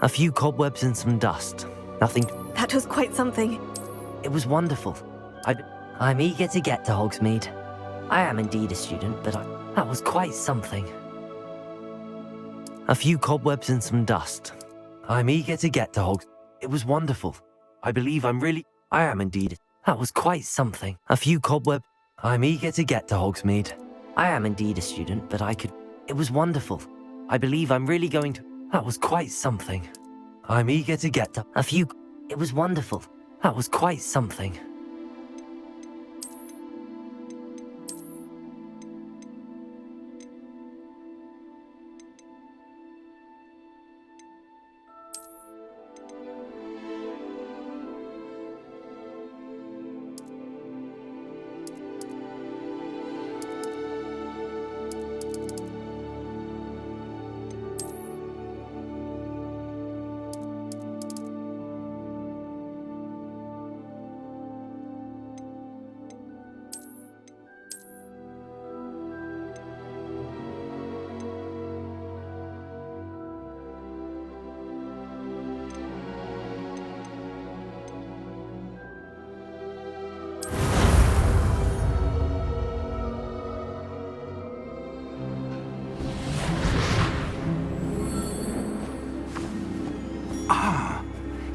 A few cobwebs and some dust. Nothing. That was quite something. It was wonderful. I'm eager to get to Hogsmeade. I am indeed a student, but that was quite something. A few cobwebs and some dust. I'm eager to get to Hogsmeade. It was wonderful. I am indeed. That was quite something. A few cobwebs. I'm eager to get to Hogsmeade. I am indeed a student, but It was wonderful. I believe I'm really going to. That was quite something. I'm eager to get to. It was wonderful. That was quite something.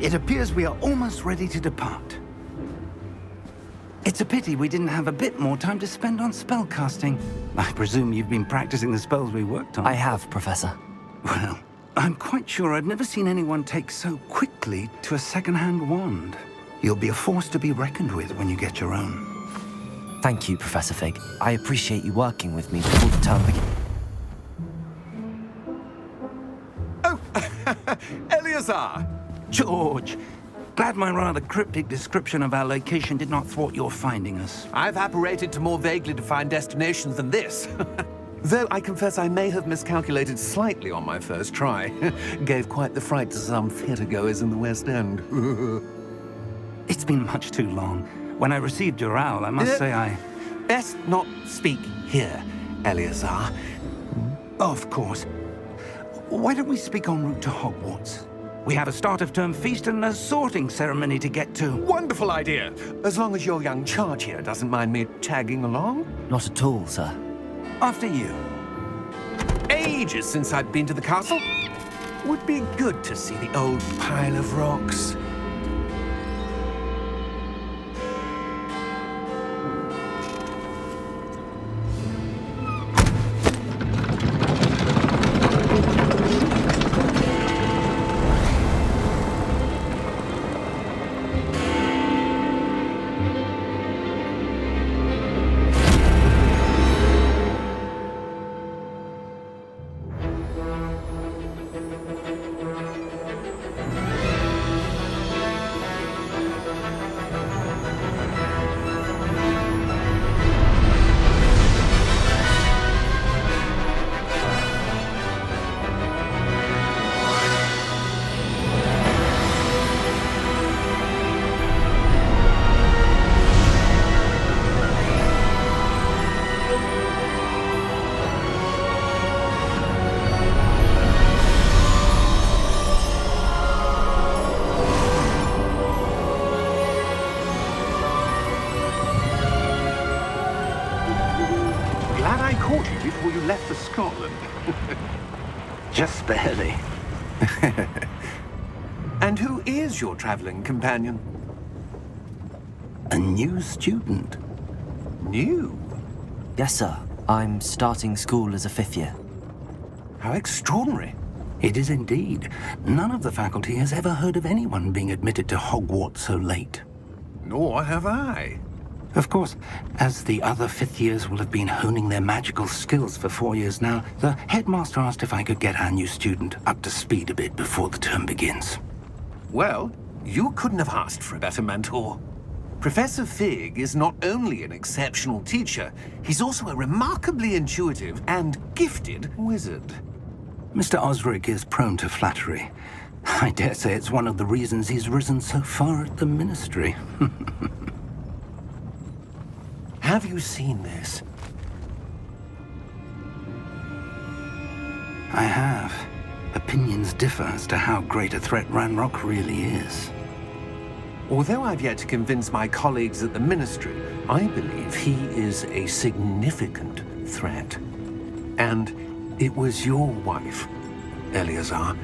It appears we are almost ready to depart. It's a pity we didn't have a bit more time to spend on spellcasting. I presume you've been practicing the spells we worked on. I have, Professor. Well, I'm quite sure I've never seen anyone take so quickly to a second-hand wand. You'll be a force to be reckoned with when you get your own. Thank you, Professor Fig. I appreciate you working with me before the term begins. Oh, Eleazar! George, glad my rather cryptic description of our location did not thwart your finding us. I've apparated to more vaguely defined destinations than this. Though I confess I may have miscalculated slightly on my first try. Gave quite the fright to some theatre-goers in the West End. It's been much too long. When I received your owl, I must say I... Best not speak here, Eleazar. Of course. Why don't we speak en route to Hogwarts? We have a start-of-term feast and a sorting ceremony to get to. Wonderful idea! As long as your young charge here doesn't mind me tagging along. Not at all, sir. After you. Ages since I'd been to the castle. Would be good to see the old pile of rocks. Before you left for Scotland. Just barely. And who is your traveling companion? A new student. New? Yes, sir. I'm starting school as a 5th year. How extraordinary. It is indeed. None of the faculty has ever heard of anyone being admitted to Hogwarts so late. Nor have I. Of course, as the other 5th years will have been honing their magical skills for 4 years now, the headmaster asked if I could get our new student up to speed a bit before the term begins. Well, you couldn't have asked for a better mentor. Professor Fig is not only an exceptional teacher, he's also a remarkably intuitive and gifted wizard. Mr. Osric is prone to flattery. I dare say it's one of the reasons he's risen so far at the Ministry. Have you seen this? I have. Opinions differ as to how great a threat Ranrock really is. Although I've yet to convince my colleagues at the Ministry, I believe he is a significant threat. And it was your wife, Eleazar,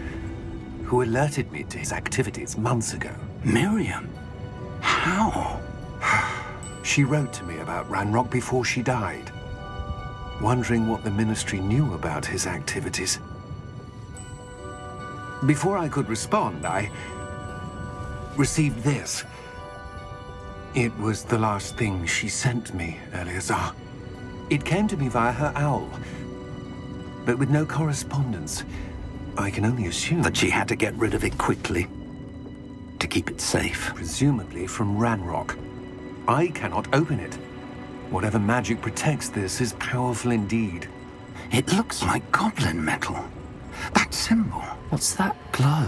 who alerted me to his activities months ago. Miriam? How? She wrote to me about Ranrock before she died, wondering what the Ministry knew about his activities. Before I could respond, I received this. It was the last thing she sent me, Eleazar. It came to me via her owl, but with no correspondence. I can only assume That she had to get rid of it quickly to keep it safe. presumably from Ranrock. I cannot open it. Whatever magic protects this is powerful indeed. It looks like goblin metal. That symbol. What's that glow?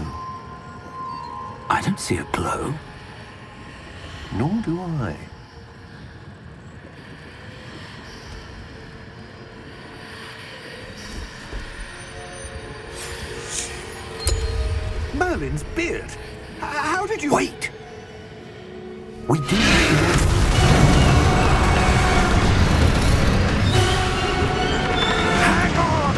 I don't see a glow. Nor do I. Merlin's beard. How did you... Wait! We do. Hang on!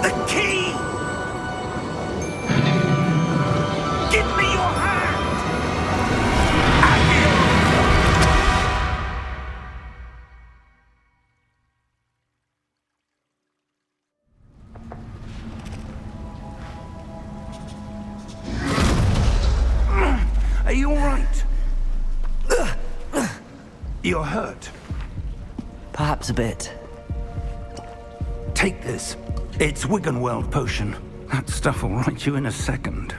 The key! Give me your hand! Are you all right? You're hurt. Perhaps a bit. Take this. It's Wiggenweld potion. That stuff will right you in a second.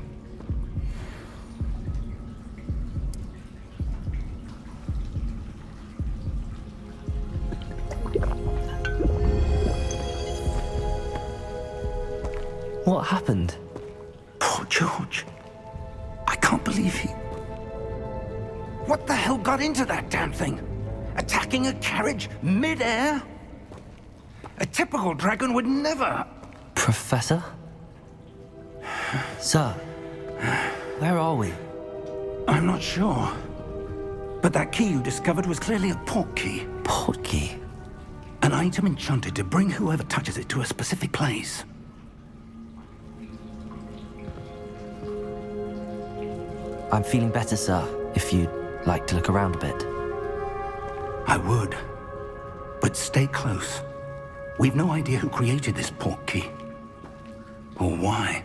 What happened? Poor George. I can't believe he... What the hell got into that damn thing? Attacking a carriage mid-air? A typical dragon would never... Professor? Sir, where are we? I'm not sure. But that key you discovered was clearly a port key. Port key? An item enchanted to bring whoever touches it to a specific place. I'm feeling better, sir, if you'd like to look around a bit. I would. But stay close. We've no idea who created this port key. Or why.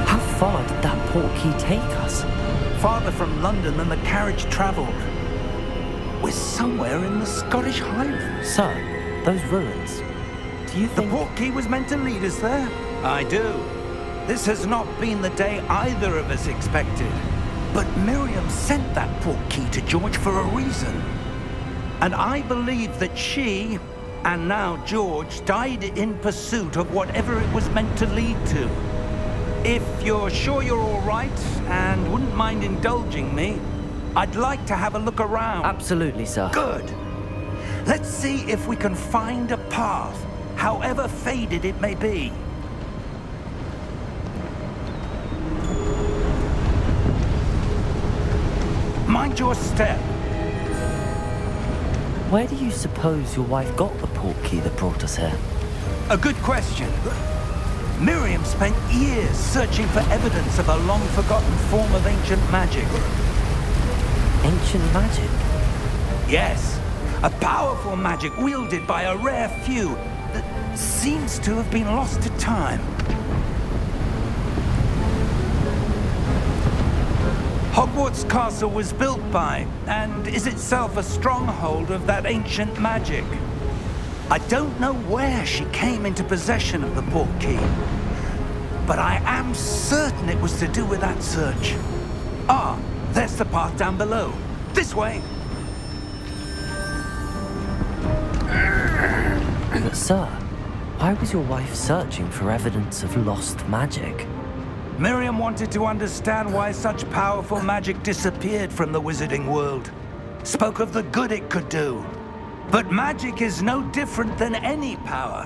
How far did that port key take us? Farther from London than the carriage traveled. We're somewhere in the Scottish Highlands. Sir, those ruins. Do you The think... port key was meant to lead us there? I do. This has not been the day either of us expected. But Miriam sent that port key to George for a reason. And I believe that she, and now George, died in pursuit of whatever it was meant to lead to. If you're sure you're all right and wouldn't mind indulging me, I'd like to have a look around. Absolutely, sir. Good. Let's see if we can find a path, however faded it may be. Mind your step. Where do you suppose your wife got the port key that brought us here? A good question. Miriam spent years searching for evidence of a long-forgotten form of ancient magic. Ancient magic? Yes, a powerful magic wielded by a rare few that seems to have been lost to time. Hogwarts Castle was built by, and is itself a stronghold of that ancient magic. I don't know where she came into possession of the portkey, but I am certain it was to do with that search. Ah, there's the path down below. This way! But sir, why was your wife searching for evidence of lost magic? Miriam wanted to understand why such powerful magic disappeared from the wizarding world. Spoke of the good it could do. But magic is no different than any power.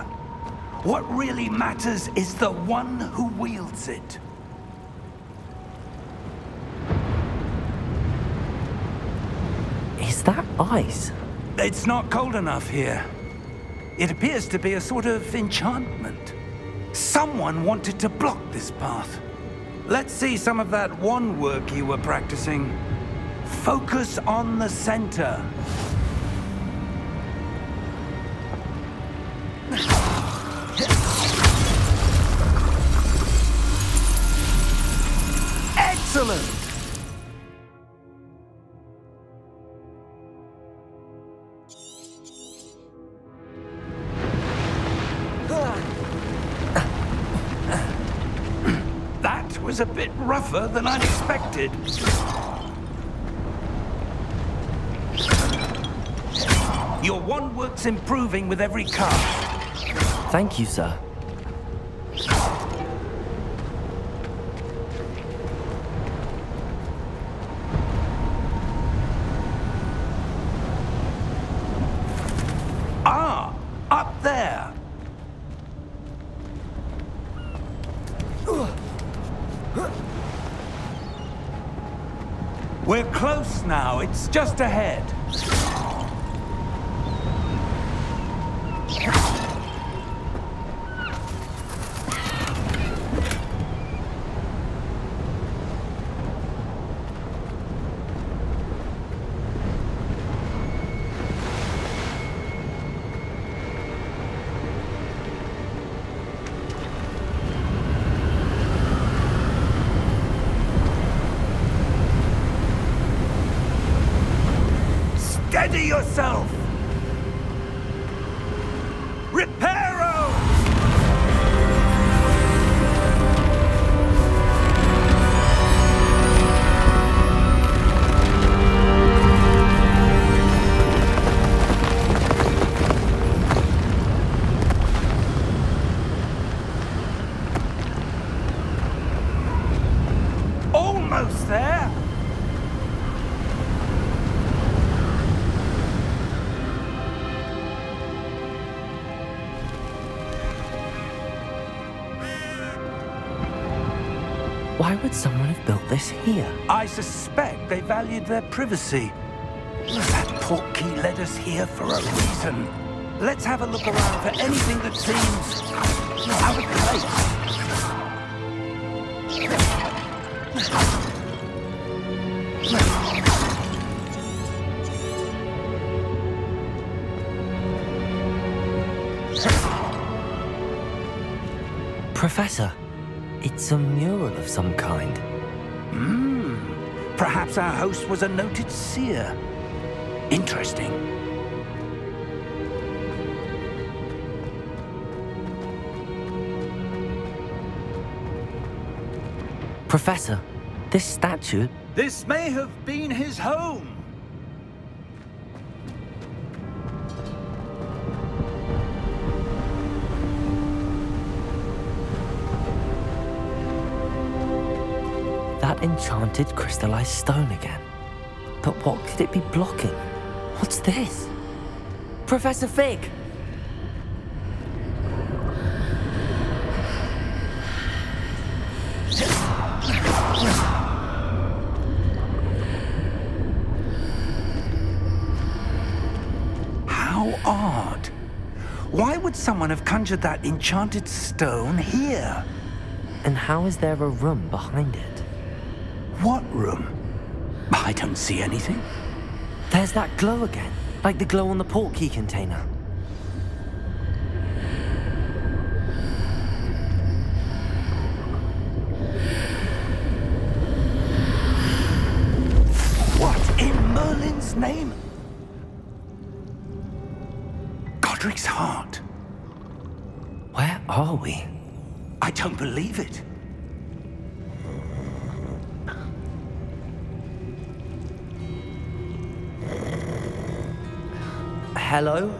What really matters is the one who wields it. Is that ice? It's not cold enough here. It appears to be a sort of enchantment. Someone wanted to block this path. Let's see some of that wand work you were practicing. Focus on the center. Excellent! That was a bit rougher than I'd expected. Your wand work's improving with every cast. Thank you, sir. Ah, up there. We're close now. It's just ahead. Steady yourself! Reparo! Almost there! Why would someone have built this here? I suspect they valued their privacy. That portkey led us here for a reason. Let's have a look around for anything that seems out of place. Professor, it's a mural of some kind. Perhaps our host was a noted seer. Interesting. Professor, this statue... This may have been his home. That enchanted crystallized stone again. But what could it be blocking? What's this? Professor Fig! How odd. Why would someone have conjured that enchanted stone here? And how is there a room behind it? What room? I don't see anything. There's that glow again, like the glow on the portkey container. What in Merlin's name? Godric's heart. Where are we? I don't believe it. Hello?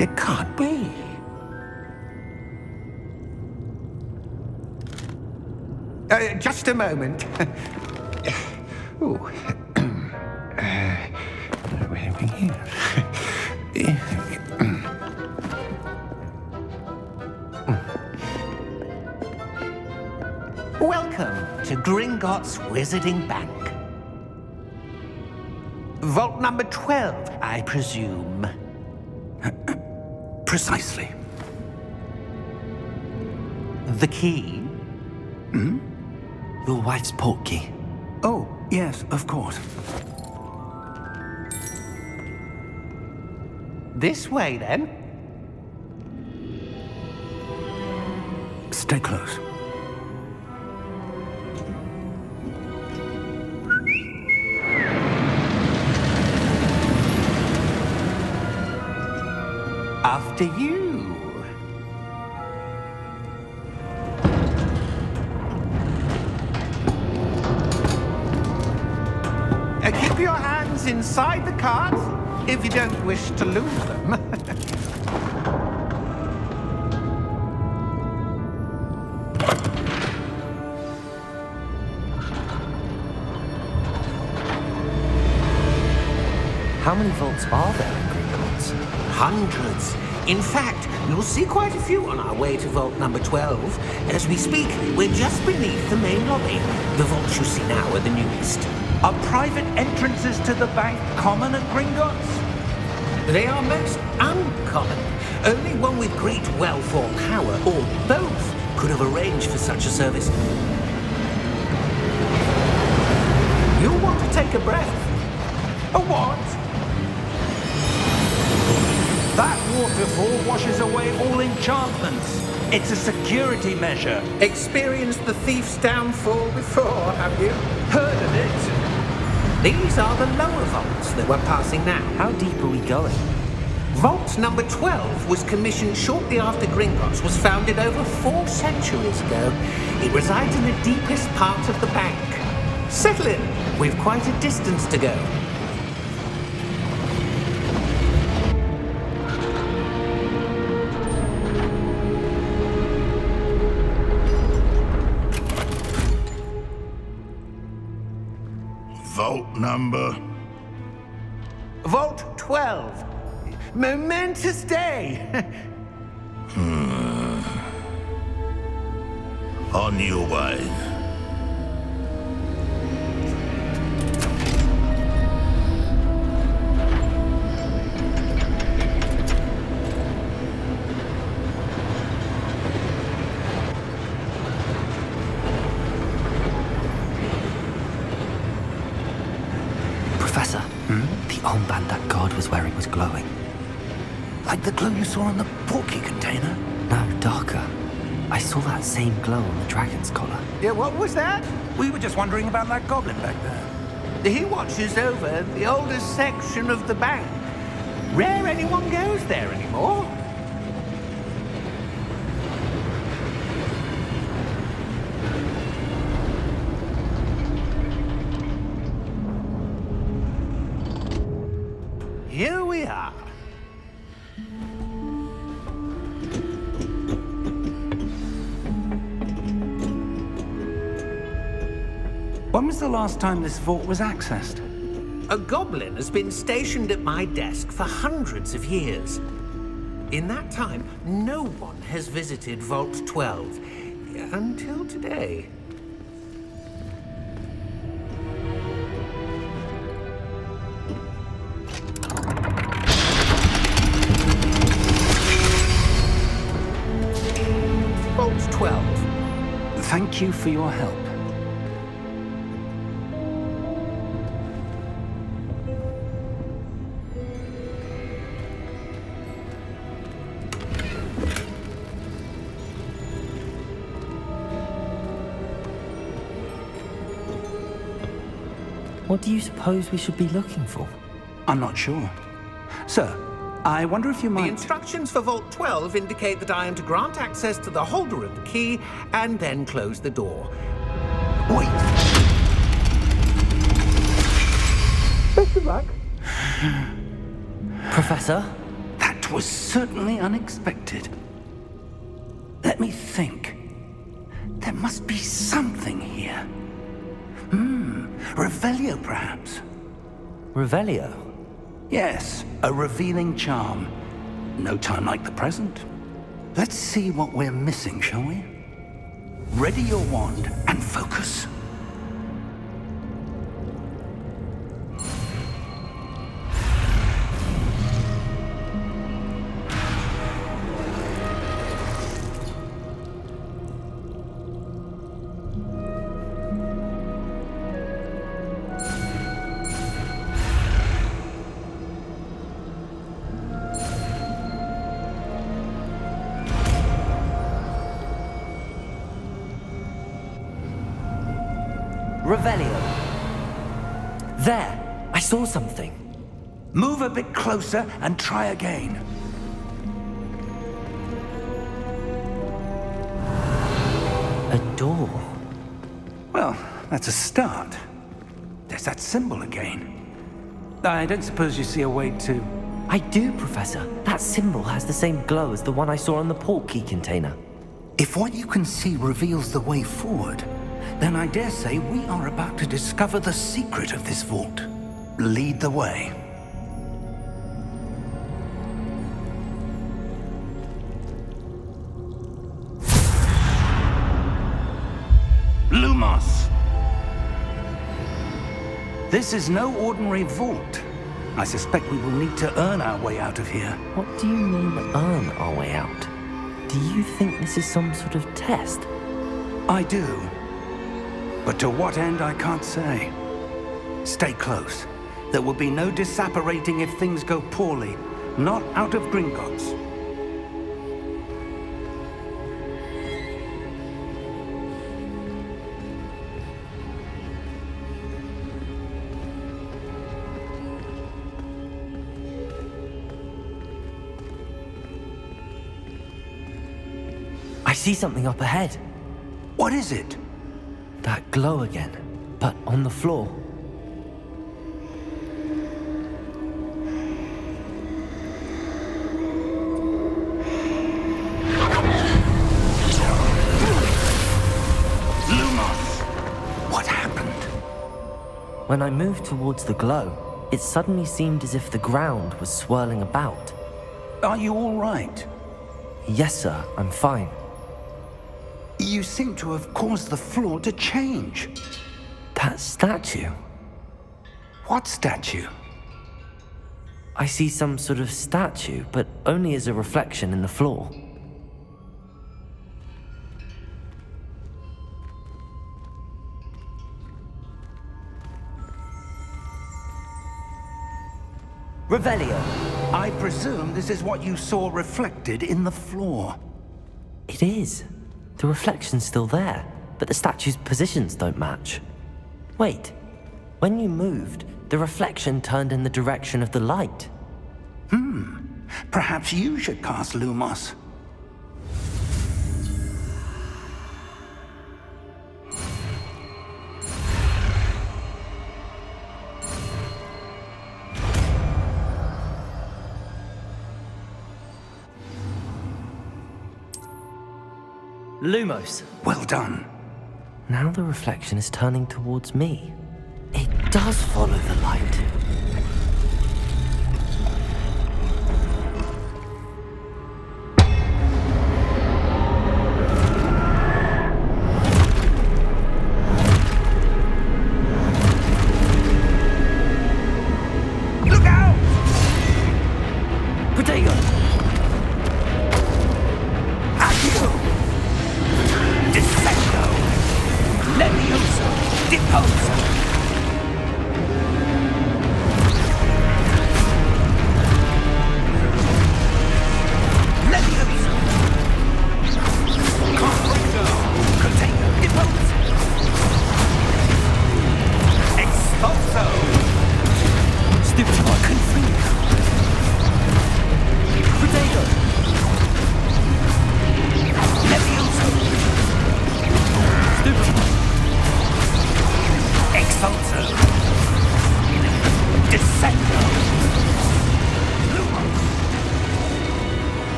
It can't be. Just a moment. Ooh. Where are we here? Welcome to Gringotts Wizarding Bank. Vault number 12, I presume. Precisely. The key? Your wife's portkey. Oh, yes, of course. This way, then. Stay close. After you. Keep your hands inside the cart if you don't wish to lose them. How many vaults are there in Gringotts? Hundreds. In fact, you'll see quite a few on our way to vault number 12. As we speak, we're just beneath the main lobby. The vaults you see now are the newest. Are private entrances to the bank common at Gringotts? They are most uncommon. Only one with great wealth or power, or both, could have arranged for such a service. You'll want to take a breath. A what? That waterfall washes away all enchantments. It's a security measure. Experienced the thief's downfall before, have you? Heard of it? These are the lower vaults that we're passing now. How deep are we going? Vault number 12 was commissioned shortly after Gringotts was founded over 4 centuries ago. It resides in the deepest part of the bank. Settle in. We've quite a distance to go. Vault number? Vault 12. Momentous day. On your way. Professor, the armband that guard was wearing was glowing. Like the glow you saw on the portkey container? No, darker. I saw that same glow on the dragon's collar. Yeah, what was that? We were just wondering about that goblin back there. He watches over the oldest section of the bank. Rare anyone goes there anymore. Here we are. When was the last time this vault was accessed? A goblin has been stationed at my desk for hundreds of years. In that time, no one has visited Vault 12. Until today. Vault 12. Thank you for your help. What do you suppose we should be looking for? I'm not sure. Sir, I wonder if you The might... instructions for Vault 12 indicate that I am to grant access to the holder of the key and then close the door. Wait! Best of luck. Professor? That was certainly unexpected. Let me think. There must be something here. Revelio, perhaps? Revelio? Yes, a revealing charm. No time like the present. Let's see what we're missing, shall we? Ready your wand and focus. Revelio. There! I saw something. Move a bit closer and try again. A door. Well, that's a start. There's that symbol again. I don't suppose you see a way to... I do, Professor. That symbol has the same glow as the one I saw on the port key container. If what you can see reveals the way forward, then I dare say we are about to discover the secret of this vault. Lead the way. Lumos! This is no ordinary vault. I suspect we will need to earn our way out of here. What do you mean, earn our way out? Do you think this is some sort of test? I do. But to what end, I can't say. Stay close. There will be no disapparating if things go poorly. Not out of Gringotts. I see something up ahead. What is it? That glow again, but on the floor. Lumos! What happened? When I moved towards the glow, it suddenly seemed as if the ground was swirling about. Are you all right? Yes, sir, I'm fine. You seem to have caused the floor to change. That statue. What statue? I see some sort of statue, but only as a reflection in the floor. Revelio. I presume this is what you saw reflected in the floor. It is. The reflection's still there, but the statue's positions don't match. Wait. When you moved, the reflection turned in the direction of the light. Perhaps you should cast Lumos. Lumos. Well done. Now the reflection is turning towards me. It does follow the light.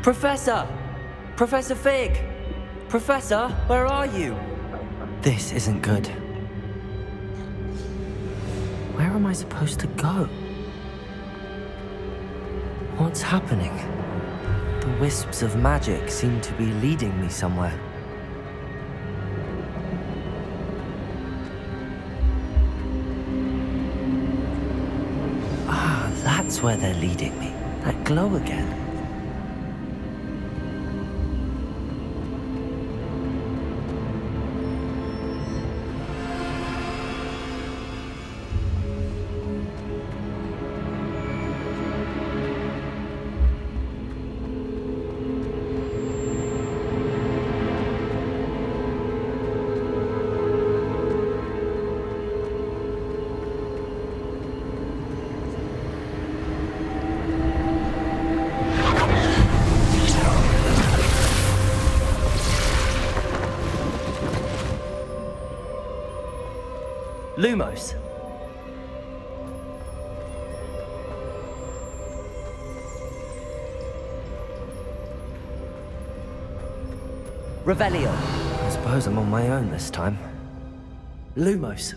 Professor! Professor Fig! Professor, where are you? This isn't good. Where am I supposed to go? What's happening? The wisps of magic seem to be leading me somewhere. Ah, that's where they're leading me. That glow again. Lumos. Revelio. I suppose I'm on my own this time. Lumos.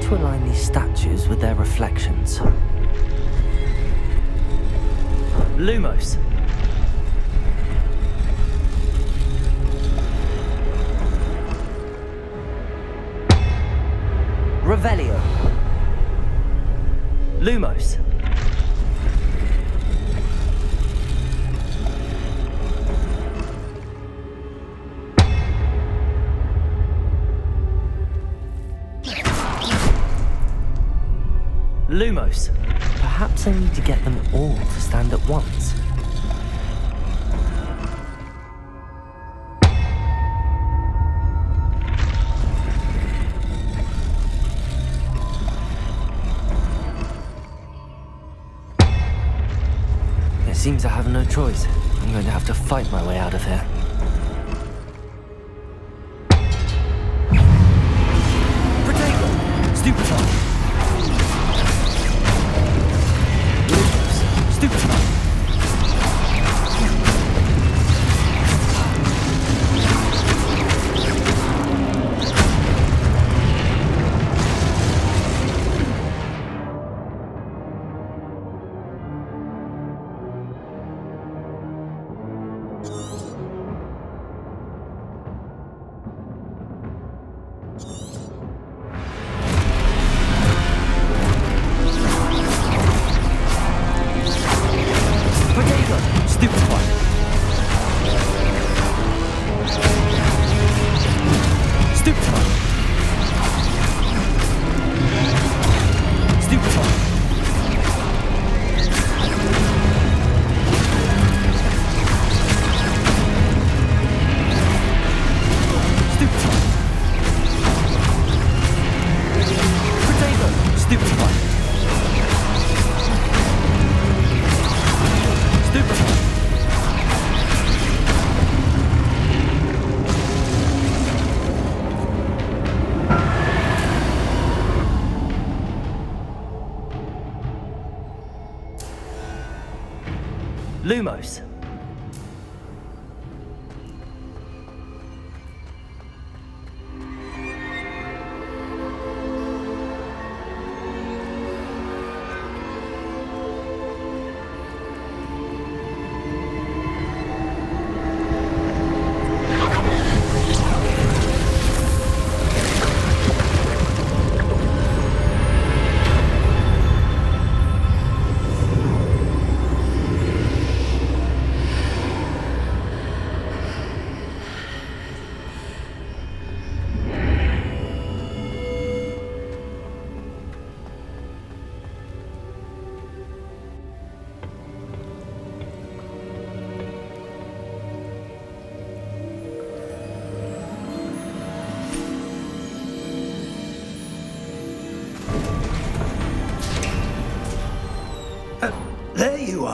To align these statues with their reflections. Lumos. Revelio. Lumos. Lumos. Perhaps I need to get them all to stand at once. It seems I have no choice. I'm going to have to fight my way out of here. Protego! Stupefy! Lumos.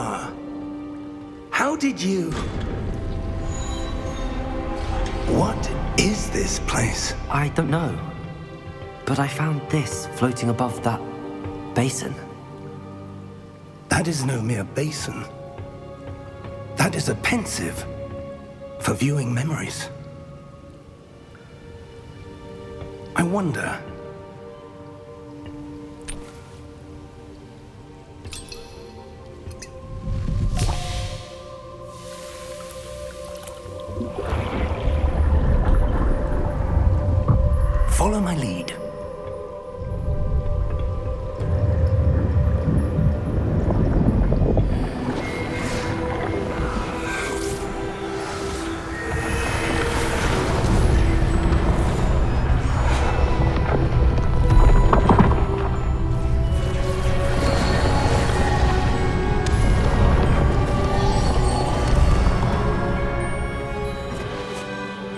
are. How did you... What is this place? I don't know. But I found this floating above that basin. That is no mere basin. That is a pensive for viewing memories. I wonder... Follow my lead.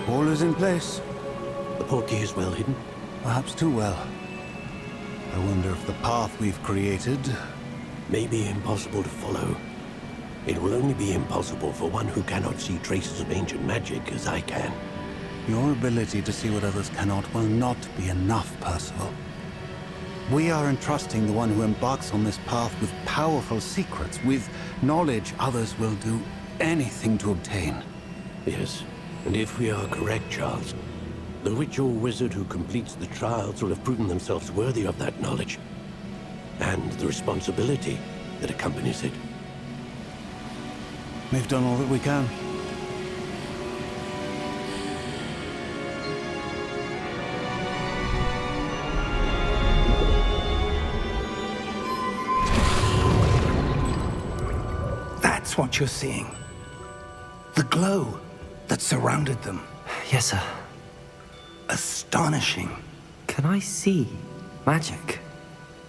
All is in place. The portkey is well hidden. Perhaps too well. I wonder if the path we've created... May be impossible to follow. It will only be impossible for one who cannot see traces of ancient magic as I can. Your ability to see what others cannot will not be enough, Percival. We are entrusting the one who embarks on this path with powerful secrets, with knowledge others will do anything to obtain. Yes, and if we are correct, Charles, the witch or wizard who completes the trials will have proven themselves worthy of that knowledge, and the responsibility that accompanies it. We've done all that we can. That's what you're seeing. The glow that surrounded them. Yes, sir. Astonishing. Can I see magic?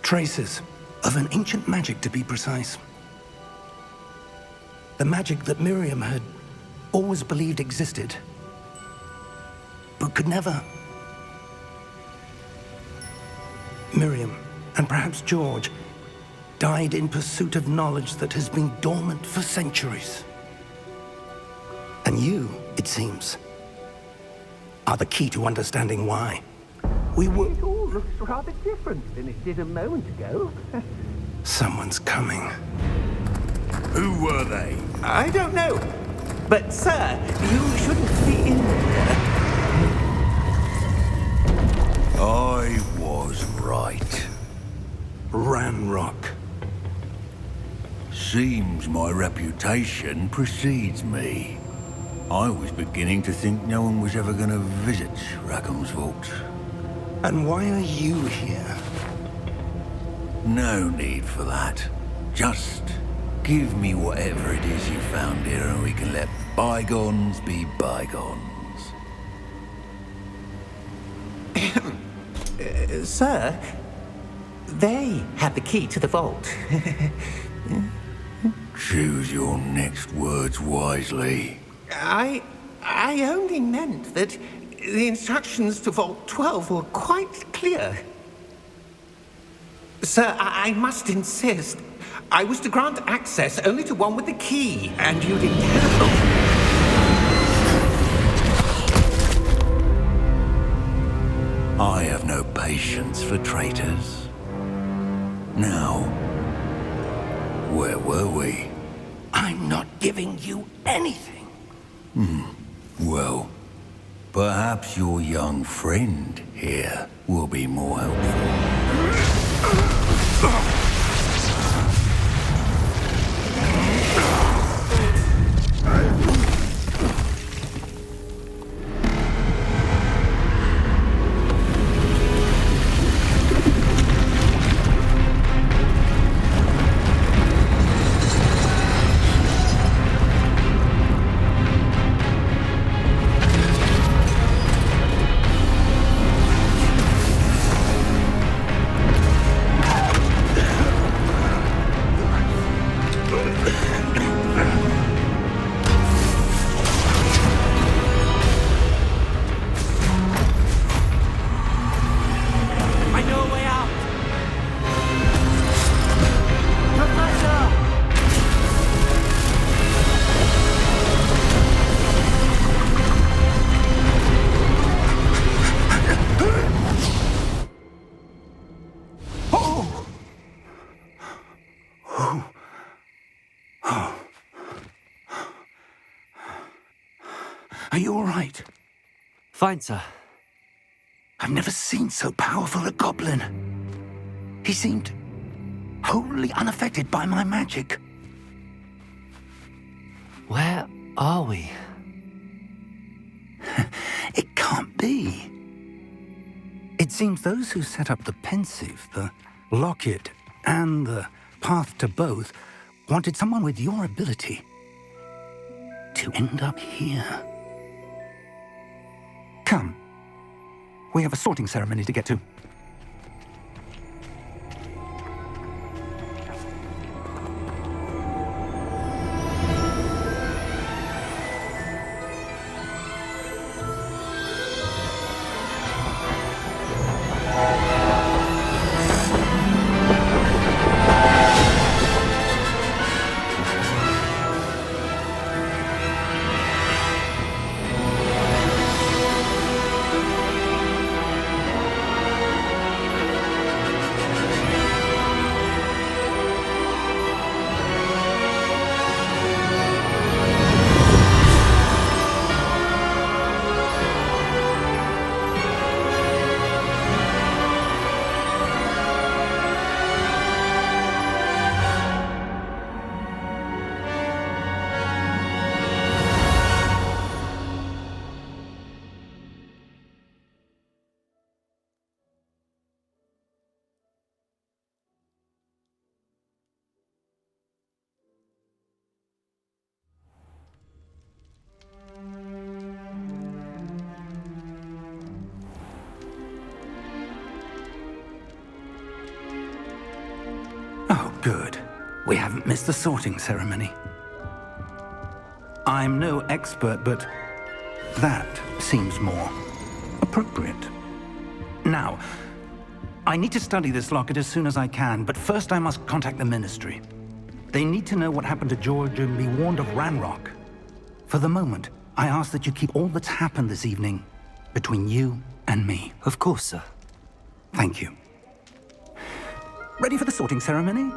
Traces of an ancient magic, to be precise. The magic that Miriam had always believed existed, but could never. Miriam, and perhaps George, died in pursuit of knowledge that has been dormant for centuries. And you, it seems, are the key to understanding why. We were... It all looks rather different than it did a moment ago. Someone's coming. Who were they? I don't know. But, sir, you shouldn't be in there. I was right. Ranrock. Seems my reputation precedes me. I was beginning to think no one was ever going to visit Rackham's vault. And why are you here? No need for that. Just give me whatever it is you found here and we can let bygones be bygones. Sir, they have the key to the vault. Choose your next words wisely. I only meant that the instructions to Vault 12 were quite clear. Sir, I must insist. I was to grant access only to one with the key, and you didn't have. I have no patience for traitors. Now, where were we? I'm not giving you anything. Well, perhaps your young friend here will be more helpful. Are you all right? Fine, sir. I've never seen so powerful a goblin. He seemed wholly unaffected by my magic. Where are we? It can't be. It seems those who set up the pensive, the locket, and the path to both wanted someone with your ability to end up here. Come. We have a sorting ceremony to get to. Oh, good. We haven't missed the sorting ceremony. I'm no expert, but that seems more appropriate. Now, I need to study this locket as soon as I can, but first I must contact the Ministry. They need to know what happened to George and be warned of Ranrock. For the moment, I ask that you keep all that's happened this evening between you and me. Of course, sir. Thank you. Ready for the sorting ceremony?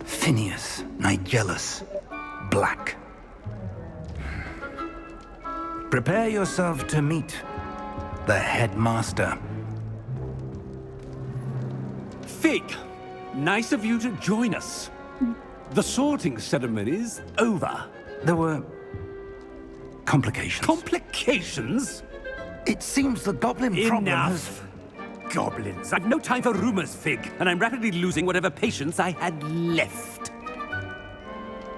Phineas, Nigellus, Black. Prepare yourself to meet the headmaster. Fig, nice of you to join us. The sorting ceremony's over. There were complications. Complications? It seems the goblin problem has... Enough. Goblins. I've no time for rumors, Fig, and I'm rapidly losing whatever patience I had left.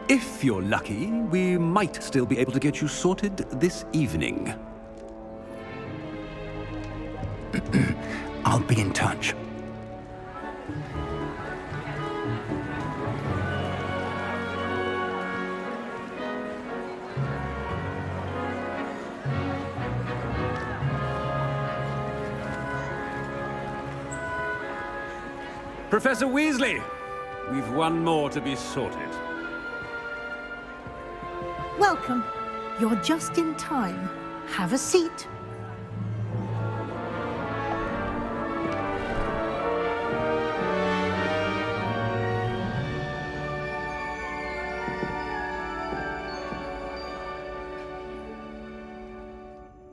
If you're lucky, we might still be able to get you sorted this evening. I'll be in touch. Professor Weasley, we've one more to be sorted. Welcome. You're just in time. Have a seat.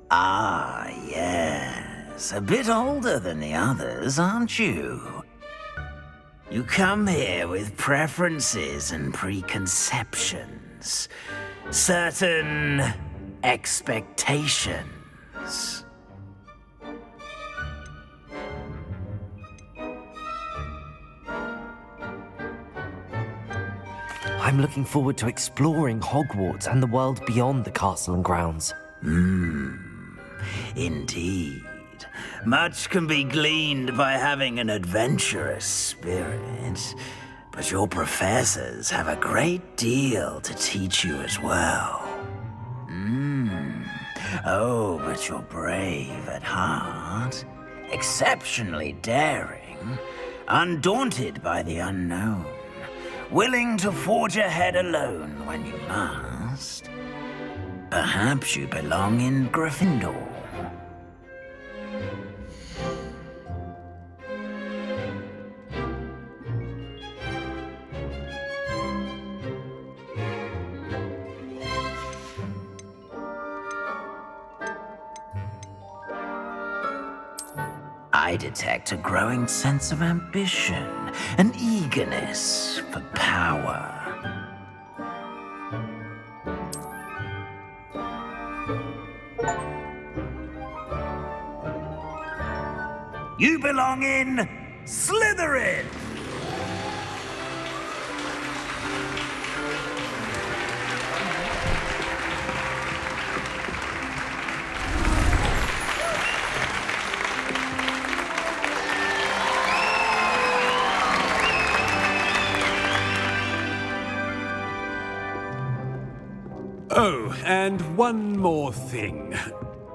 Ah, yes. A bit older than the others, aren't you? You come here with preferences and preconceptions. Certain expectations. I'm looking forward to exploring Hogwarts and the world beyond the castle and grounds. Indeed. Much can be gleaned by having an adventurous spirit, but your professors have a great deal to teach you as well. Oh, but you're brave at heart, exceptionally daring, undaunted by the unknown. willing to forge ahead alone when you must. Perhaps you belong in Gryffindor. I detect a growing sense of ambition, an eagerness for power. You belong in Slytherin! Oh, and one more thing.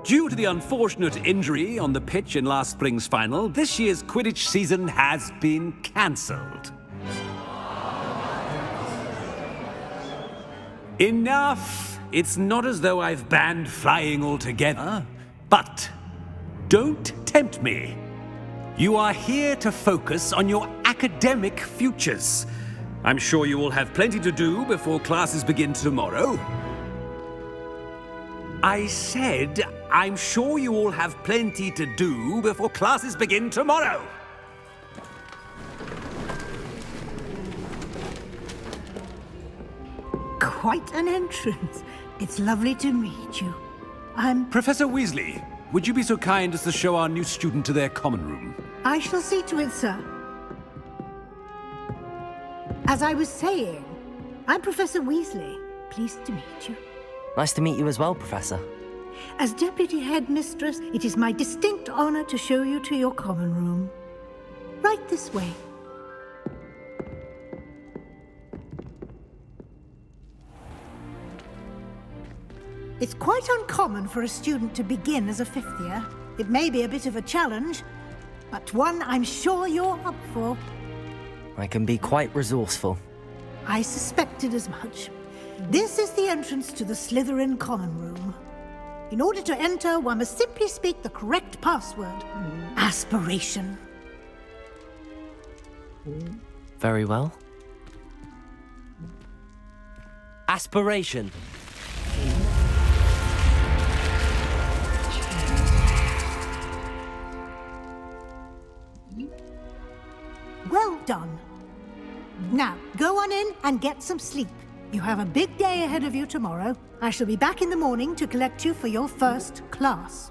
Due to the unfortunate injury on the pitch in last spring's final, this year's Quidditch season has been cancelled. Enough! It's not as though I've banned flying altogether. But don't tempt me. You are here to focus on your academic futures. I'm sure you will have plenty to do before classes begin tomorrow. I said, I'm sure you all have plenty to do before classes begin tomorrow. Quite an entrance. It's lovely to meet you. Professor Weasley, would you be so kind as to show our new student to their common room? I shall see to it, sir. As I was saying, I'm Professor Weasley. Pleased to meet you. Nice to meet you as well, Professor. As Deputy Headmistress, it is my distinct honor to show you to your common room. Right this way. It's quite uncommon for a student to begin as a fifth year. It may be a bit of a challenge, but one I'm sure you're up for. I can be quite resourceful. I suspected as much. This is the entrance to the Slytherin common room. In order to enter, one must simply speak the correct password. Aspiration. Very well. Aspiration. Well done. Now, go on in and get some sleep. You have a big day ahead of you tomorrow. I shall be back in the morning to collect you for your first class.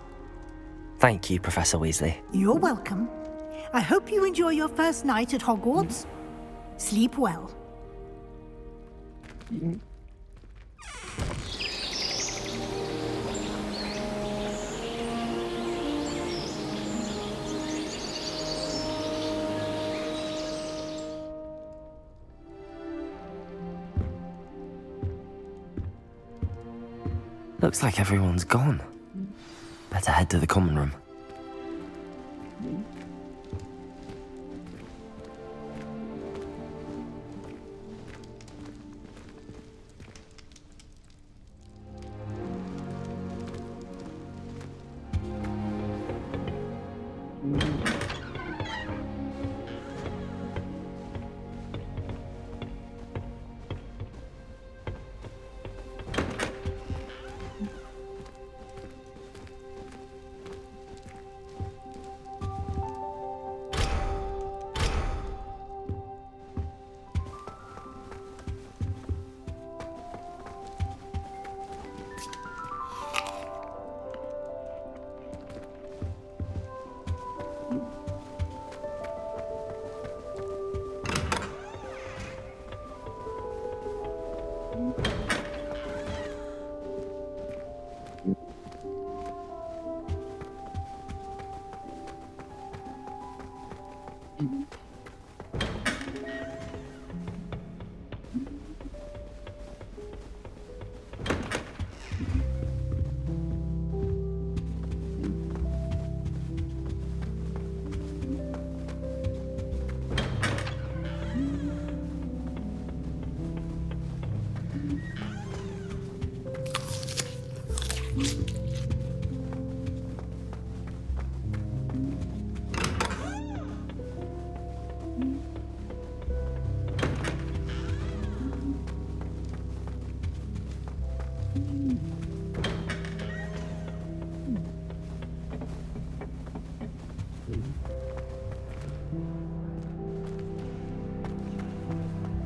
Thank you, Professor Weasley. You're welcome. I hope you enjoy your first night at Hogwarts. Sleep well. Looks like everyone's gone. Better head to the common room.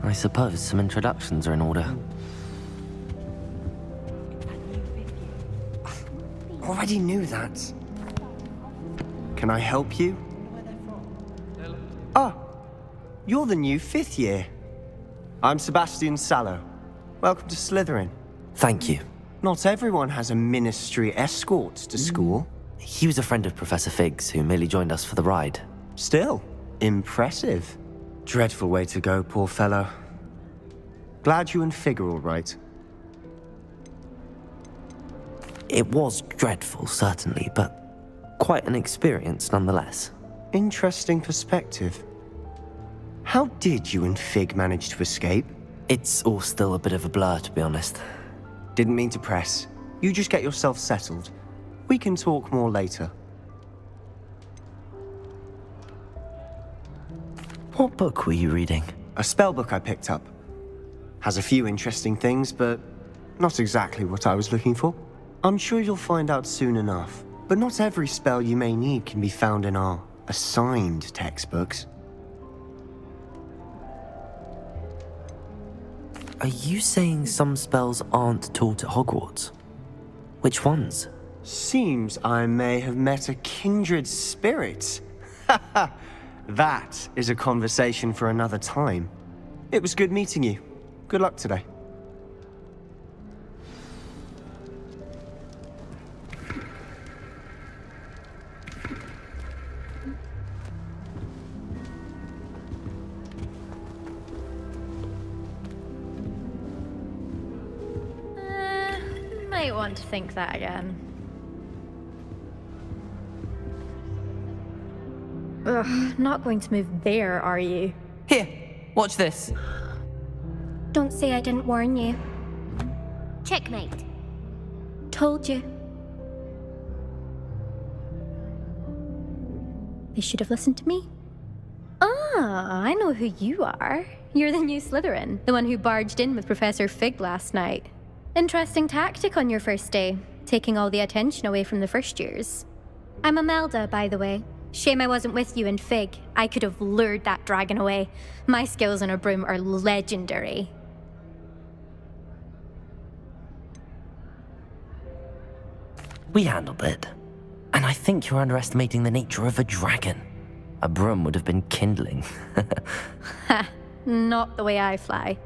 I suppose some introductions are in order. Already knew that. Can I help you? Ah, you're the new 5th year. I'm Sebastian Sallow. Welcome to Slytherin. Thank you. Not everyone has a ministry escort to school. He was a friend of Professor Fig's who merely joined us for the ride. Still, impressive. Dreadful way to go, poor fellow. Glad you and Fig are all right. It was dreadful, certainly, but quite an experience nonetheless. Interesting perspective. How did you and Fig manage to escape? It's all still a bit of a blur, to be honest. Didn't mean to press. You just get yourself settled. We can talk more later. What book were you reading? A spell book I picked up. Has a few interesting things, but not exactly what I was looking for. I'm sure you'll find out soon enough. But not every spell you may need can be found in our assigned textbooks. Are you saying some spells aren't taught at Hogwarts? Which ones? Seems I may have met a kindred spirit. That is a conversation for another time. It was good meeting you. Good luck today. Might want to think that again. Ugh, not going to move there, are you? Here, watch this. Don't say I didn't warn you. Checkmate. Told you. They should have listened to me. Ah, I know who you are. You're the new Slytherin, the one who barged in with Professor Fig last night. Interesting tactic on your first day, taking all the attention away from the first years. I'm Imelda, by the way. Shame I wasn't with you in Fig. I could have lured that dragon away. My skills on a broom are legendary. We handled it. And I think you're underestimating the nature of a dragon. A broom would have been kindling. Ha, not the way I fly.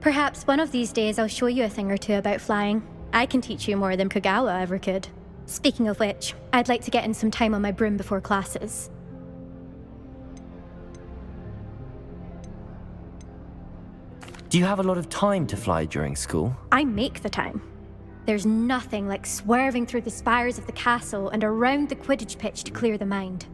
Perhaps one of these days I'll show you a thing or two about flying. I can teach you more than Kogawa ever could. Speaking of which, I'd like to get in some time on my broom before classes. Do you have a lot of time to fly during school? I make the time. There's nothing like swerving through the spires of the castle and around the Quidditch pitch to clear the mind.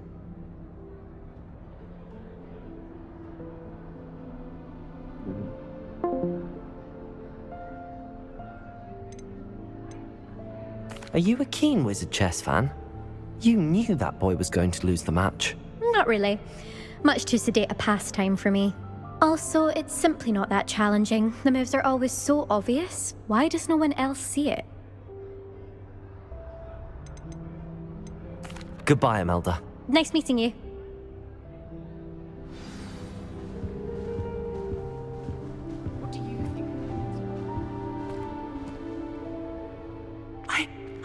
Are you a keen Wizard chess fan? You knew that boy was going to lose the match. Not really. Much too sedate a pastime for me. Also, it's simply not that challenging. The moves are always so obvious. Why does no one else see it? Goodbye, Imelda. Nice meeting you.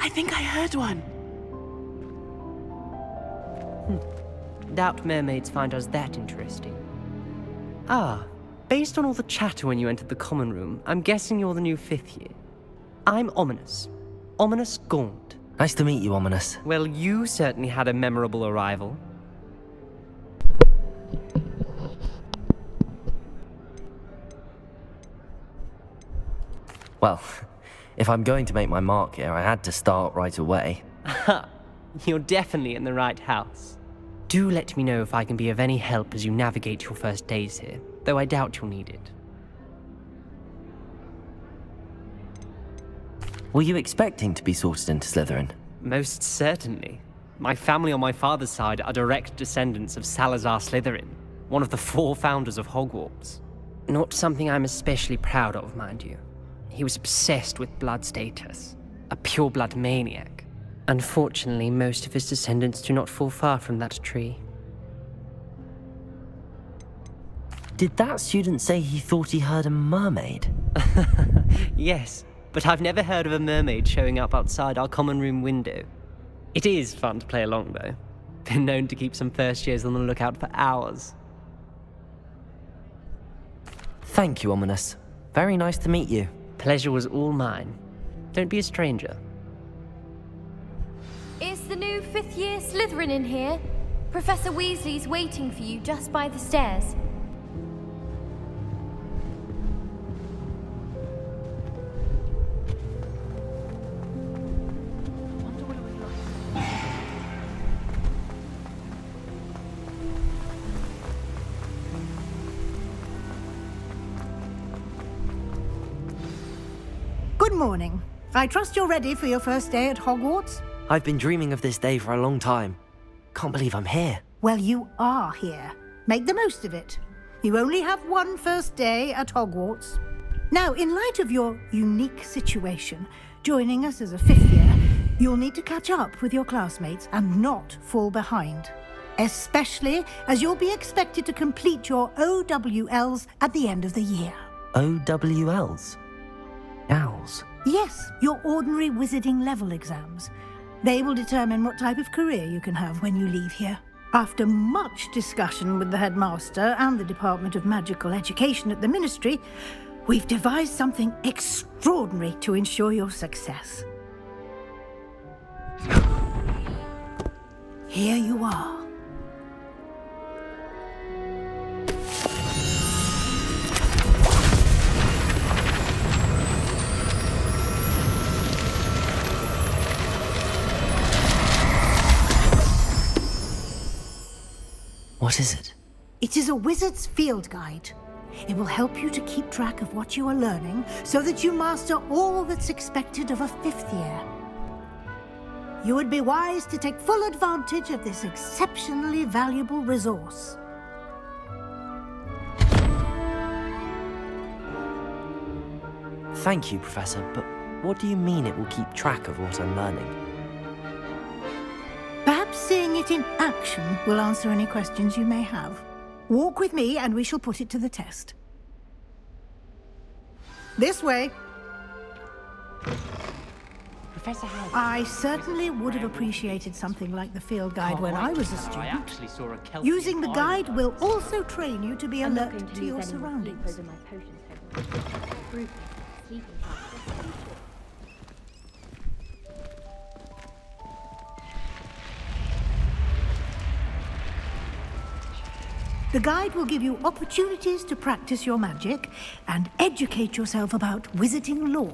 I think I heard one. Doubt mermaids find us that interesting. Ah, based on all the chatter when you entered the common room, I'm guessing you're the new 5th year. I'm Ominous. Ominous Gaunt. Nice to meet you, Ominous. Well, you certainly had a memorable arrival. Well, if I'm going to make my mark here, I had to start right away. Ha! You're definitely in the right house. Do let me know if I can be of any help as you navigate your first days here, though I doubt you'll need it. Were you expecting to be sorted into Slytherin? Most certainly. My family on my father's side are direct descendants of Salazar Slytherin, one of the 4 founders of Hogwarts. Not something I'm especially proud of, mind you. He was obsessed with blood status, a pure-blood maniac. Unfortunately, most of his descendants do not fall far from that tree. Did that student say he thought he heard a mermaid? Yes, but I've never heard of a mermaid showing up outside our common room window. It is fun to play along, though. Been known to keep some first years on the lookout for hours. Thank you, Ominous. Very nice to meet you. Pleasure was all mine. Don't be a stranger. Is the new fifth-year Slytherin in here? Professor Weasley's waiting for you just by the stairs. Good morning. I trust you're ready for your first day at Hogwarts? I've been dreaming of this day for a long time. Can't believe I'm here. Well, you are here. Make the most of it. You only have one first day at Hogwarts. Now, in light of your unique situation, joining us as a fifth year, you'll need to catch up with your classmates and not fall behind. Especially as you'll be expected to complete your OWLs at the end of the year. OWLs? Owls? Yes, your ordinary wizarding level exams. They will determine what type of career you can have when you leave here. After much discussion with the headmaster and the Department of Magical Education at the Ministry, we've devised something extraordinary to ensure your success. Here you are. What is it? It is a wizard's field guide. It will help you to keep track of what you are learning so that you master all that's expected of a fifth year. You would be wise to take full advantage of this exceptionally valuable resource. Thank you, Professor, but what do you mean it will keep track of what I'm learning? Perhaps seeing it in action will answer any questions you may have. Walk with me and we shall put it to the test. This way. Professor Howard. I certainly would have appreciated something like the field guide when I was a student. Using the guide will also train you to be alert to your surroundings. The guide will give you opportunities to practice your magic and educate yourself about wizarding lore.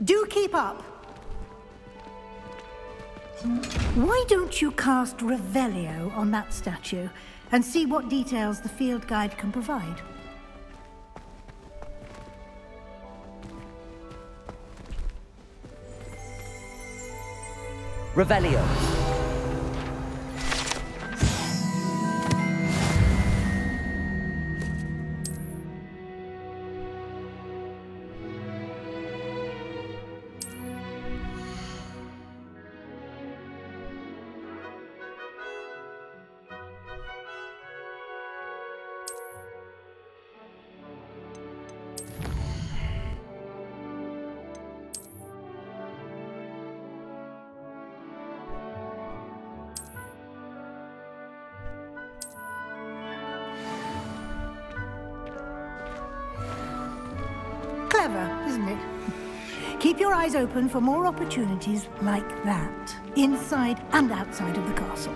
Do keep up! Why don't you cast Revelio on that statue and see what details the field guide can provide? Revelio. Clever, isn't it? Keep your eyes open for more opportunities like that, inside and outside of the castle.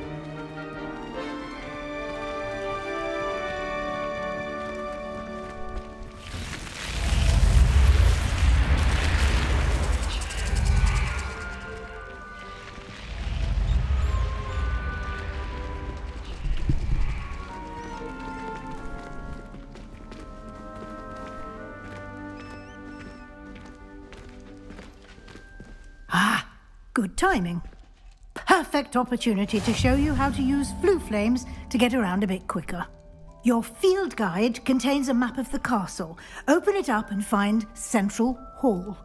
Good timing. Perfect opportunity to show you how to use flue flames to get around a bit quicker. Your field guide contains a map of the castle. Open it up and find Central Hall.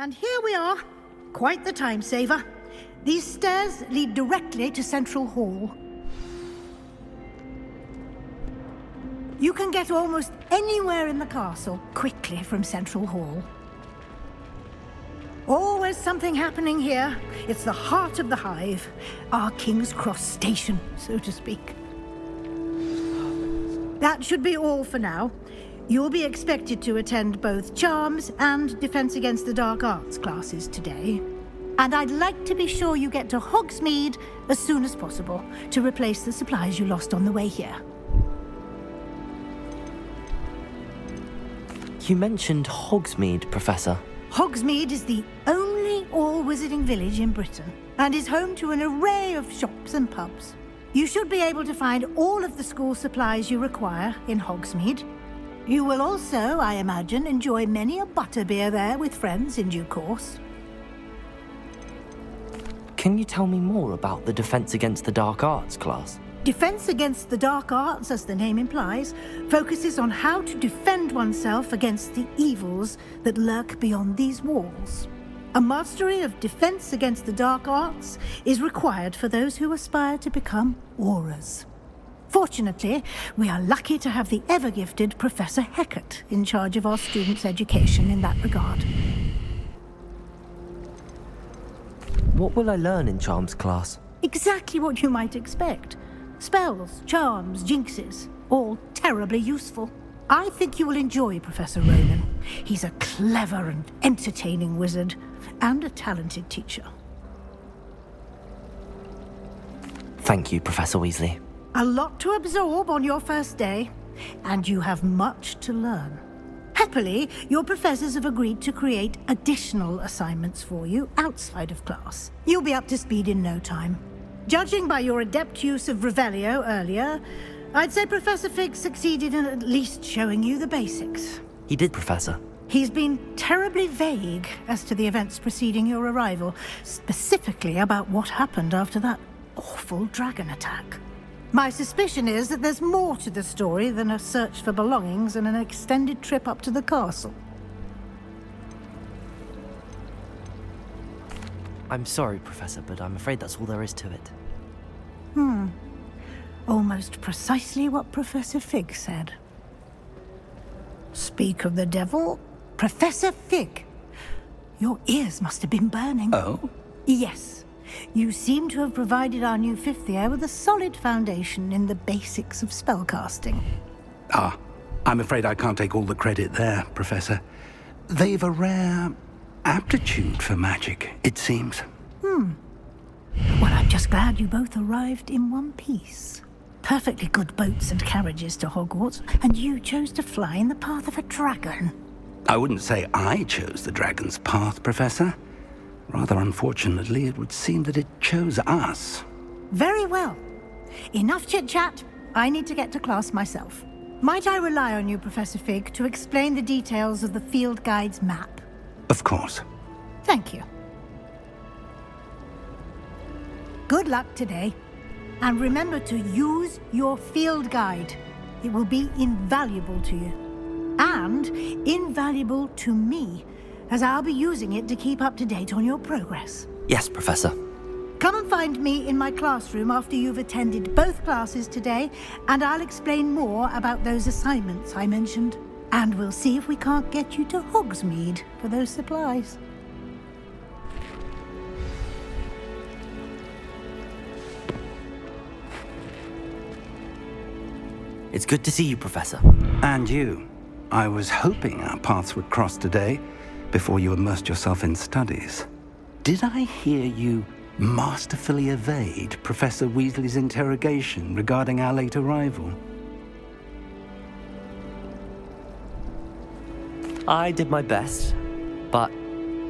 And here we are. Quite the time saver. These stairs lead directly to Central Hall. You can get almost anywhere in the castle quickly from Central Hall. Always something happening here. It's the heart of the hive. Our King's Cross station, so to speak. That should be all for now. You'll be expected to attend both Charms and Defense Against the Dark Arts classes today. And I'd like to be sure you get to Hogsmeade as soon as possible to replace the supplies you lost on the way here. You mentioned Hogsmeade, Professor. Hogsmeade is the only all-wizarding village in Britain and is home to an array of shops and pubs. You should be able to find all of the school supplies you require in Hogsmeade. You will also, I imagine, enjoy many a butterbeer there with friends in due course. Can you tell me more about the Defense Against the Dark Arts class? Defense Against the Dark Arts, as the name implies, focuses on how to defend oneself against the evils that lurk beyond these walls. A mastery of Defense Against the Dark Arts is required for those who aspire to become Aurors. Fortunately, we are lucky to have the ever-gifted Professor Hecat in charge of our students' education in that regard. What will I learn in Charms class? Exactly what you might expect. Spells, charms, jinxes, all terribly useful. I think you will enjoy Professor Ronan. He's a clever and entertaining wizard, and a talented teacher. Thank you, Professor Weasley. A lot to absorb on your first day, and you have much to learn. Happily, your professors have agreed to create additional assignments for you outside of class. You'll be up to speed in no time. Judging by your adept use of Revelio earlier, I'd say Professor Fig succeeded in at least showing you the basics. He did, Professor. He's been terribly vague as to the events preceding your arrival, specifically about what happened after that awful dragon attack. My suspicion is that there's more to the story than a search for belongings and an extended trip up to the castle. I'm sorry, Professor, but I'm afraid that's all there is to it. Almost precisely what Professor Fig said. Speak of the devil, Professor Fig. Your ears must have been burning. Oh? Yes. You seem to have provided our new fifth year with a solid foundation in the basics of spellcasting. Ah, I'm afraid I can't take all the credit there, Professor. They've a rare aptitude for magic, it seems. Well, I'm just glad you both arrived in one piece. Perfectly good boats and carriages to Hogwarts, and you chose to fly in the path of a dragon. I wouldn't say I chose the dragon's path, Professor. Rather unfortunately, it would seem that it chose us. Very well. Enough chit-chat. I need to get to class myself. Might I rely on you, Professor Fig, to explain the details of the field guide's map? Of course. Thank you. Good luck today. And remember to use your field guide. It will be invaluable to you. And invaluable to me, as I'll be using it to keep up to date on your progress. Yes, Professor. Come and find me in my classroom after you've attended both classes today, and I'll explain more about those assignments I mentioned. And we'll see if we can't get you to Hogsmeade for those supplies. It's good to see you, Professor. And you. I was hoping our paths would cross today, before you immersed yourself in studies. Did I hear you masterfully evade Professor Weasley's interrogation regarding our late arrival? I did my best, but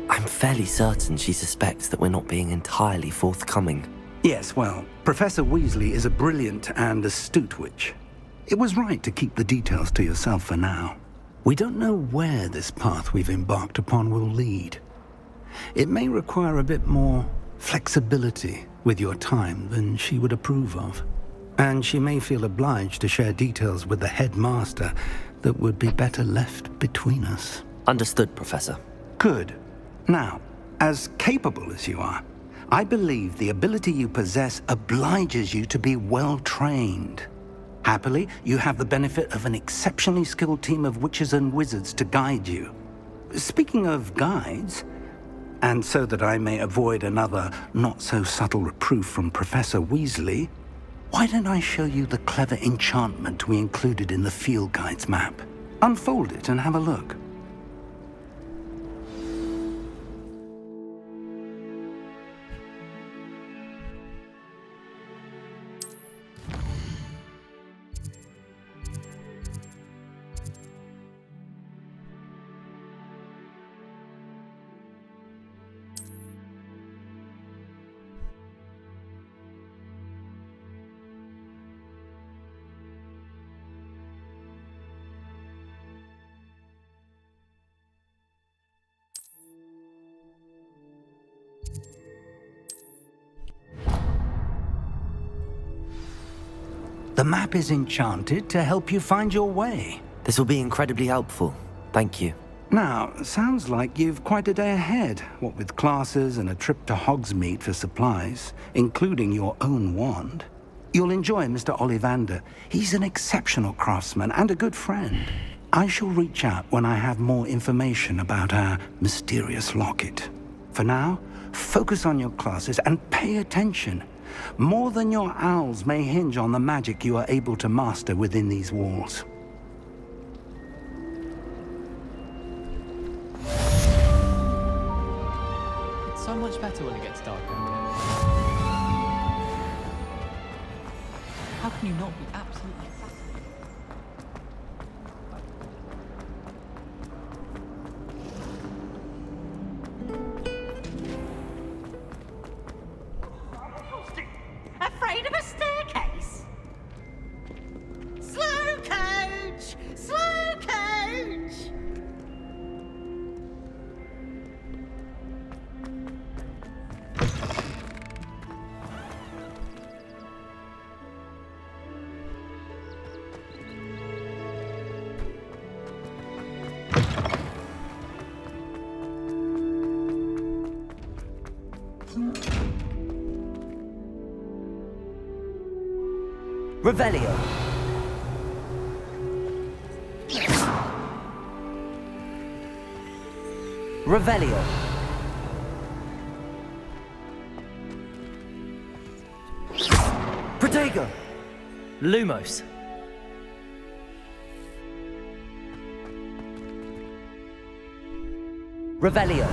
I'm fairly certain she suspects that we're not being entirely forthcoming. Yes, well, Professor Weasley is a brilliant and astute witch. It was right to keep the details to yourself for now. We don't know where this path we've embarked upon will lead. It may require a bit more flexibility with your time than she would approve of. And she may feel obliged to share details with the headmaster that would be better left between us. Understood, Professor. Good. Now, as capable as you are, I believe the ability you possess obliges you to be well trained. Happily, you have the benefit of an exceptionally skilled team of witches and wizards to guide you. Speaking of guides, and so that I may avoid another not-so-subtle reproof from Professor Weasley, why don't I show you the clever enchantment we included in the field guide's map? Unfold it and have a look. The map is enchanted to help you find your way. This will be incredibly helpful. Thank you. Now, sounds like you've quite a day ahead, what with classes and a trip to Hogsmeade for supplies, including your own wand. You'll enjoy Mr. Ollivander. He's an exceptional craftsman and a good friend. I shall reach out when I have more information about our mysterious locket. For now, focus on your classes and pay attention. More than your owls may hinge on the magic you are able to master within these walls. It's so much better when it gets dark, isn't it? How can you not be absolutely fascinated? Afraid of a staircase? Slow coach! Slow coach! Revelio. Revelio. Protego. Lumos. Revelio.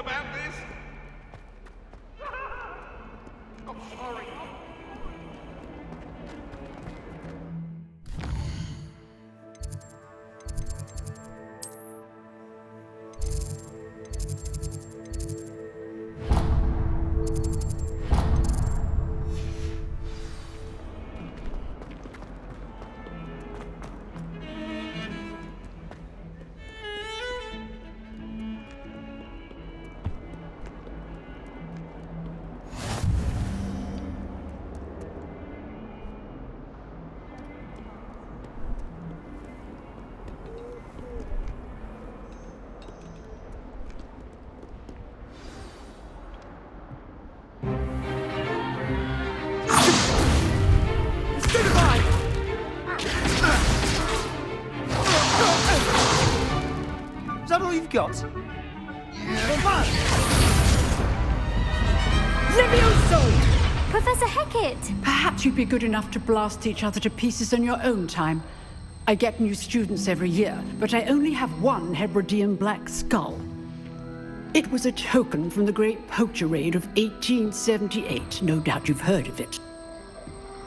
about this? I'm sorry. Is that all you've got? Levioso! Professor Hecat! Perhaps you'd be good enough to blast each other to pieces in your own time. I get new students every year, but I only have one Hebridean black skull. It was a token from the Great Poacher Raid of 1878. No doubt you've heard of it.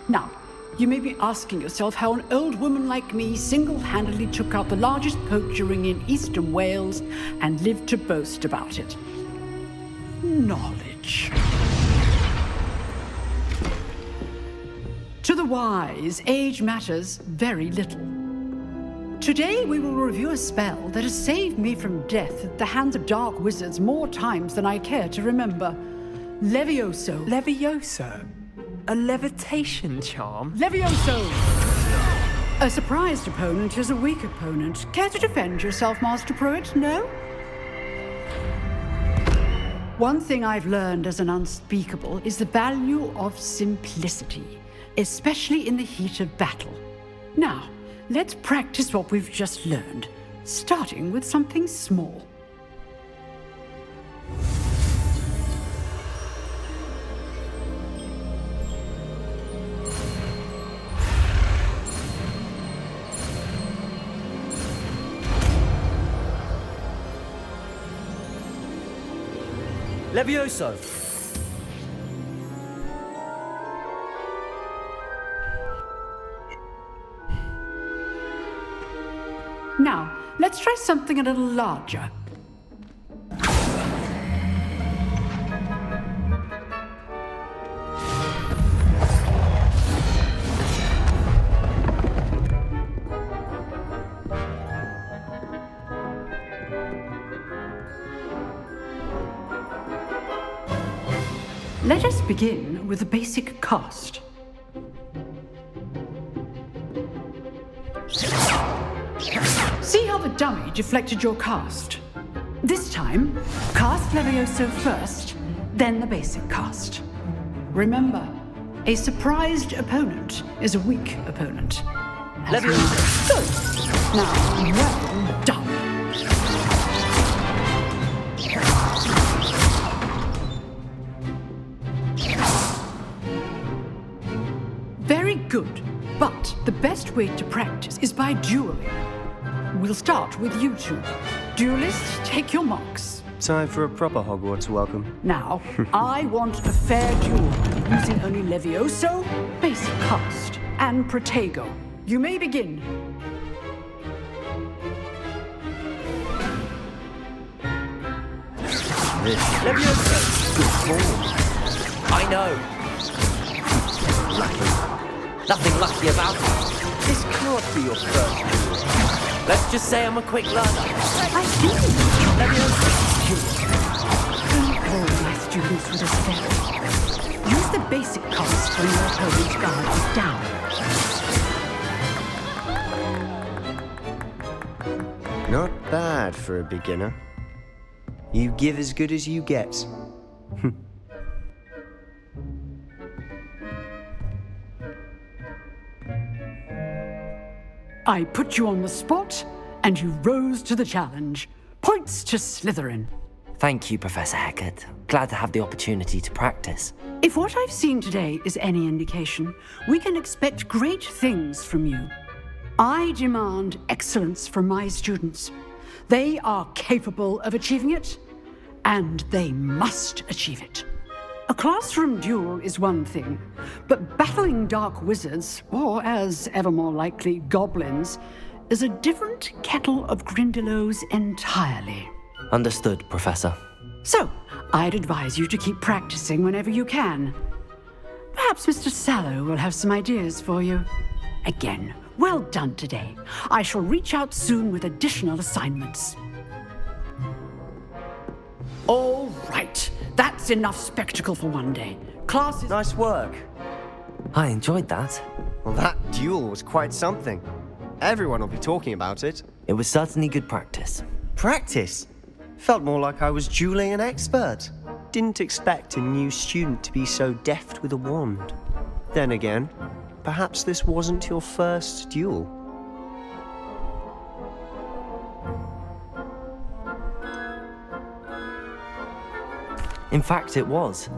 Now, you may be asking yourself how an old woman like me single-handedly took out the largest poacher ring in eastern Wales and lived to boast about it. Knowledge. To the wise, age matters very little. Today we will review a spell that has saved me from death at the hands of dark wizards more times than I care to remember. Levioso. Levioso? A levitation charm? Levioso! A surprised opponent is a weak opponent. Care to defend yourself, Master Pruitt? No? One thing I've learned as an unspeakable is the value of simplicity, especially in the heat of battle. Now, let's practice what we've just learned, starting with something small. Levioso! Now, let's try something a little larger. Let us begin with a basic cast. See how the dummy deflected your cast? This time, cast Levioso first, then the basic cast. Remember, a surprised opponent is a weak opponent. Levioso! Good. Now, well done. Very good, but the best way to practice is by dueling. We'll start with you two. Duelists, take your marks. Time for a proper Hogwarts welcome. Now, I want a fair duel, using only Levioso, basic cast, and Protego. You may begin. Levioso! Good ball. I know. Lucky. Nothing lucky about it. This can't be your first duel. Let's just say I'm a quick learner. I do. Don't hold my students with a spell. Use the basic cast when your opponent's guard is down. Not bad for a beginner. You give as good as you get. I put you on the spot, and you rose to the challenge. Points to Slytherin. Thank you, Professor Hecat. Glad to have the opportunity to practice. If what I've seen today is any indication, we can expect great things from you. I demand excellence from my students. They are capable of achieving it, and they must achieve it. A classroom duel is one thing, but battling dark wizards, or as ever more likely, goblins, is a different kettle of Grindylows entirely. Understood, Professor. So, I'd advise you to keep practicing whenever you can. Perhaps Mr. Sallow will have some ideas for you. Again, well done today. I shall reach out soon with additional assignments. All right, that's enough spectacle for one day. Class is... Nice work. I enjoyed that. Well, that duel was quite something. Everyone will be talking about it. It was certainly good practice. Practice? Felt more like I was dueling an expert. Didn't expect a new student to be so deft with a wand. Then again, perhaps this wasn't your first duel. In fact, it was.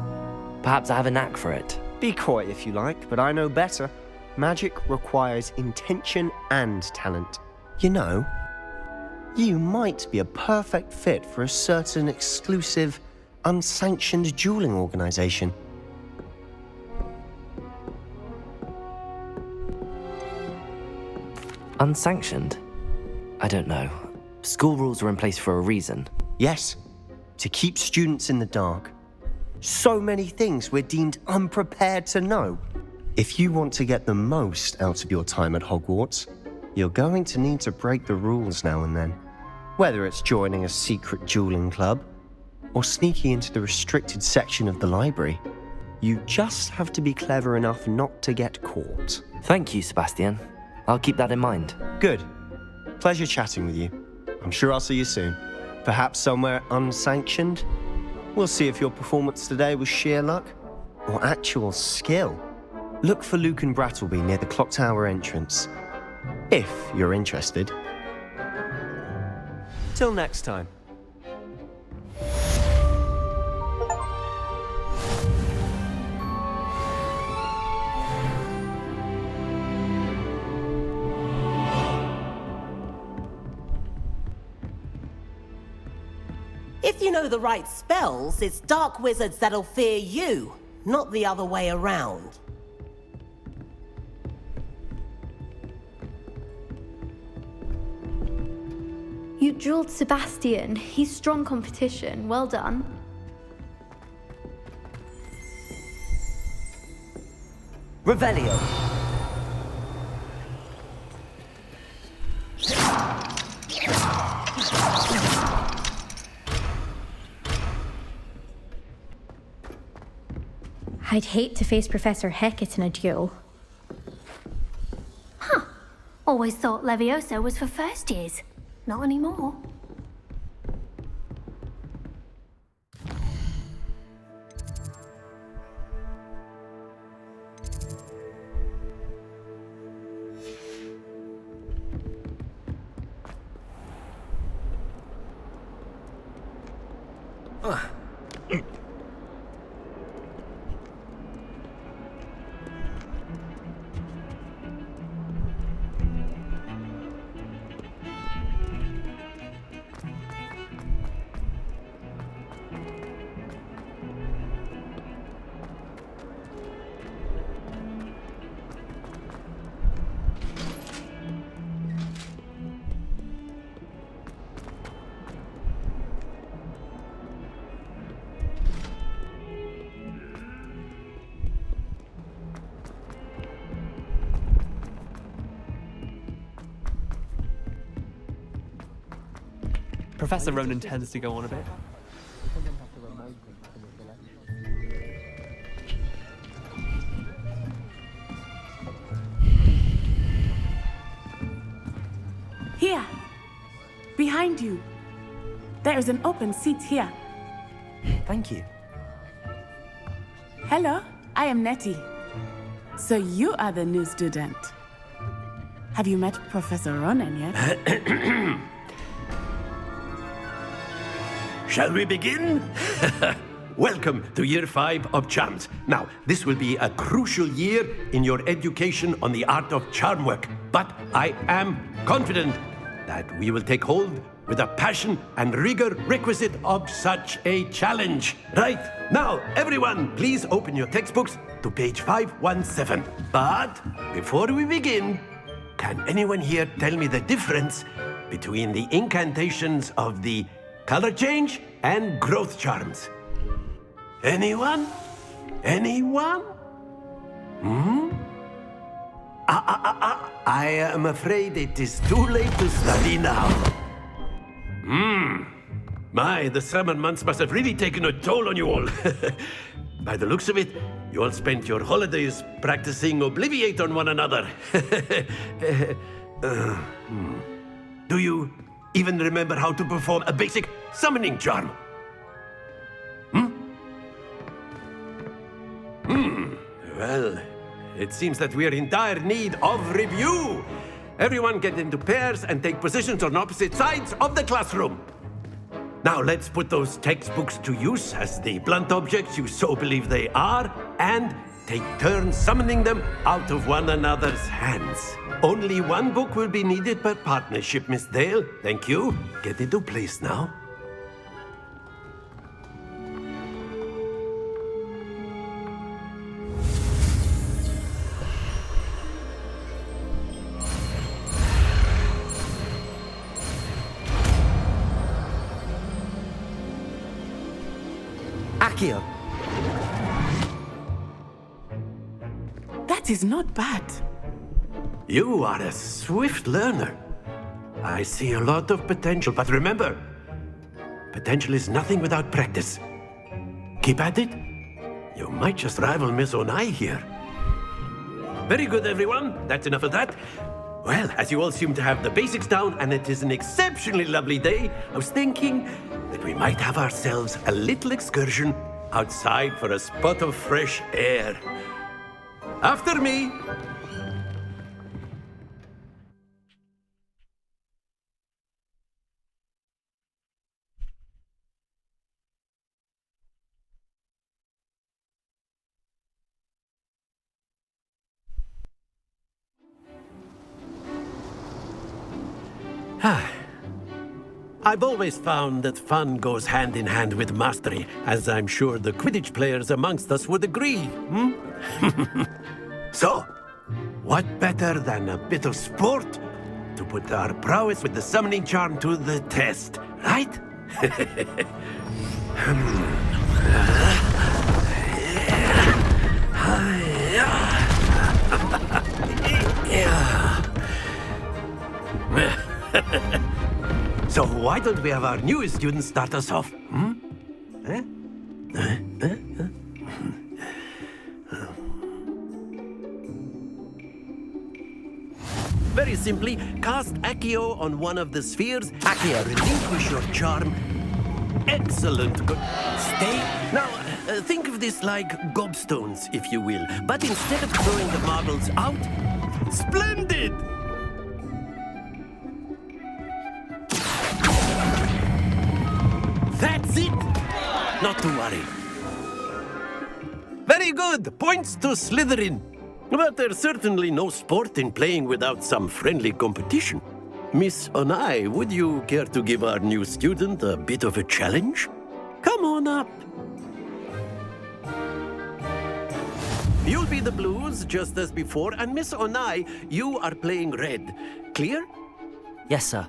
Perhaps I have a knack for it. Be coy if you like, but I know better. Magic requires intention and talent. You know, you might be a perfect fit for a certain exclusive, unsanctioned dueling organization. Unsanctioned? I don't know. School rules are in place for a reason. Yes, to keep students in the dark. So many things we're deemed unprepared to know. If you want to get the most out of your time at Hogwarts, you're going to need to break the rules now and then. Whether it's joining a secret dueling club, or sneaking into the restricted section of the library, you just have to be clever enough not to get caught. Thank you, Sebastian. I'll keep that in mind. Good. Pleasure chatting with you. I'm sure I'll see you soon. Perhaps somewhere unsanctioned? We'll see if your performance today was sheer luck or actual skill. Look for Luke and Brattleby near the clock tower entrance, if you're interested. Till next time. If you know the right spells, it's dark wizards that'll fear you, not the other way around. You drilled Sebastian. He's strong competition. Well done. Revelio. I'd hate to face Professor Hecat in a duel. Huh. Always thought Leviosa was for first years. Not anymore. Professor Ronan tends to go on a bit. Here. Behind you. There is an open seat here. Thank you. Hello, I am Nettie. So you are the new student. Have you met Professor Ronan yet? Shall we begin? Welcome to Year 5 of Charms. Now, this will be a crucial year in your education on the art of charm work, but I am confident that we will take hold with the passion and rigor requisite of such a challenge. Right, now, everyone, please open your textbooks to page 517. But before we begin, can anyone here tell me the difference between the incantations of the color change and growth charms? Anyone? Anyone? I am afraid it is too late to study now. My, the summer months must have really taken a toll on you all. By the looks of it, you all spent your holidays practicing Obliviate on one another. Do you even remember how to perform a basic summoning charm? Well, it seems that we are in dire need of review. Everyone get into pairs and take positions on opposite sides of the classroom. Now let's put those textbooks to use as the blunt objects you so believe they are, and take turns summoning them out of one another's hands. Only one book will be needed per partnership, Miss Dale. Thank you. Get into place now. Accio. That is not bad. You are a swift learner. I see a lot of potential, but remember, potential is nothing without practice. Keep at it. You might just rival Miss Onai here. Very good, everyone. That's enough of that. Well, as you all seem to have the basics down, and it is an exceptionally lovely day, I was thinking that we might have ourselves a little excursion outside for a spot of fresh air. After me. I've always found that fun goes hand in hand with mastery, as I'm sure the Quidditch players amongst us would agree. So, what better than a bit of sport to put our prowess with the summoning charm to the test, right? So why don't we have our newest student start us off? Very simply, cast Accio on one of the spheres. Accio, relinquish your charm. Excellent. Good. Stay. Now, think of this like gobstones, if you will. But instead of throwing the marbles out, splendid! That's it! Not to worry. Very good! Points to Slytherin. But there's certainly no sport in playing without some friendly competition. Miss Onai, would you care to give our new student a bit of a challenge? Come on up. You'll be the blues, just as before, and Miss Onai, you are playing red. Clear? Yes, sir.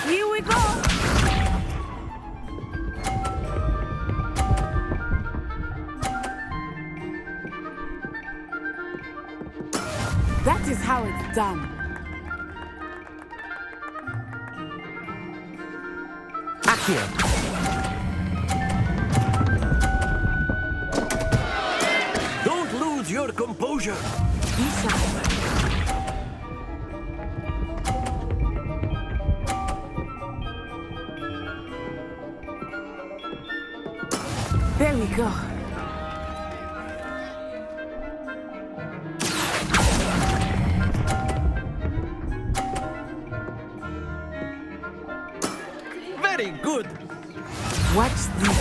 Here we go! That is how it's done. Accio. Don't lose your composure. There we go. Very good. Watch this.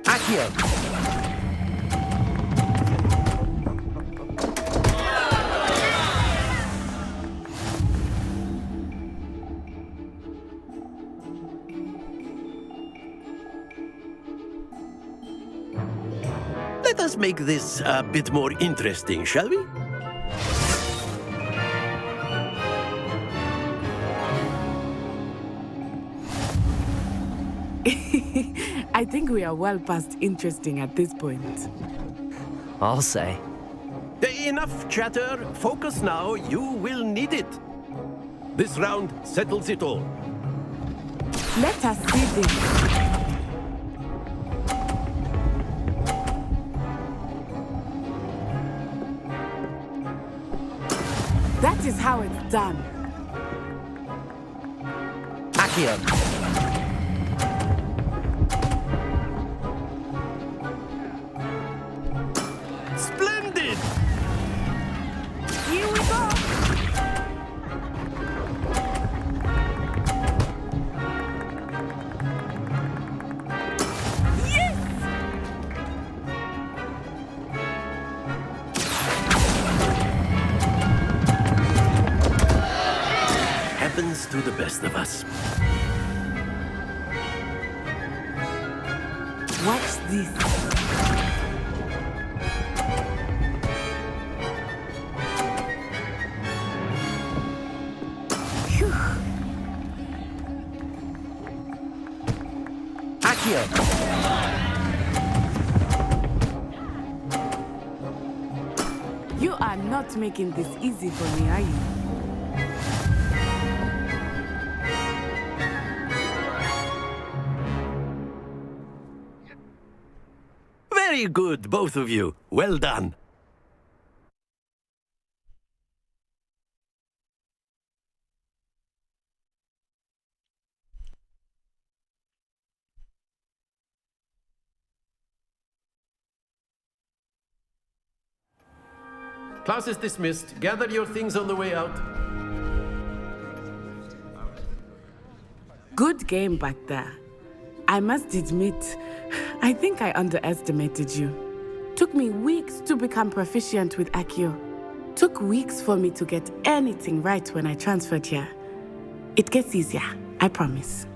Accio! Let us make this a bit more interesting, shall we? I think we are well past interesting at this point. I'll say. Enough chatter. Focus now. You will need it. This round settles it all. Let us see this. That is how it's done. Accio! Splendid! Here we go! Yes! Happens to the best of us. Watch this. Accio! You are not making this easy for me, are you? Very good, both of you. Well done. Class is dismissed. Gather your things on the way out. Good game back there. I must admit, I think I underestimated you. Took me weeks to become proficient with Accio. Took weeks for me to get anything right when I transferred here. It gets easier, I promise.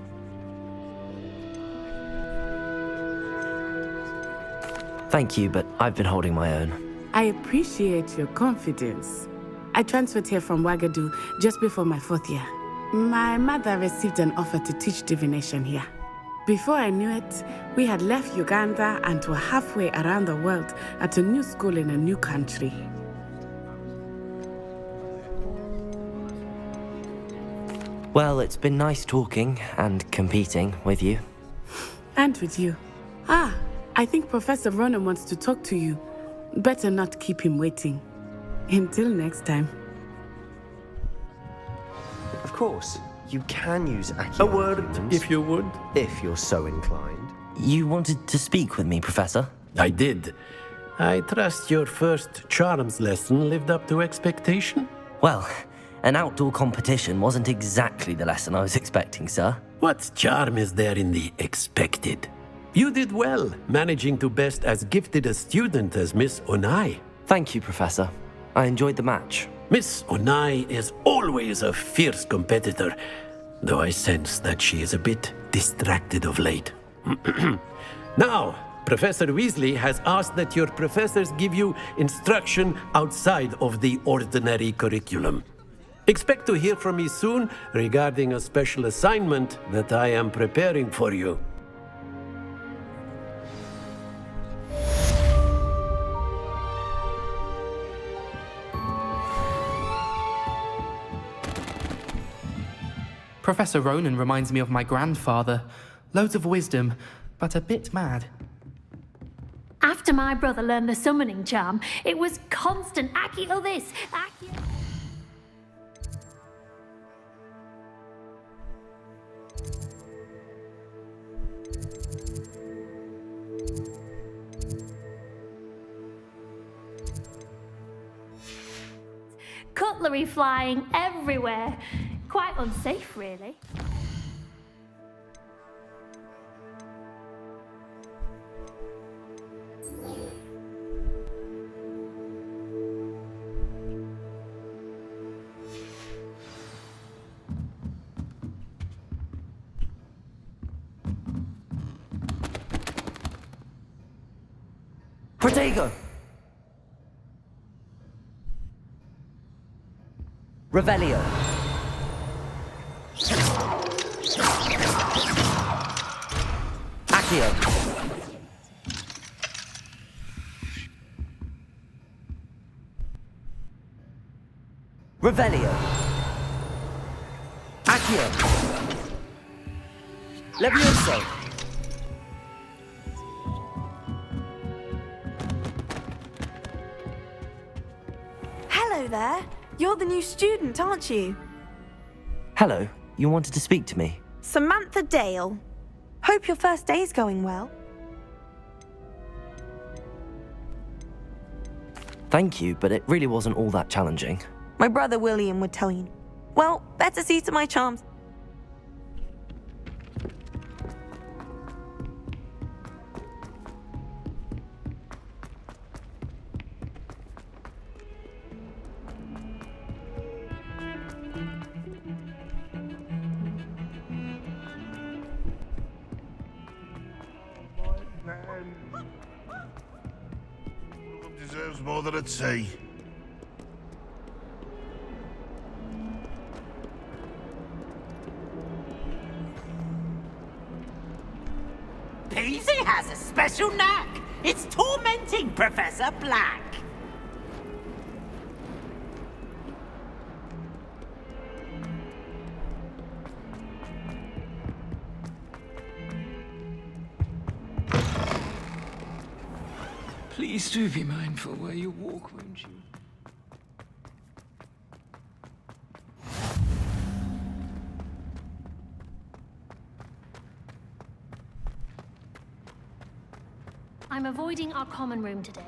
Thank you, but I've been holding my own. I appreciate your confidence. I transferred here from Wagadu just before my 4th year. My mother received an offer to teach divination here. Before I knew it, we had left Uganda and were halfway around the world at a new school in a new country. Well, it's been nice talking and competing with you. And with you. I think Professor Ronan wants to talk to you. Better not keep him waiting. Until next time. Of course, you can use Accio. A word, if you would. If you're so inclined. You wanted to speak with me, Professor? I did. I trust your first charms lesson lived up to expectation? Well, an outdoor competition wasn't exactly the lesson I was expecting, sir. What charm is there in the expected? You did well, managing to best as gifted a student as Miss Onai. Thank you, Professor. I enjoyed the match. Miss Onai is always a fierce competitor, though I sense that she is a bit distracted of late. Now, Professor Weasley has asked that your professors give you instruction outside of the ordinary curriculum. Expect to hear from me soon regarding a special assignment that I am preparing for you. Professor Ronan reminds me of my grandfather. Loads of wisdom, but a bit mad. After my brother learned the summoning charm, it was constant Accio this, Accio... Cutlery flying everywhere. Quite unsafe, really. Protego! Revelio. Accio. Revelio. Accio. Levioso. Hello there. You're the new student, aren't you? Hello, you wanted to speak to me? Samantha Dale. Hope your first day's going well. Thank you, but it really wasn't all that challenging. My brother William would tell you. Well, better see to my charms. Deserves more than a tea. Peasy has a special knack. It's tormenting Professor Black. Please do be mindful where you walk, won't you? I'm avoiding our common room today.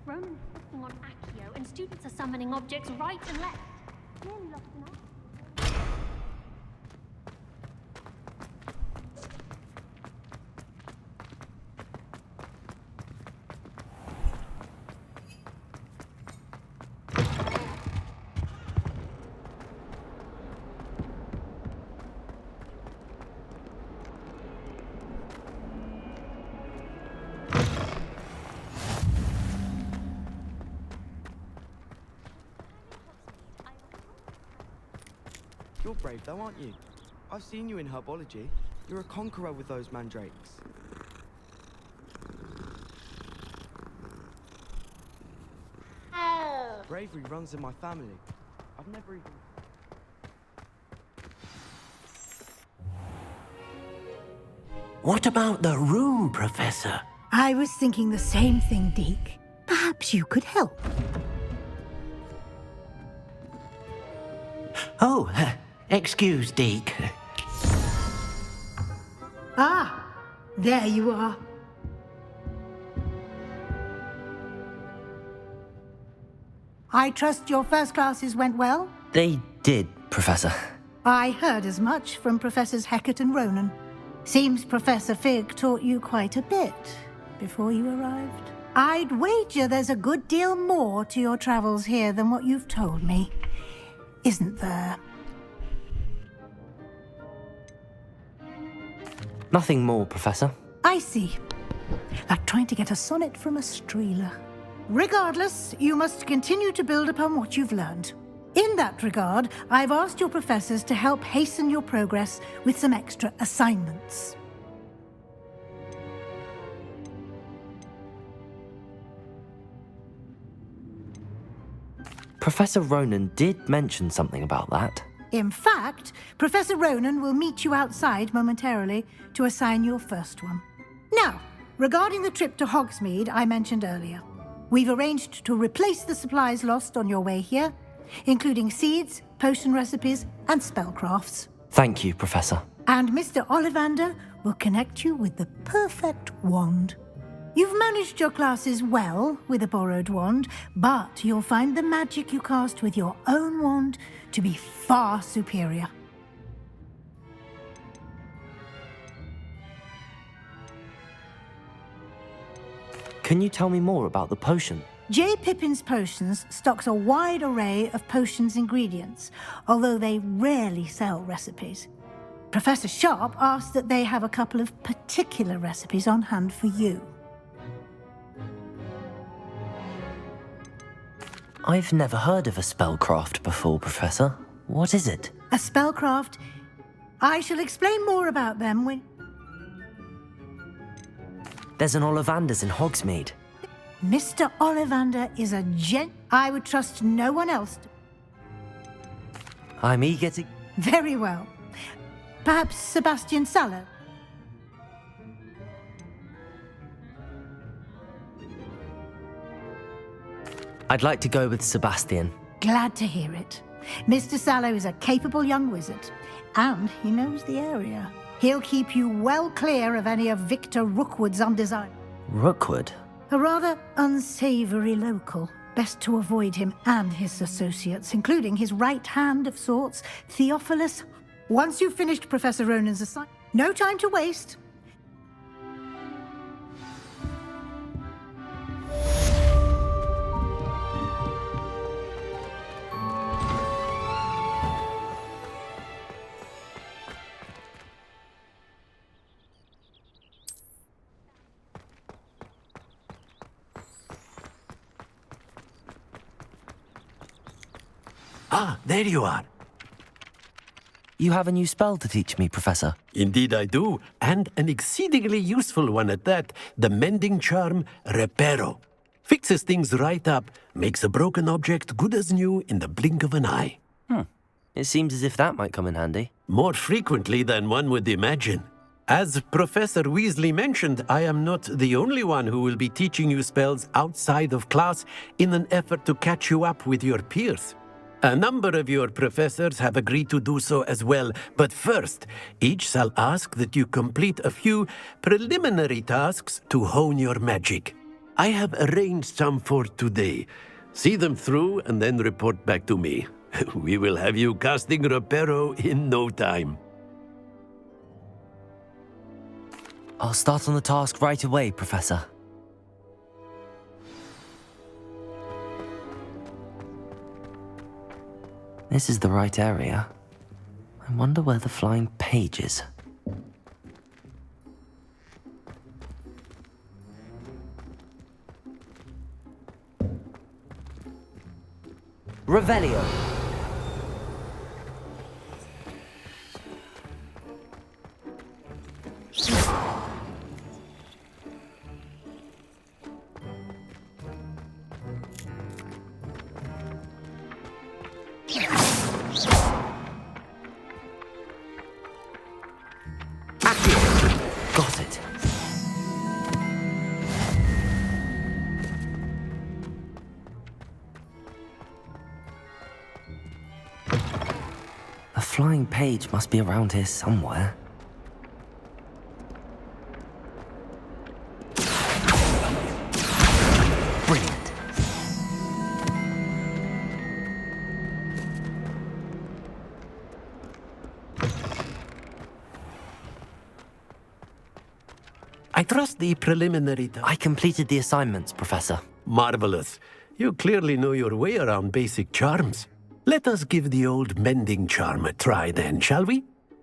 Ronan's focusing on Accio, and students are summoning objects right and left. Nearly lost an eye. You're brave though, aren't you? I've seen you in herbology. You're a conqueror with those mandrakes. Bravery runs in my family. I've never even... What about the room, Professor? I was thinking the same thing, Deke. Perhaps you could help. Oh, excuse, Deke. Ah, there you are. I trust your first classes went well? They did, Professor. I heard as much from Professors Hecat and Ronan. Seems Professor Fig taught you quite a bit before you arrived. I'd wager there's a good deal more to your travels here than what you've told me. Isn't there? Nothing more, Professor. I see. Like trying to get a sonnet from a streeler. Regardless, you must continue to build upon what you've learned. In that regard, I've asked your professors to help hasten your progress with some extra assignments. Professor Ronan did mention something about that. In fact, Professor Ronan will meet you outside momentarily to assign your first one. Now, regarding the trip to Hogsmeade I mentioned earlier, we've arranged to replace the supplies lost on your way here, including seeds, potion recipes, and spellcrafts. Thank you, Professor. And Mr. Ollivander will connect you with the perfect wand. You've managed your classes well with a borrowed wand, but you'll find the magic you cast with your own wand to be far superior. Can you tell me more about the potion? J. Pippin's Potions stocks a wide array of potions ingredients, although they rarely sell recipes. Professor Sharp asked that they have a couple of particular recipes on hand for you. I've never heard of a spellcraft before, Professor. What is it? A spellcraft. I shall explain more about them when... There's an Ollivander's in Hogsmeade. Mr. Ollivander is a I would trust no one else. I'm eager to... Very well. Perhaps Sebastian Sallow? I'd like to go with Sebastian. Glad to hear it. Mr. Sallow is a capable young wizard, and he knows the area. He'll keep you well clear of any of Victor Rookwood's undesirable... Rookwood? A rather unsavory local. Best to avoid him and his associates, including his right hand of sorts, Theophilus. Once you've finished Professor Ronan's assignment, no time to waste. Ah, there you are. You have a new spell to teach me, Professor. Indeed I do, and an exceedingly useful one at that. The mending charm, Reparo. Fixes things right up, makes a broken object good as new in the blink of an eye. It seems as if that might come in handy. More frequently than one would imagine. As Professor Weasley mentioned, I am not the only one who will be teaching you spells outside of class in an effort to catch you up with your peers. A number of your professors have agreed to do so as well, but first, each shall ask that you complete a few preliminary tasks to hone your magic. I have arranged some for today. See them through and then report back to me. We will have you casting Reparo in no time. I'll start on the task right away, Professor. This is the right area. I wonder where the flying page is. Revelio. Got it. A flying page must be around here somewhere. Brilliant. I trust the preliminary... I completed the assignments, Professor. Marvelous. You clearly know your way around basic charms. Let us give the old mending charm a try then, shall we?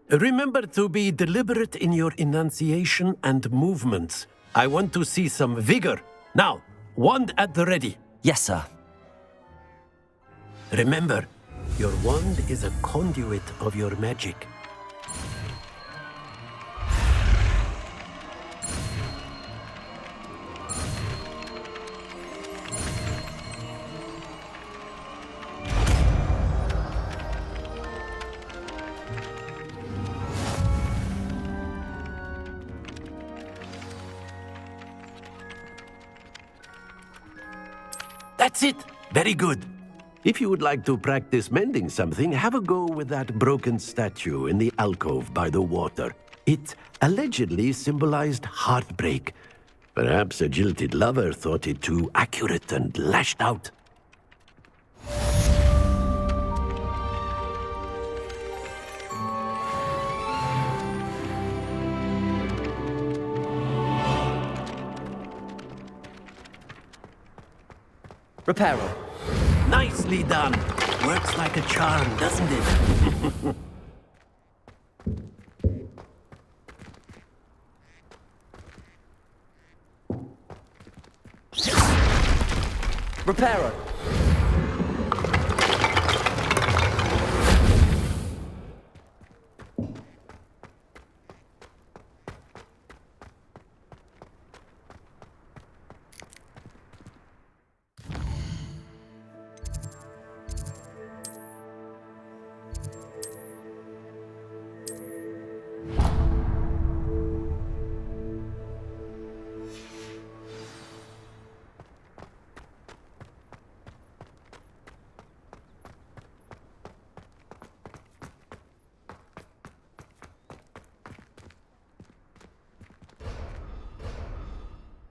Remember to be deliberate in your enunciation and movements. I want to see some vigor. Now, wand at the ready. Yes, sir. Remember, your wand is a conduit of your magic. That's it! Very good. If you would like to practice mending something, have a go with that broken statue in the alcove by the water. It allegedly symbolized heartbreak. Perhaps a jilted lover thought it too accurate and lashed out. Reparo. Nicely done. Works like a charm, doesn't it? Reparo.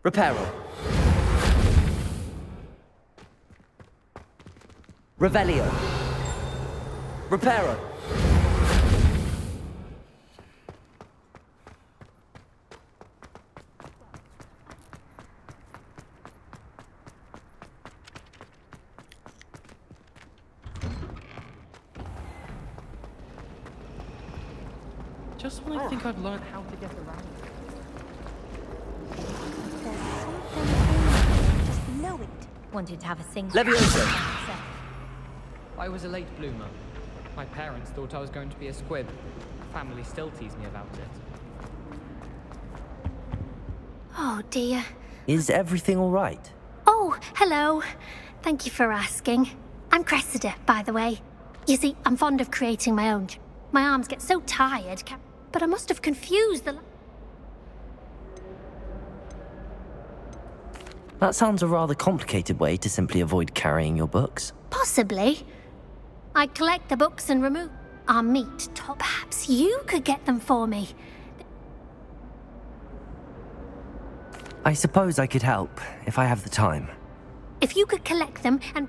Reparo. Revelio. Reparo. Just when I think I've learned how to get around. Just know it. Wanted to have a sing. Levioso. I was a late bloomer. My parents thought I was going to be a squib. Family still tease me about it. Oh dear. Is everything all right? Oh, hello. Thank you for asking. I'm Cressida, by the way. You see, I'm fond of creating my own. My arms get so tired, but I must have confused the... That sounds a rather complicated way to simply avoid carrying your books. Possibly. I collect the books and remove our meat. Perhaps you could get them for me. I suppose I could help, if I have the time. If you could collect them and...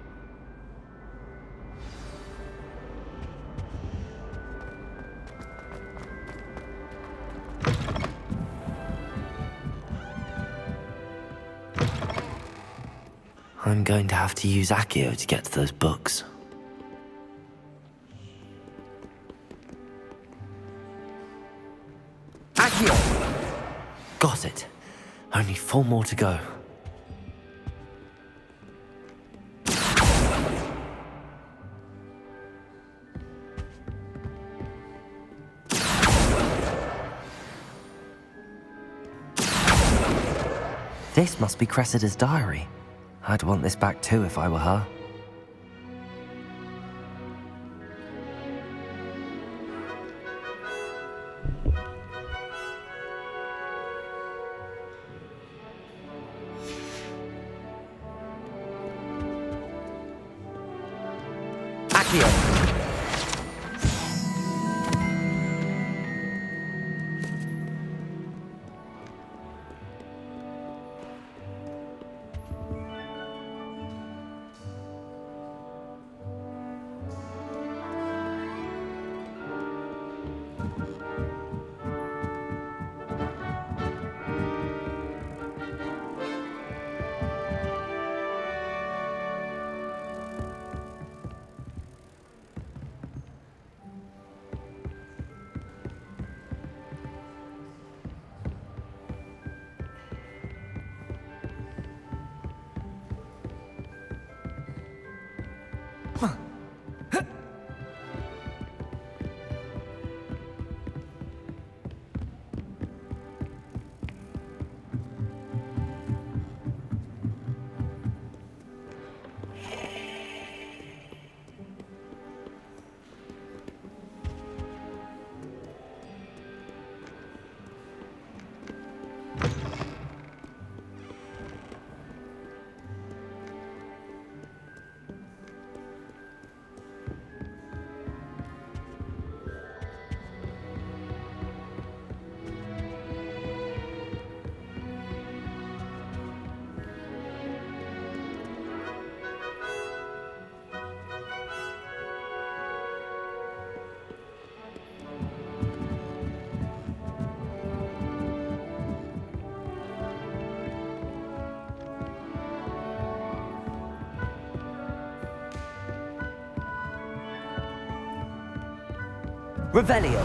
I'm going to have to use Accio to get to those books. Accio! Got it. Only 4 more to go. This must be Cressida's diary. I'd want this back too if I were her. Accio! Revelio.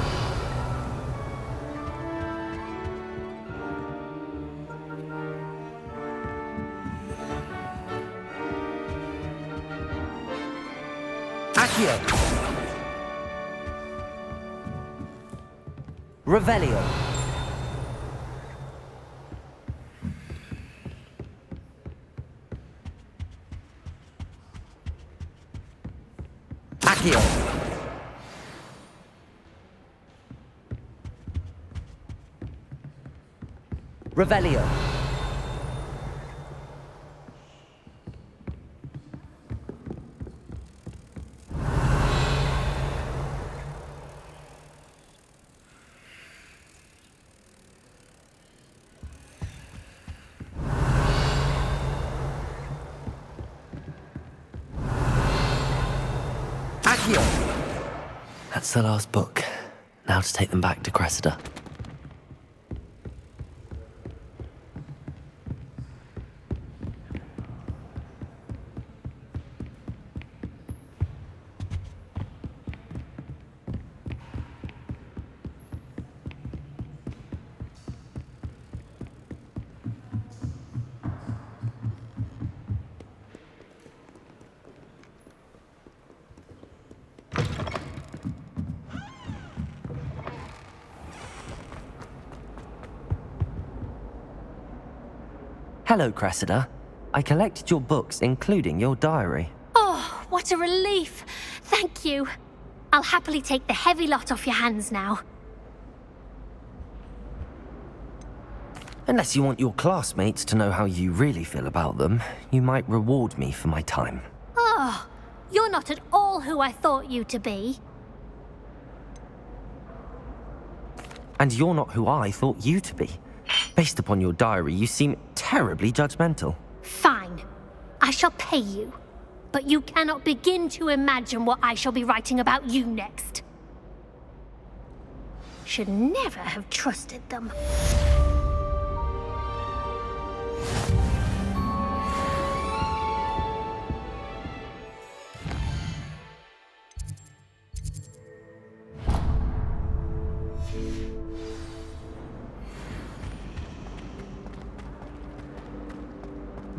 Accio. Revelio. Accio. Revelio. That's the last book. Now to take them back to Cressida. Hello, Cressida. I collected your books, including your diary. Oh, what a relief. Thank you. I'll happily take the heavy lot off your hands now. Unless you want your classmates to know how you really feel about them, you might reward me for my time. Oh, you're not at all who I thought you to be. And you're not who I thought you to be. Based upon your diary, you seem terribly judgmental. Fine. I shall pay you. But you cannot begin to imagine what I shall be writing about you next. Should never have trusted them.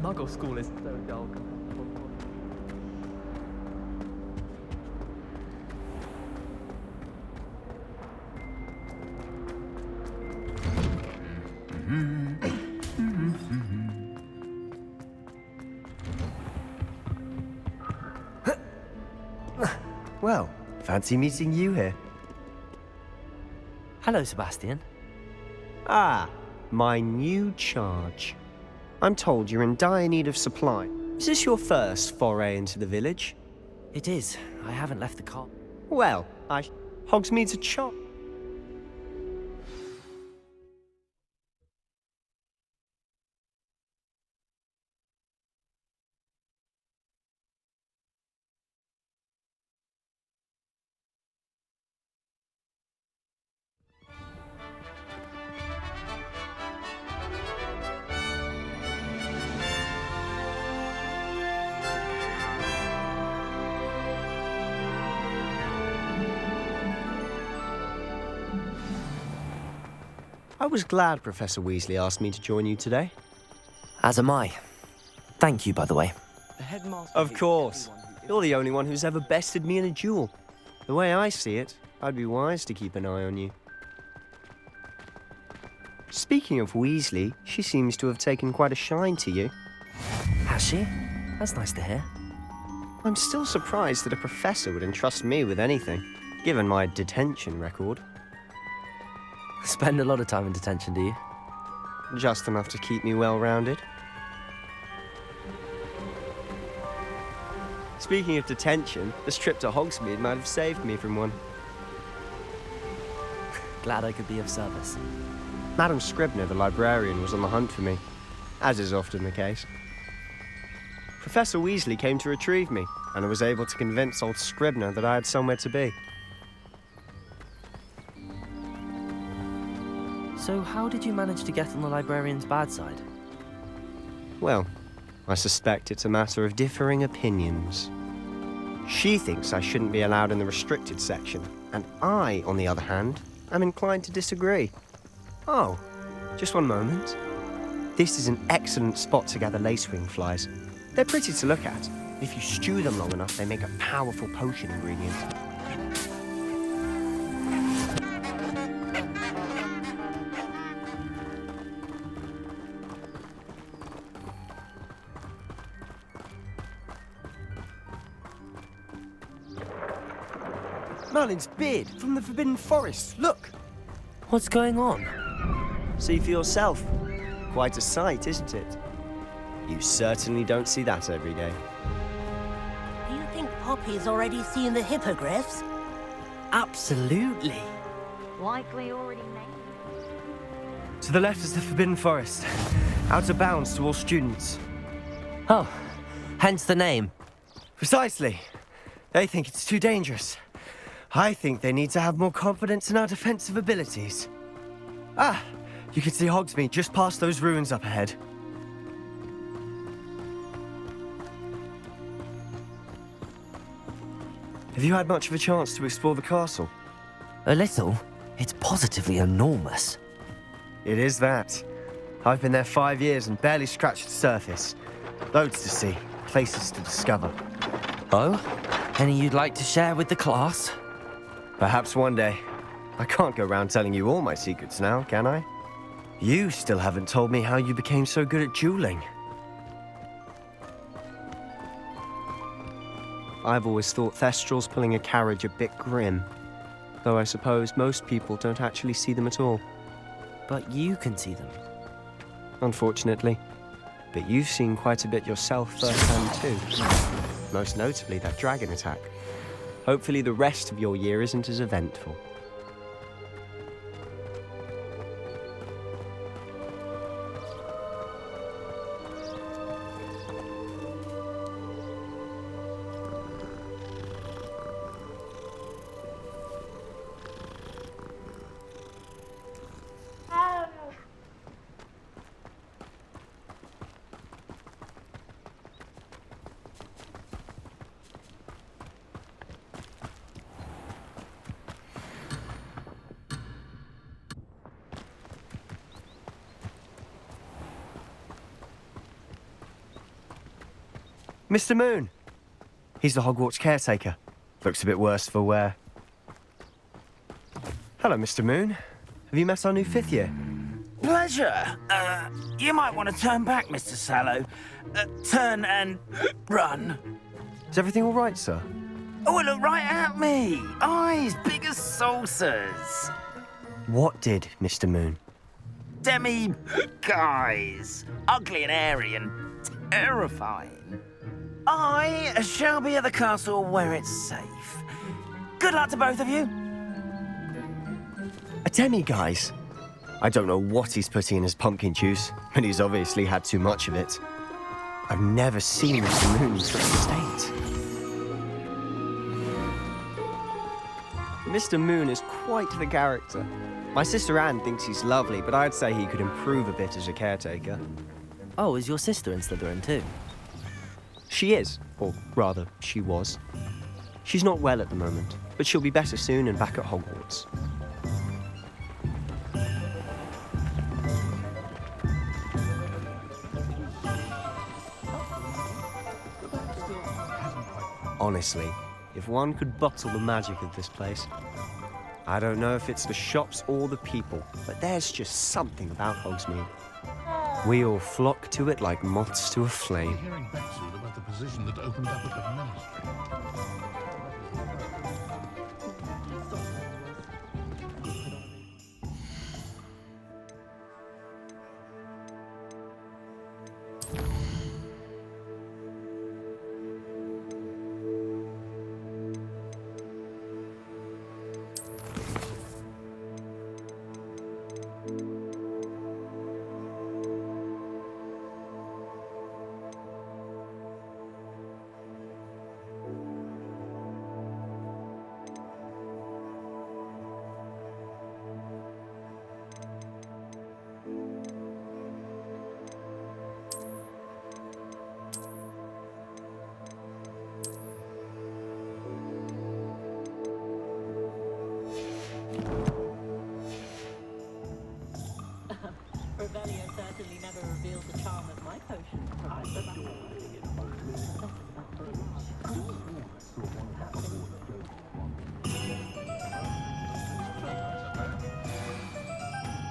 Muggle school is so dull. Well, fancy meeting you here. Hello, Sebastian. Ah, my new charge. I'm told you're in dire need of supply. Is this your first foray into the village? It is. I haven't left the car. Well, Hogsmeade's a chop. I was glad Professor Weasley asked me to join you today. As am I. Thank you, by the way. The headmaster. Of course. You're the only one who's ever bested me in a duel. The way I see it, I'd be wise to keep an eye on you. Speaking of Weasley, she seems to have taken quite a shine to you. Has she? That's nice to hear. I'm still surprised that a professor would entrust me with anything, given my detention record. Spend a lot of time in detention, do you? Just enough to keep me well-rounded. Speaking of detention, this trip to Hogsmeade might have saved me from one. Glad I could be of service. Madam Scribner, the librarian, was on the hunt for me, as is often the case. Professor Weasley came to retrieve me, and I was able to convince old Scribner that I had somewhere to be. So how did you manage to get on the librarian's bad side? Well, I suspect it's a matter of differing opinions. She thinks I shouldn't be allowed in the restricted section, and I, on the other hand, am inclined to disagree. Oh, just one moment. This is an excellent spot to gather lacewing flies. They're pretty to look at. If you stew them long enough, they make a powerful potion ingredient. Merlin's beard from the Forbidden Forest. Look! What's going on? See for yourself. Quite a sight, isn't it? You certainly don't see that every day. Do you think Poppy's already seen the hippogriffs? Absolutely. Likely already named. To the left is the Forbidden Forest. Out of bounds to all students. Oh, hence the name. Precisely. They think it's too dangerous. I think they need to have more confidence in our defensive abilities. Ah, you can see Hogsmeade just past those ruins up ahead. Have you had much of a chance to explore the castle? A little. It's positively enormous. It is that. I've been there 5 years and barely scratched the surface. Loads to see, places to discover. Oh? Any you'd like to share with the class? Perhaps one day. I can't go around telling you all my secrets now, can I? You still haven't told me how you became so good at dueling. I've always thought Thestrals pulling a carriage a bit grim. Though I suppose most people don't actually see them at all. But you can see them. Unfortunately. But you've seen quite a bit yourself firsthand too. Most notably that dragon attack. Hopefully the rest of your year isn't as eventful. Mr. Moon! He's the Hogwarts caretaker. Looks a bit worse for wear. Hello, Mr. Moon. Have you met our new 5th year? Pleasure. You might want to turn back, Mr. Sallow. Turn and run. Is everything all right, sir? Oh, look right at me. Eyes big as saucers. What did, Mr. Moon? Guys. Ugly and hairy and terrifying. I shall be at the castle where it's safe. Good luck to both of you. A demi-guise? I don't know what he's putting in his pumpkin juice, but he's obviously had too much of it. I've never seen Mr. Moon in such a state. Mr. Moon is quite the character. My sister Anne thinks he's lovely, but I'd say he could improve a bit as a caretaker. Oh, is your sister in Slytherin too? She is, or rather, she was. She's not well at the moment, but she'll be better soon and back at Hogwarts. Honestly, if one could bottle the magic of this place. I don't know if it's the shops or the people, but there's just something about Hogsmeade. We all flock to it like moths to a flame. Hearing back soon about the position that opened up at the ministry. Revelio certainly never revealed the charm of my potion.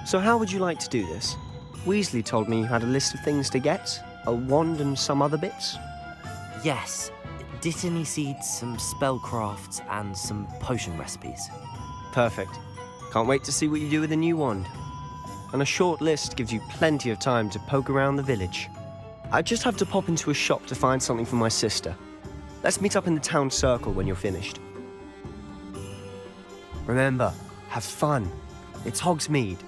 So how would you like to do this? Weasley told me you had a list of things to get, a wand and some other bits. Yes. Dittany seeds, some spellcrafts, and some potion recipes. Perfect. Can't wait to see what you do with the new wand. And a short list gives you plenty of time to poke around the village. I just have to pop into a shop to find something for my sister. Let's meet up in the town circle when you're finished. Remember, have fun. It's Hogsmeade.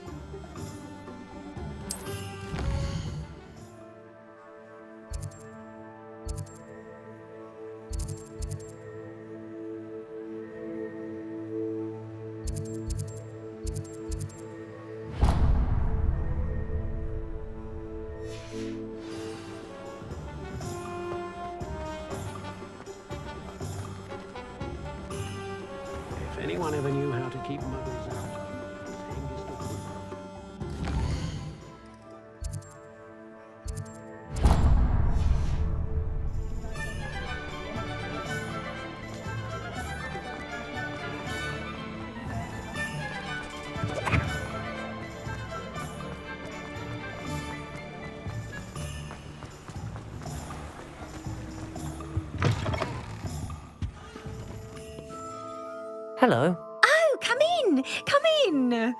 Hello. Oh, come in! Come in!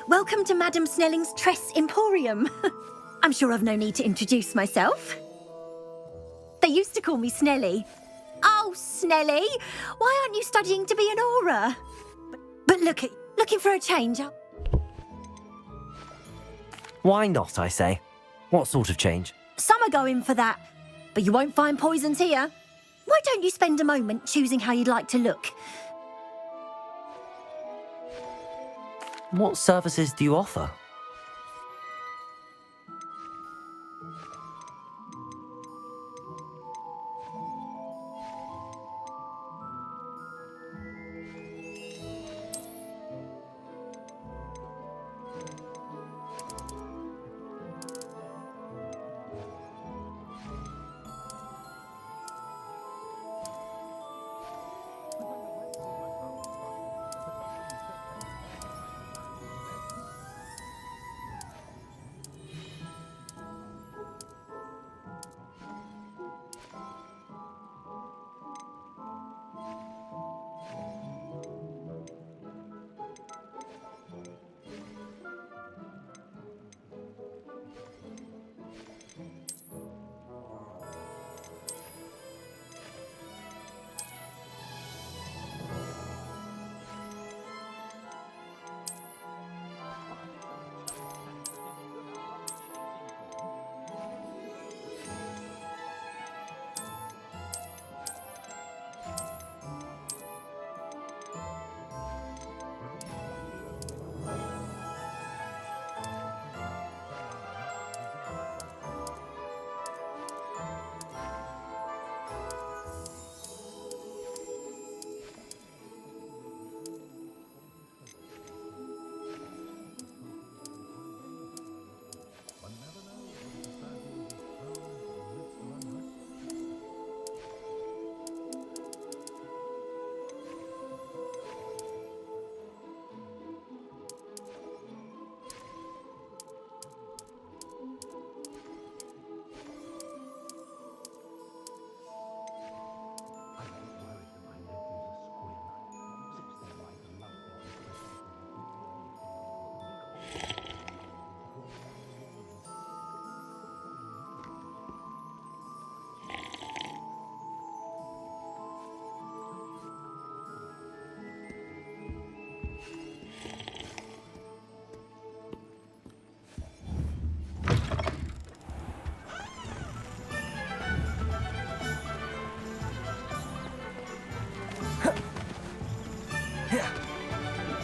Welcome to Madame Snelling's Tress Emporium. I'm sure I've no need to introduce myself. They used to call me Snelly. Oh, Snelly! Why aren't you studying to be an aura? But looking for a change. Why not, I say? What sort of change? Some are going for that, but you won't find poisons here. Why don't you spend a moment choosing how you'd like to look? What services do you offer?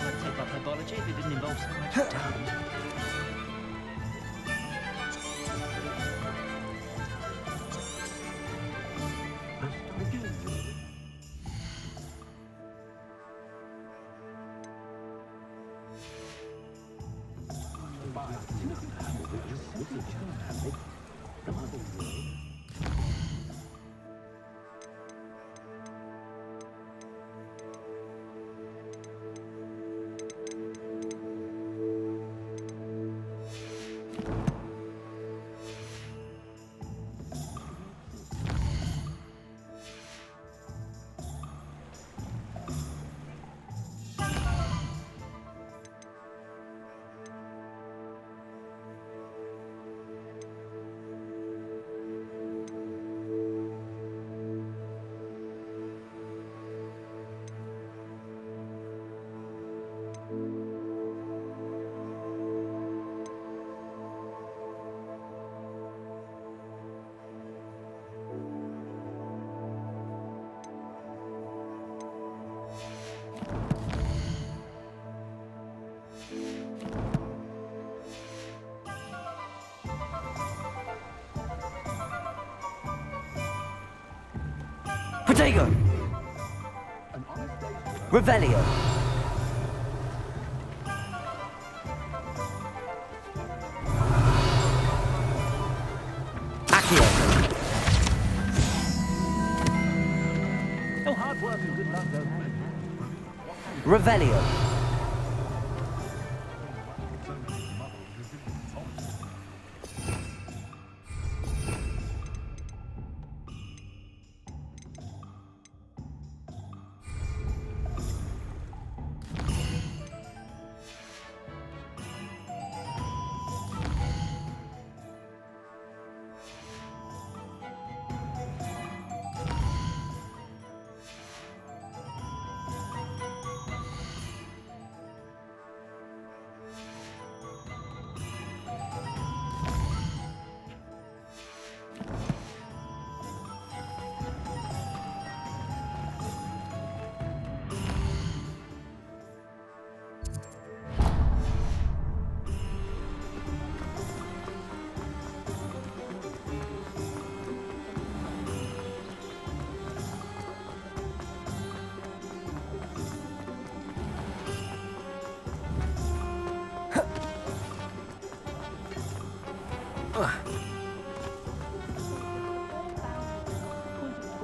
I'd take up herbology if it didn't involve so much damage. Protego! Revelio! Accio! Oh, hard work and good luck, though. Revelio!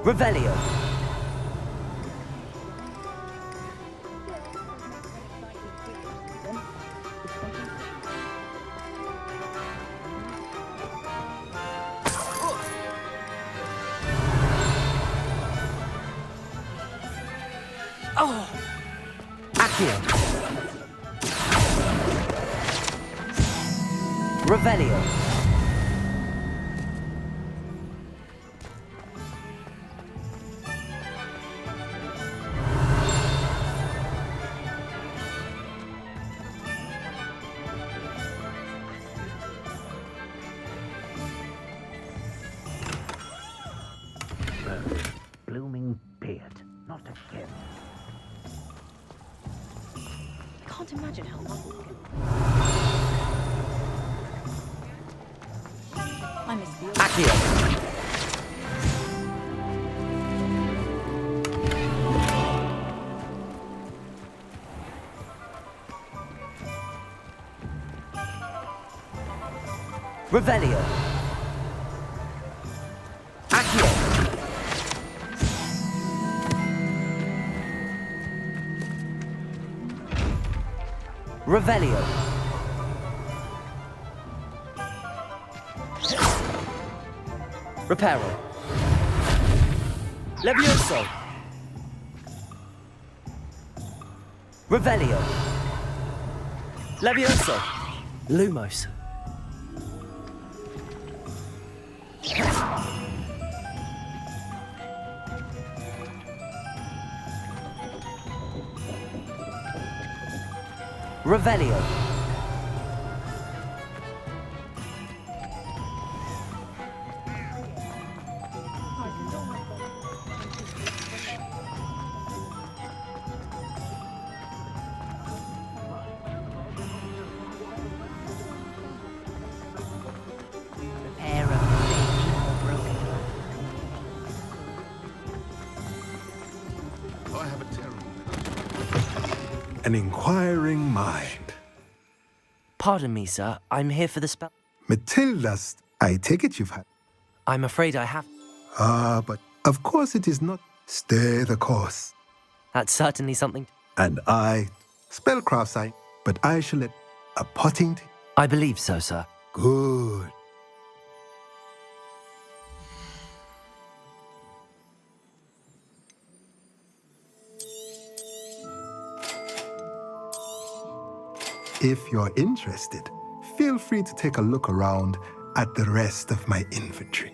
Revelio. Oh! Accio. Revelio. Blooming beard. Not again. I can't imagine how long. I miss the Accio. Revelio. Accio. Revelio. Reparo. Levioso. Revelio. Levioso. Lumos. Revelio. I have a terrible An inquiring mind. Pardon me, sir. I'm here for the spell. Matilda's, I take it you've had. I'm afraid I have. But of course it is not. Stay the course. That's certainly something. And I, spellcraft I, but I shall let a potting. I believe so, sir. Good. If you're interested, feel free to take a look around at the rest of my inventory.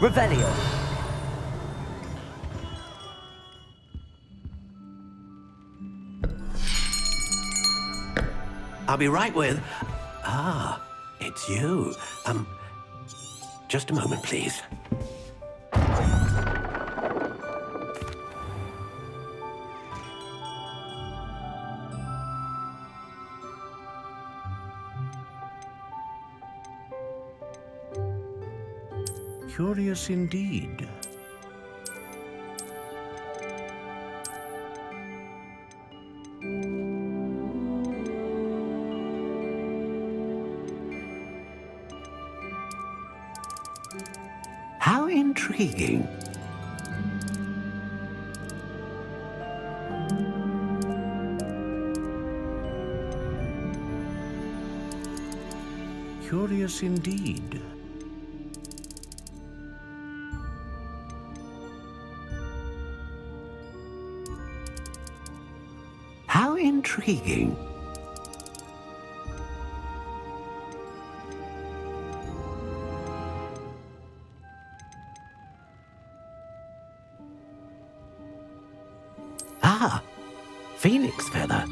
Revelio. I'll be right with... Ah, it's you. Just a moment, please. Curious indeed. How intriguing. Curious indeed. Intriguing. Ah, phoenix feather.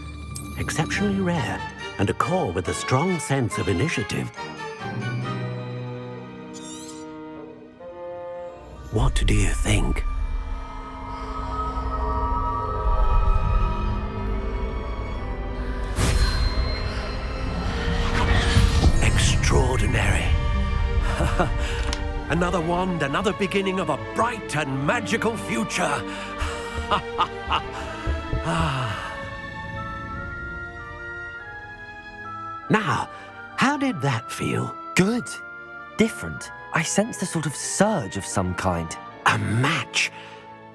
Exceptionally rare, and a core with a strong sense of initiative. What do you think? Extraordinary. Another wand, another beginning of a bright and magical future. Now, how did that feel? Good. Different. I sensed a sort of surge of some kind. A match.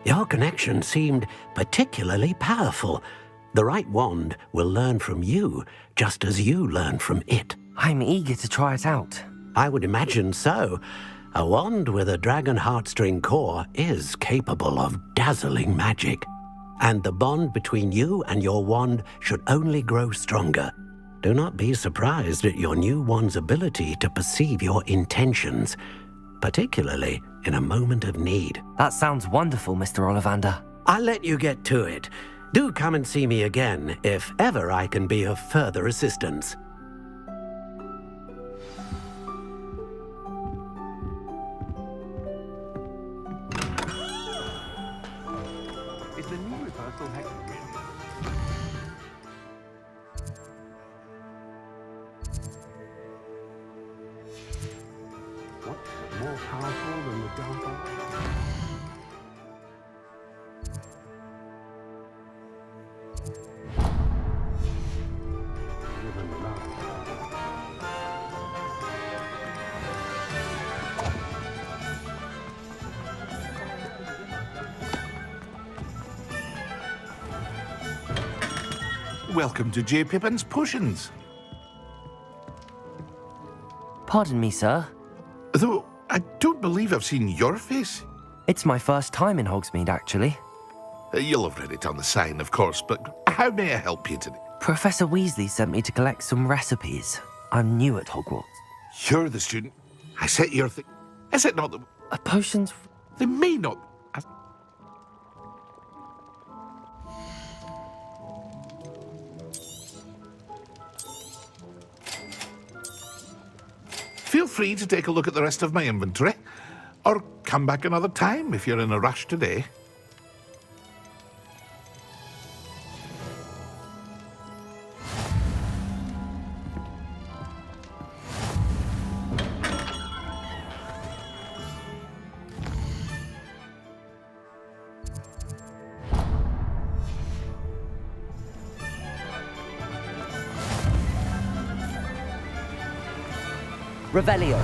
Your connection seemed particularly powerful. The right wand will learn from you, just as you learn from it. I'm eager to try it out. I would imagine so. A wand with a dragon heartstring core is capable of dazzling magic. And the bond between you and your wand should only grow stronger. Do not be surprised at your new wand's ability to perceive your intentions, particularly in a moment of need. That sounds wonderful, Mr. Ollivander. I'll let you get to it. Do come and see me again if ever I can be of further assistance. Is the new reversal hex really? What's more powerful than the dark art? Even the love. Welcome to J. Pippin's Potions. Pardon me, sir. Though I don't believe I've seen your face. It's my first time in Hogsmeade, actually. You'll have read it on the sign, of course, but how may I help you today? Professor Weasley sent me to collect some recipes. I'm new at Hogwarts. You're the student. I set your thing. Is it not the... Potions... They may not... Feel free to take a look at the rest of my inventory, or come back another time if you're in a rush today. Revelio.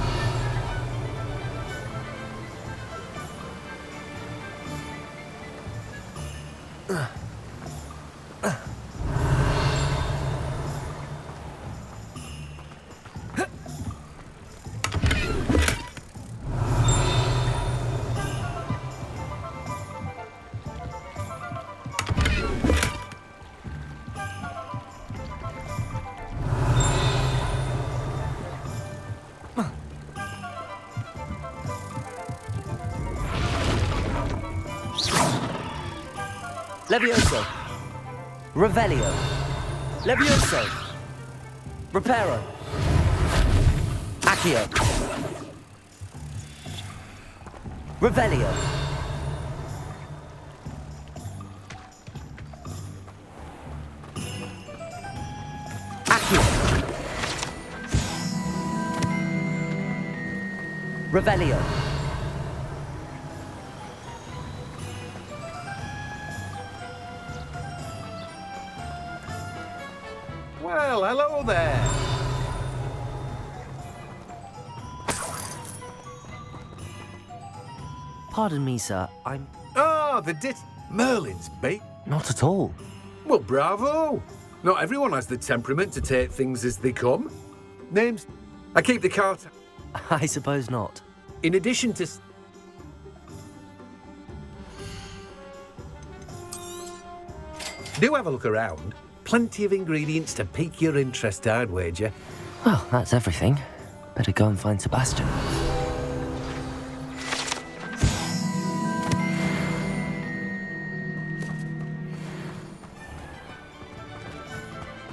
Levioso. Revelio. Levioso. Reparo. Accio. Revelio. Accio. Revelio. Well, hello there. Pardon me, sir. I'm... Ah, Merlin's bait. Not at all. Well, bravo. Not everyone has the temperament to take things as they come. Names? I keep the cart. I suppose not. In addition to... Do have a look around. plenty of ingredients to pique your interest, I'd wager. Well, that's everything. Better go and find Sebastian.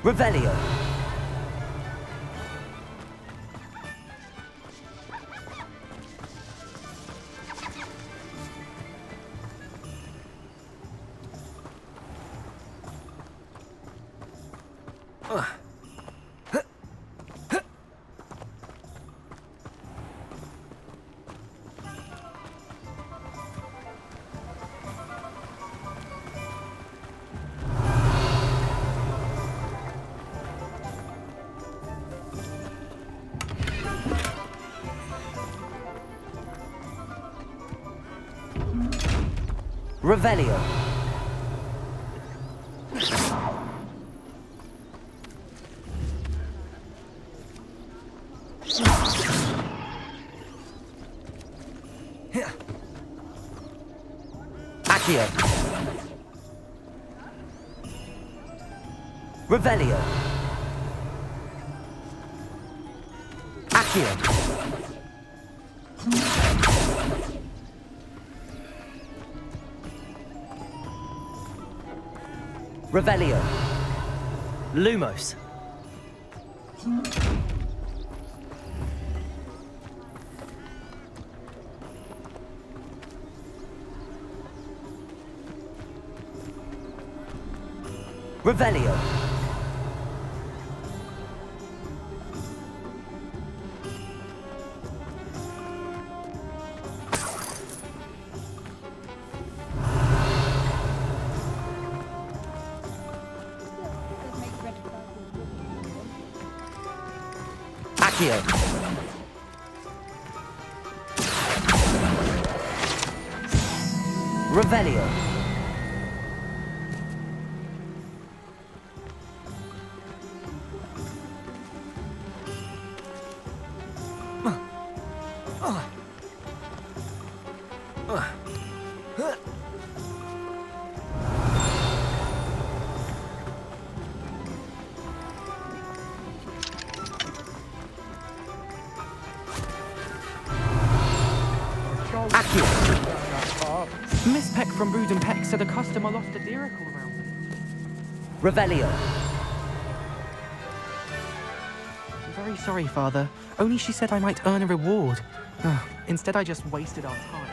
Revelio. Revelio. Accio. Revelio. Accio. Revelio. Lumos. Revelio. Accio. Revelio. Miss Peck from Brood and Peck said a customer lost a deer all around. Revelio. I'm very sorry, Father. Only she said I might earn a reward. Instead, I just wasted our time.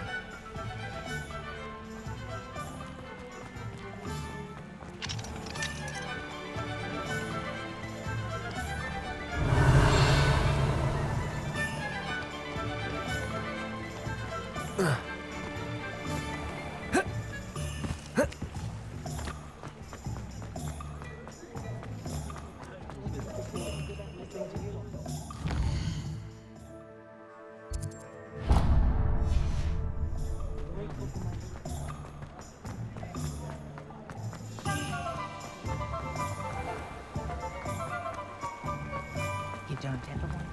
You don't ever want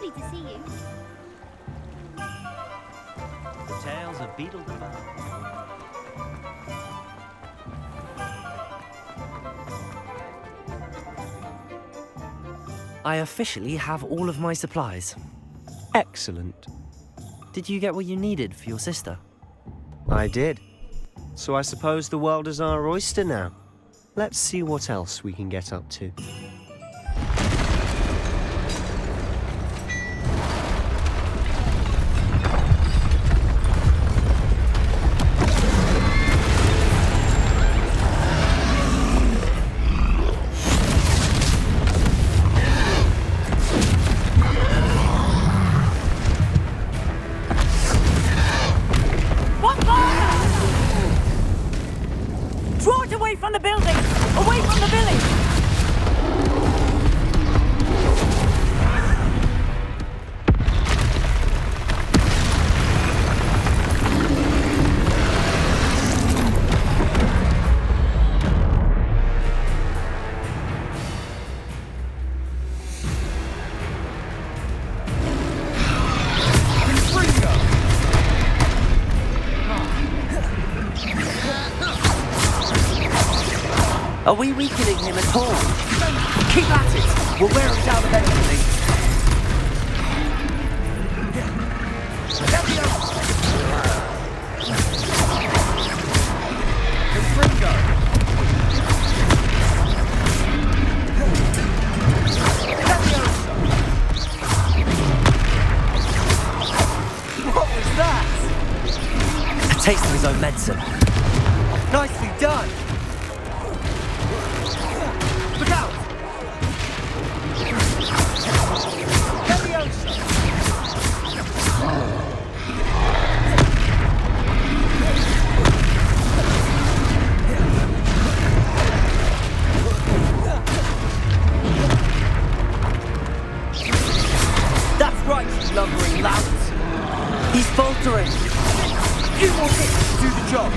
Lovely to see you. The tales of Beetle the Bard. I officially have all of my supplies. Excellent. Did you get what you needed for your sister? I did. So I suppose the world is our oyster now. Let's see what else we can get up to. Draw it away from the building! Away from the village! Are we weakening him at all? Keep at it! We'll wear him down eventually. What was that? A taste of his own medicine. Nicely done! Look out! That's right, you lumbering louts! He's faltering! Few more hits to do the job!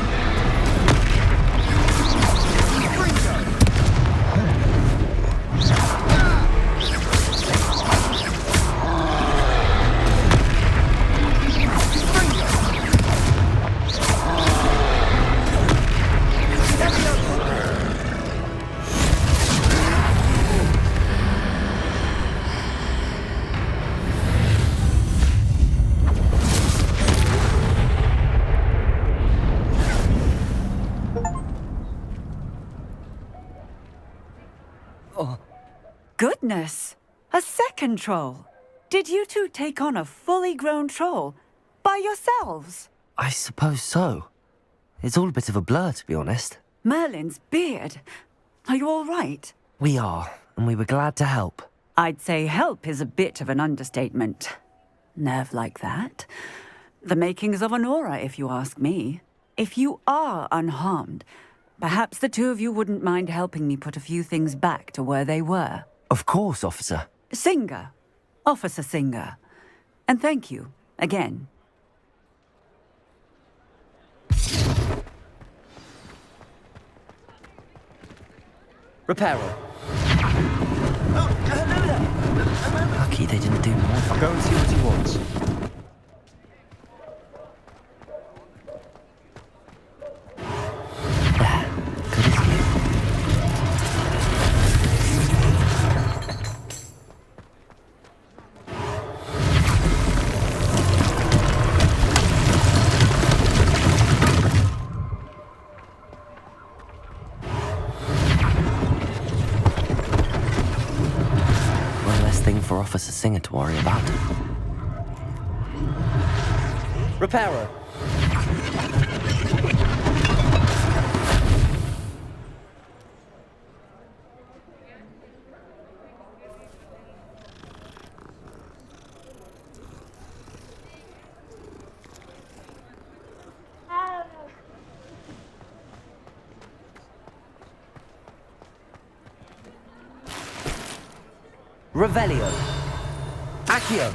Goodness! A second troll! Did you two take on a fully grown troll? By yourselves? I suppose so. It's all a bit of a blur, to be honest. Merlin's beard. Are you all right? We are, and we were glad to help. I'd say help is a bit of an understatement. Nerve like that. The makings of an aura, if you ask me. If you are unharmed, perhaps the two of you wouldn't mind helping me put a few things back to where they were. Of course, officer. Singer. Officer Singer. And thank you, again. Repairer. Lucky they didn't do more. I'll go and see what he wants. For Officer Singer to worry about. Repairer. Revelio. Accio.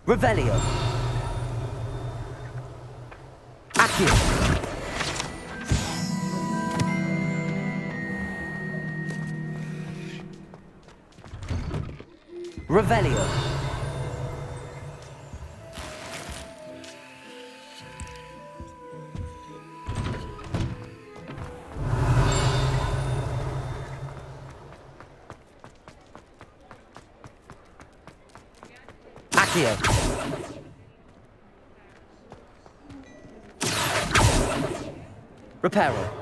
Revelio. Accio. Revelio. Accio. Reparo.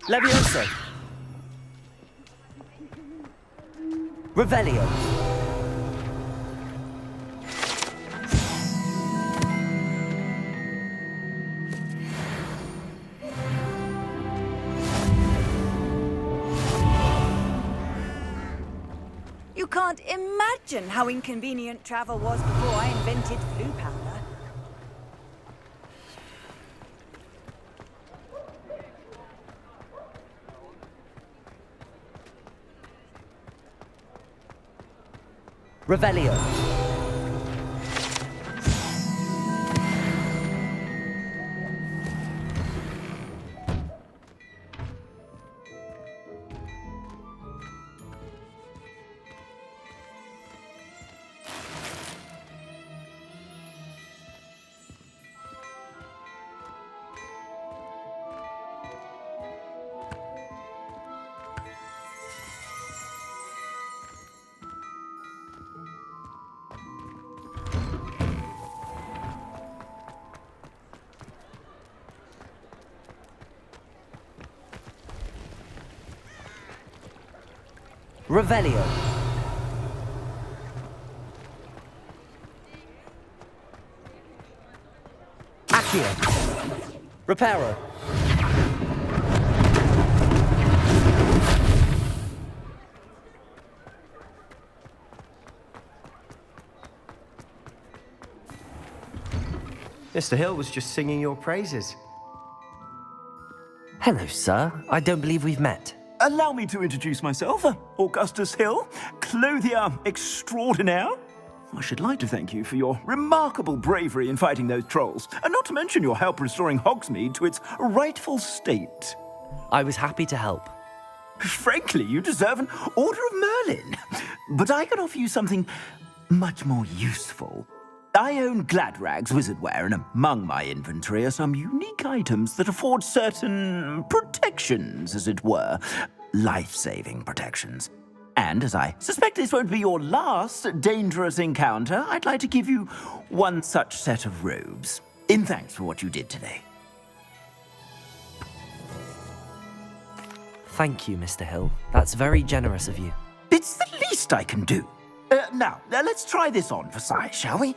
Levioso. Revelio. You can't imagine how inconvenient travel was before I invented flu powder. Revelio. Revelio. Accio. Reparo. Mr. Hill was just singing your praises. Hello, sir. I don't believe we've met. Allow me to introduce myself, Augustus Hill, clothier extraordinaire. I should like to thank you for your remarkable bravery in fighting those trolls, and not to mention your help restoring Hogsmeade to its rightful state. I was happy to help. Frankly, you deserve an Order of Merlin. But I can offer you something much more useful. I own Gladrag's wizardware, and among my inventory are some unique items that afford certain protections, as it were. Life-saving protections. And as I suspect this won't be your last dangerous encounter, I'd like to give you one such set of robes, in thanks for what you did today. Thank you, Mr. Hill. That's very generous of you. It's the least I can do. Now, let's try this on for size, shall we?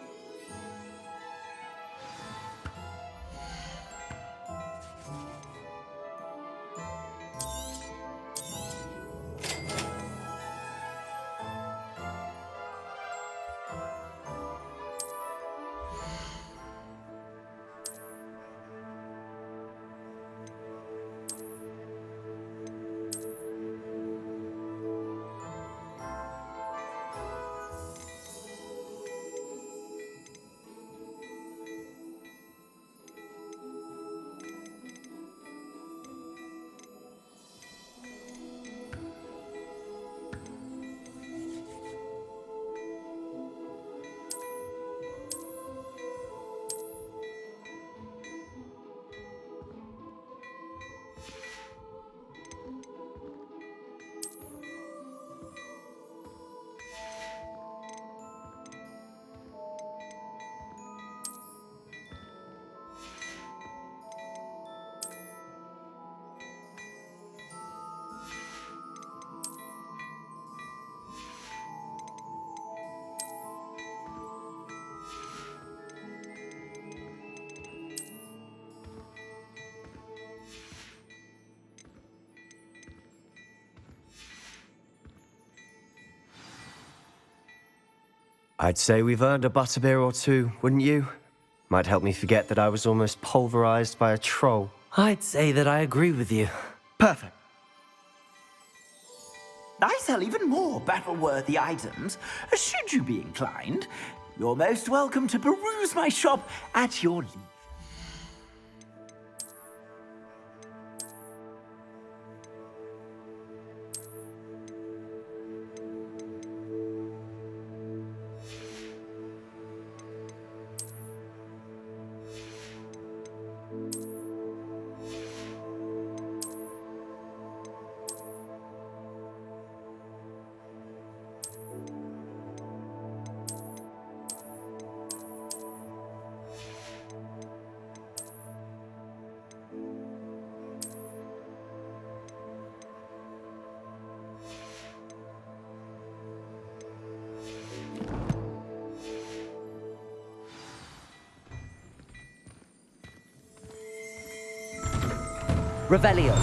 I'd say we've earned a butterbeer or two, wouldn't you? Might help me forget that I was almost pulverized by a troll. I'd say that I agree with you. Perfect. I sell even more battle-worthy items. Should you be inclined, you're most welcome to peruse my shop at your leisure. Revelio.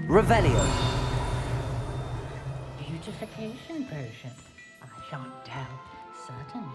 Revelio. Beautification potion. I shan't tell. Certainly.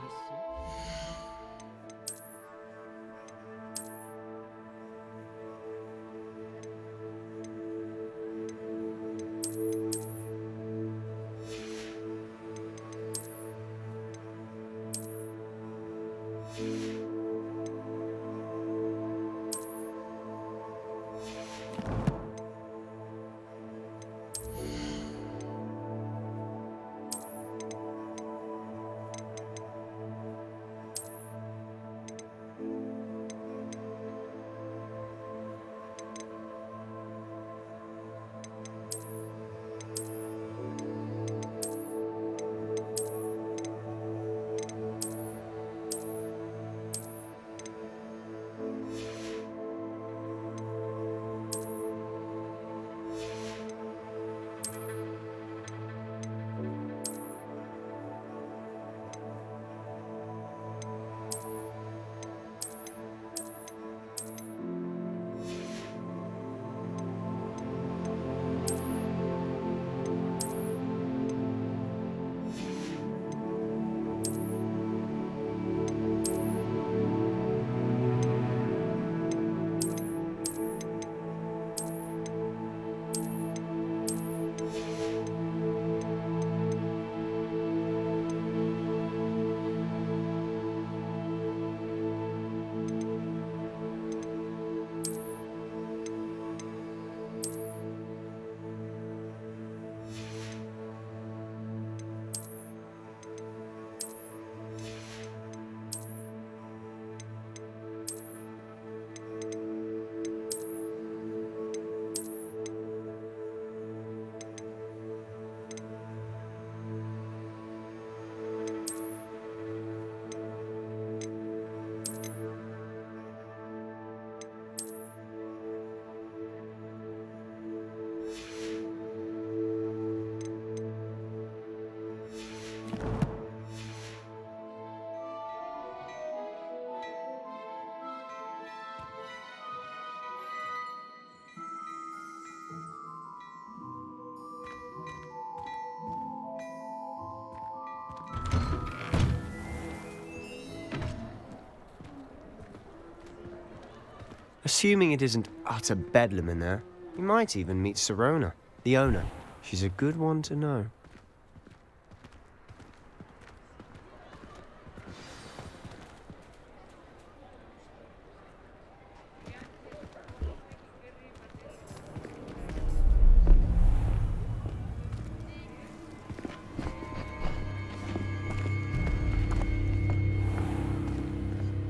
Assuming it isn't utter bedlam in there, you might even meet Sirona, the owner. She's a good one to know.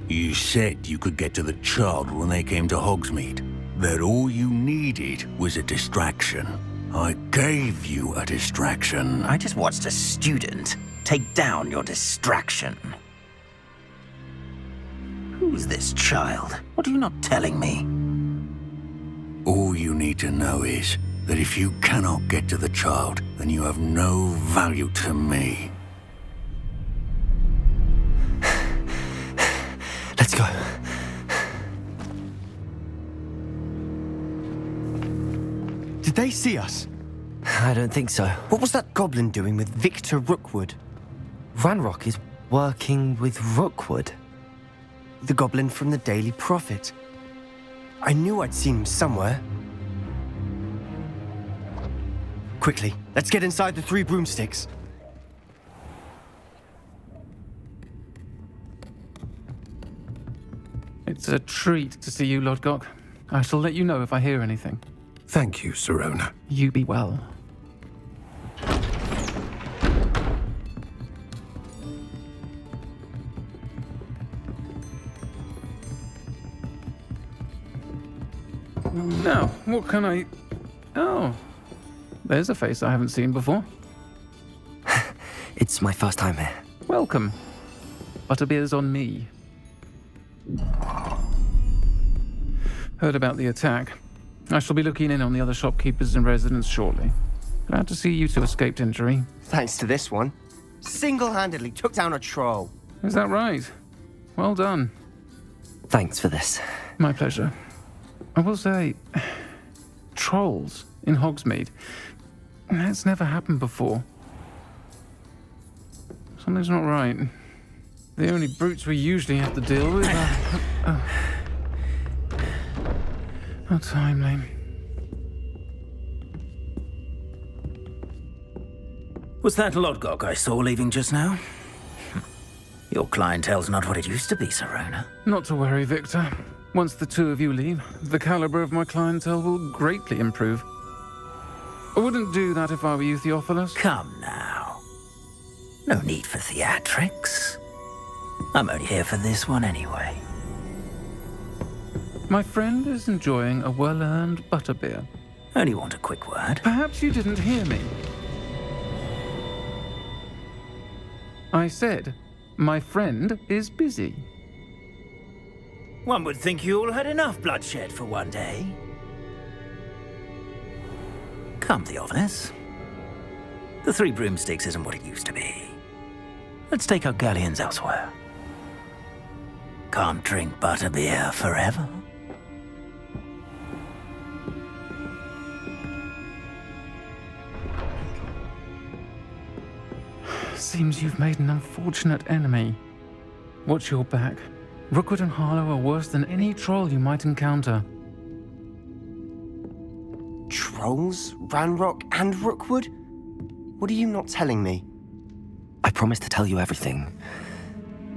You said you could get to the child when they came to Hogsmeade. That all you needed was a distraction. I gave you a distraction. I just watched a student take down your distraction. Who's this child? What are you not telling me? All you need to know is that if you cannot get to the child, then you have no value to me. Let's go. Did they see us? I don't think so. What was that goblin doing with Victor Rookwood? Ranrock is working with Rookwood. The goblin from the Daily Prophet. I knew I'd seen him somewhere. Quickly, let's get inside the 3 broomsticks. It's a treat to see you, Lodgok. I shall let you know if I hear anything. Thank you, Sirona. You be well. Now, what can I... Oh, there's a face I haven't seen before. It's my first time here. Welcome. Butterbeer's on me. Heard about the attack. I shall be looking in on the other shopkeepers and residents shortly. Glad to see you two escaped injury. Thanks to this one. Single-handedly took down a troll. Is that right? Well done. Thanks for this. My pleasure. I will say, trolls in Hogsmeade. That's never happened before. Something's not right. The only brutes we usually have to deal with are... How timely. Was that Lodgok I saw leaving just now? Your clientele's not what it used to be, Sirona. Not to worry, Victor. Once the two of you leave, the caliber of my clientele will greatly improve. I wouldn't do that if I were you, Theophilus. Come now. No need for theatrics. I'm only here for this one anyway. My friend is enjoying a well-earned butterbeer. Only want a quick word. Perhaps you didn't hear me. I said, my friend is busy. One would think you all had enough bloodshed for one day. Come, Theophilus. The 3 broomsticks isn't what it used to be. Let's take our galleons elsewhere. Can't drink butterbeer forever. Seems you've made an unfortunate enemy. Watch your back. Rookwood and Harlow are worse than any troll you might encounter. Trolls? Ranrock and Rookwood? What are you not telling me? I promised to tell you everything,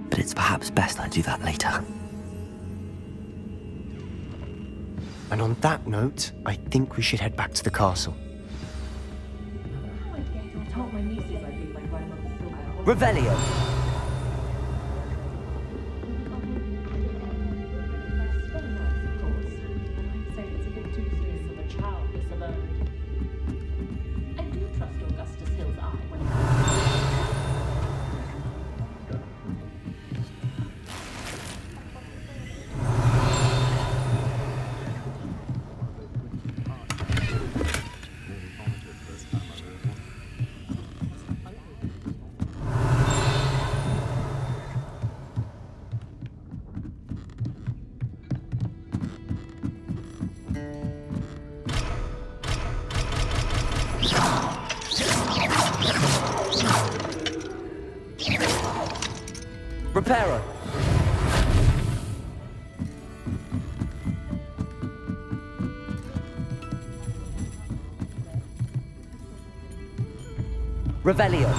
but it's perhaps best I do that later. And on that note, I think we should head back to the castle. Revelio. Reparo. Revelio.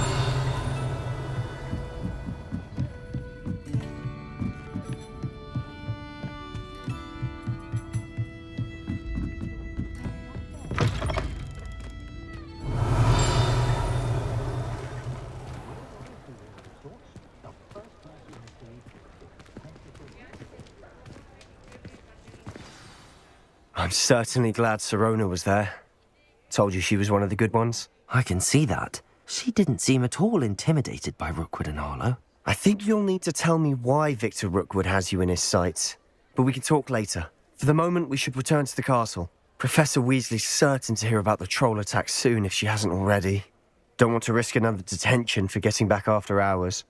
I'm certainly glad Sirona was there. Told you she was one of the good ones. I can see that. She didn't seem at all intimidated by Rookwood and Harlow. I think you'll need to tell me why Victor Rookwood has you in his sights. But we can talk later. For the moment, we should return to the castle. Professor Weasley's certain to hear about the troll attack soon if she hasn't already. Don't want to risk another detention for getting back after hours.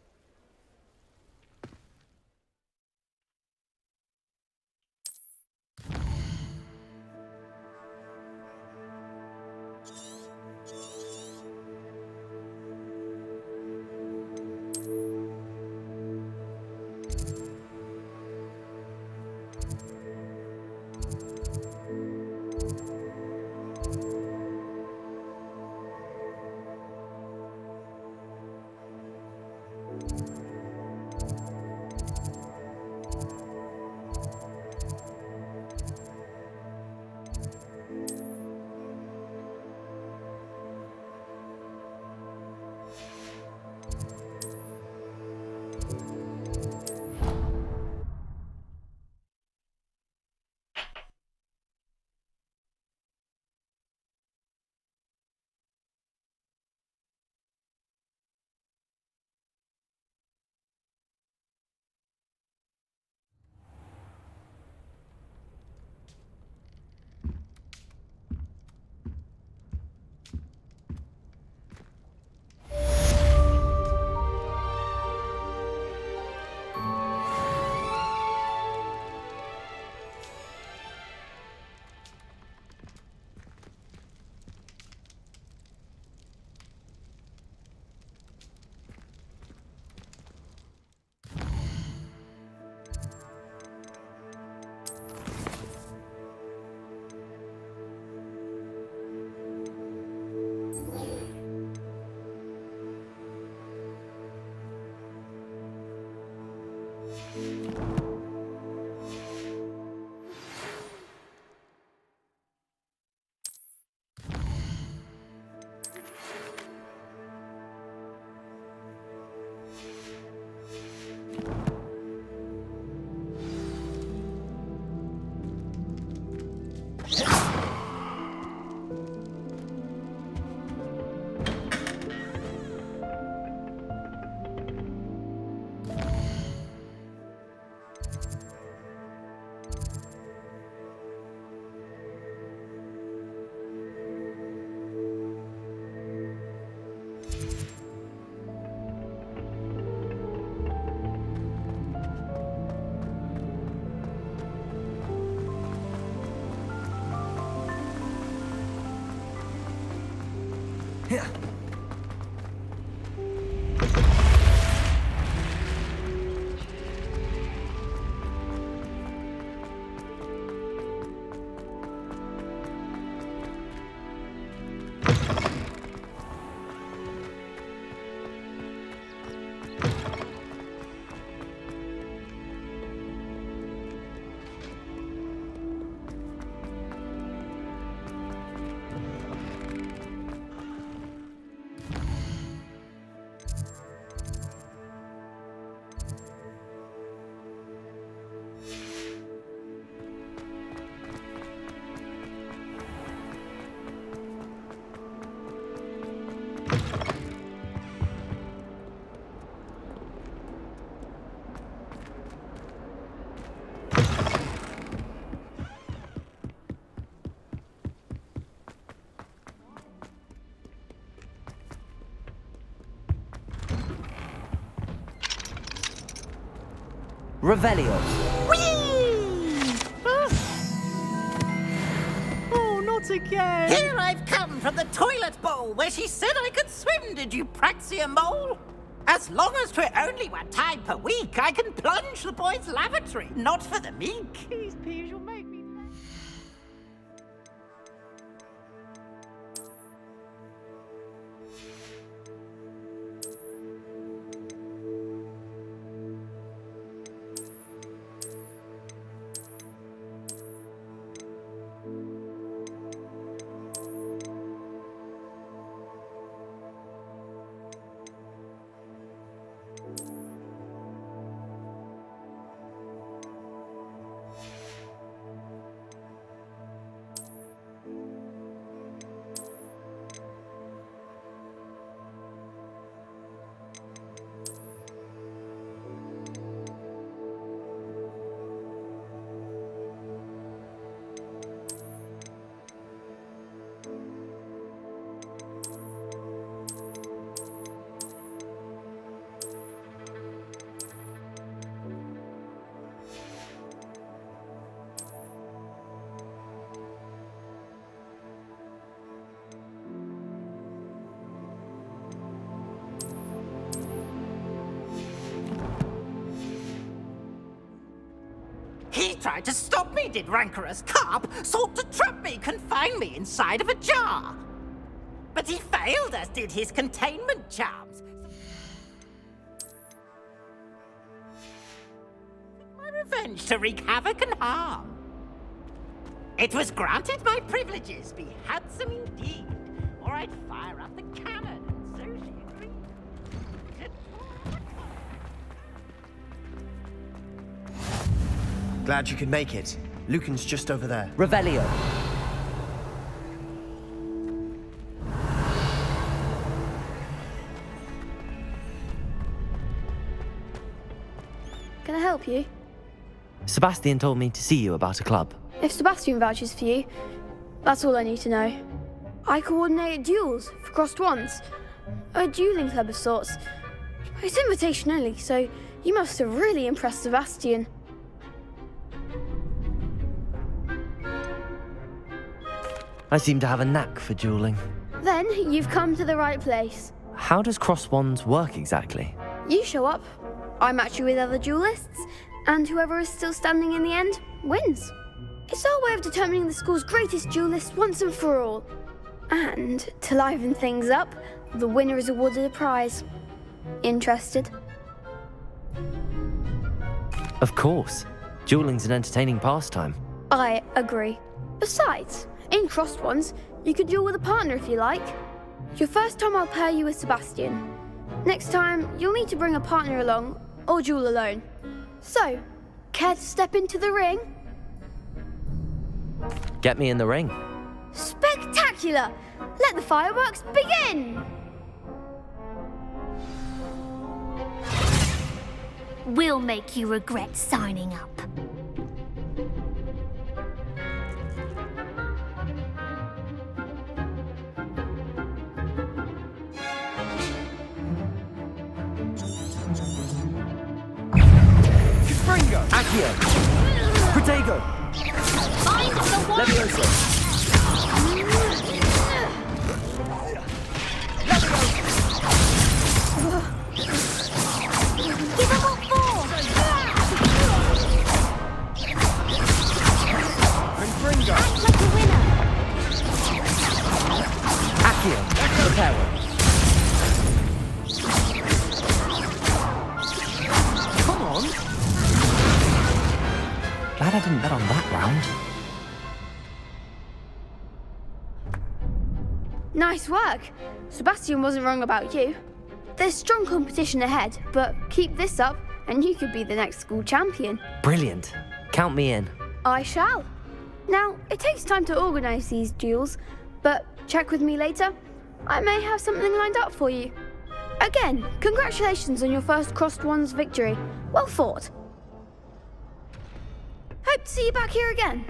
Revelio. Oh, not again! Here I've come from the toilet bowl where she said I could swim, did you praxia mole? As long as 'twere only one time per week, I can plunge the boys' lavatory, not for the meek. These peas will make me... He tried to stop me, did rancorous carp, sought to trap me, confine me inside of a jar. But he failed, as did his containment charms. My revenge to wreak havoc and harm. It was granted my privileges be handsome indeed, or I'd fire up the cannon, and so she agreed. Glad you could make it. Lucan's just over there. Revelio. Can I help you? Sebastian told me to see you about a club. If Sebastian vouches for you, that's all I need to know. I coordinate duels for crossed wands. A dueling club of sorts. It's invitation only, so you must have really impressed Sebastian. I seem to have a knack for dueling. Then you've come to the right place. How does cross wands work exactly? You show up, I match you with other duelists, and whoever is still standing in the end wins. It's our way of determining the school's greatest duelist once and for all. And to liven things up, the winner is awarded a prize. Interested? Of course. Dueling's an entertaining pastime. I agree. Besides, in crossed ones, you could duel with a partner if you like. Your first time I'll pair you with Sebastian. Next time, you'll need to bring a partner along, or duel alone. So, care to step into the ring? Get me in the ring. Spectacular! Let the fireworks begin! We'll make you regret signing up. Springo! Accio! Protego! Find the one! Leviosa! Give him what for! Confringo! Act like a winner! Accio! Preparo! Come on! Glad I didn't bet on that round. Nice work. Sebastian wasn't wrong about you. There's strong competition ahead, but keep this up and you could be the next school champion. Brilliant. Count me in. I shall. Now, it takes time to organise these duels, but check with me later. I may have something lined up for you. Again, congratulations on your first crossed wands victory. Well fought. Hope to see you back here again.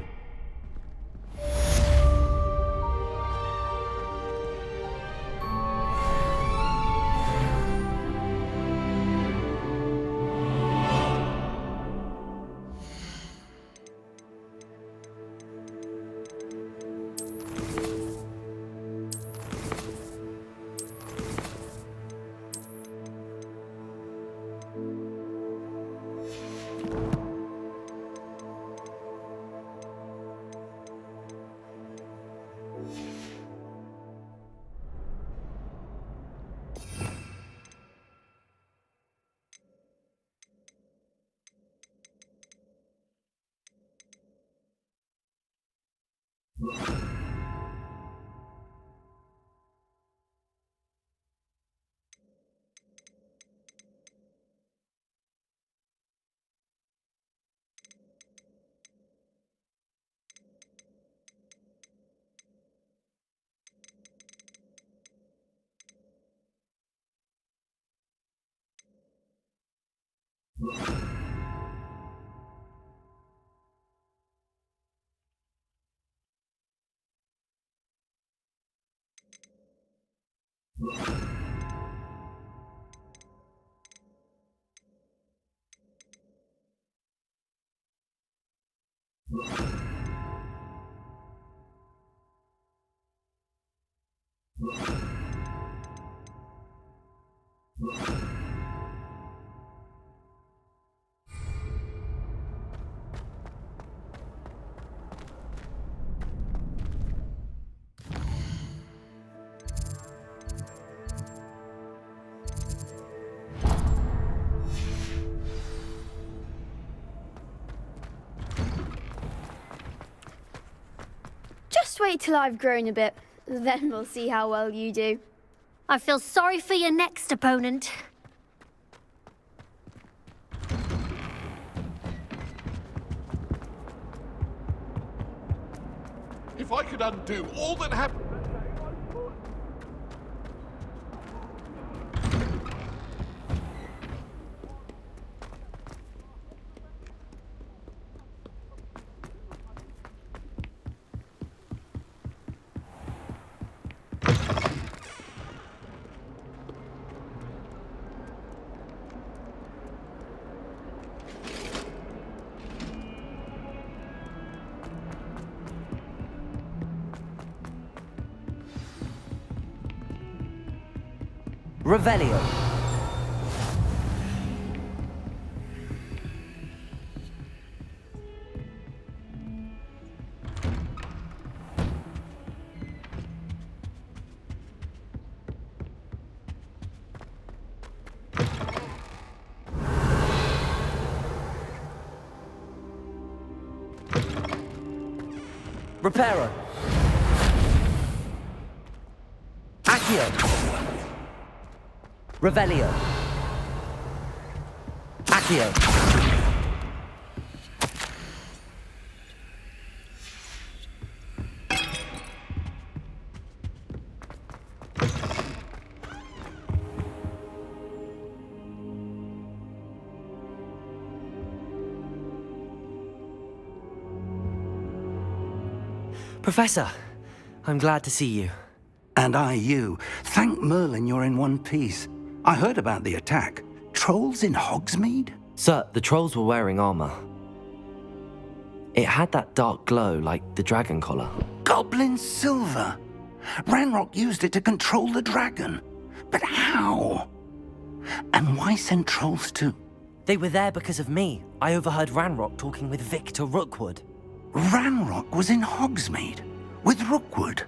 Just wait till I've grown a bit. Then we'll see how well you do. I feel sorry for your next opponent. If I could undo all that happened... Revelio. Reparo. Accio. Revelio. Accio. Professor, I'm glad to see you. And I you. Thank Merlin you're in one piece. I heard about the attack. Trolls in Hogsmeade? Sir, the trolls were wearing armor. It had that dark glow like the dragon collar. Goblin silver! Ranrock used it to control the dragon. But how? And why send trolls too? They were there because of me. I overheard Ranrock talking with Victor Rookwood. Ranrock was in Hogsmeade? With Rookwood?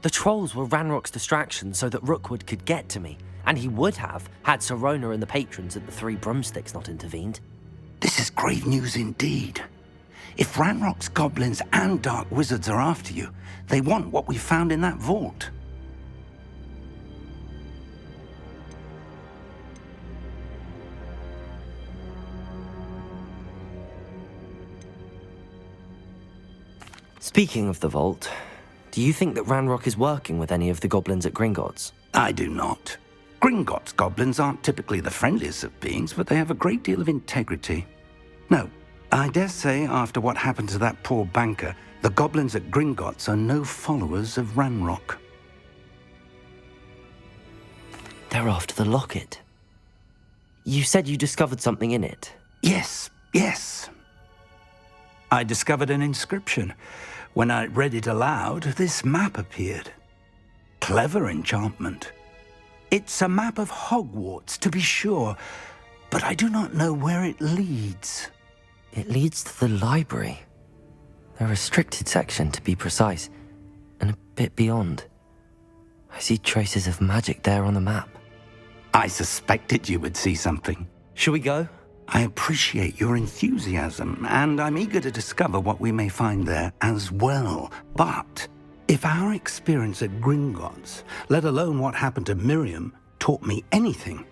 The trolls were Ranrock's distraction so that Rookwood could get to me. And he would have, had Sirona and the patrons at the Three Broomsticks not intervened. This is grave news indeed. If Ranrock's goblins and dark wizards are after you, they want what we found in that vault. Speaking of the vault, do you think that Ranrock is working with any of the goblins at Gringotts? I do not. Gringotts goblins aren't typically the friendliest of beings, but they have a great deal of integrity. No, I dare say after what happened to that poor banker, the goblins at Gringotts are no followers of Ranrock. They're after the locket. You said you discovered something in it. Yes. I discovered an inscription. When I read it aloud, this map appeared. Clever enchantment. It's a map of Hogwarts, to be sure, but I do not know where it leads. It leads to the library. The restricted section, to be precise, and a bit beyond. I see traces of magic there on the map. I suspected you would see something. Shall we go? I appreciate your enthusiasm, and I'm eager to discover what we may find there as well. But if our experience at Gringotts, let alone what happened to Miriam, taught me anything,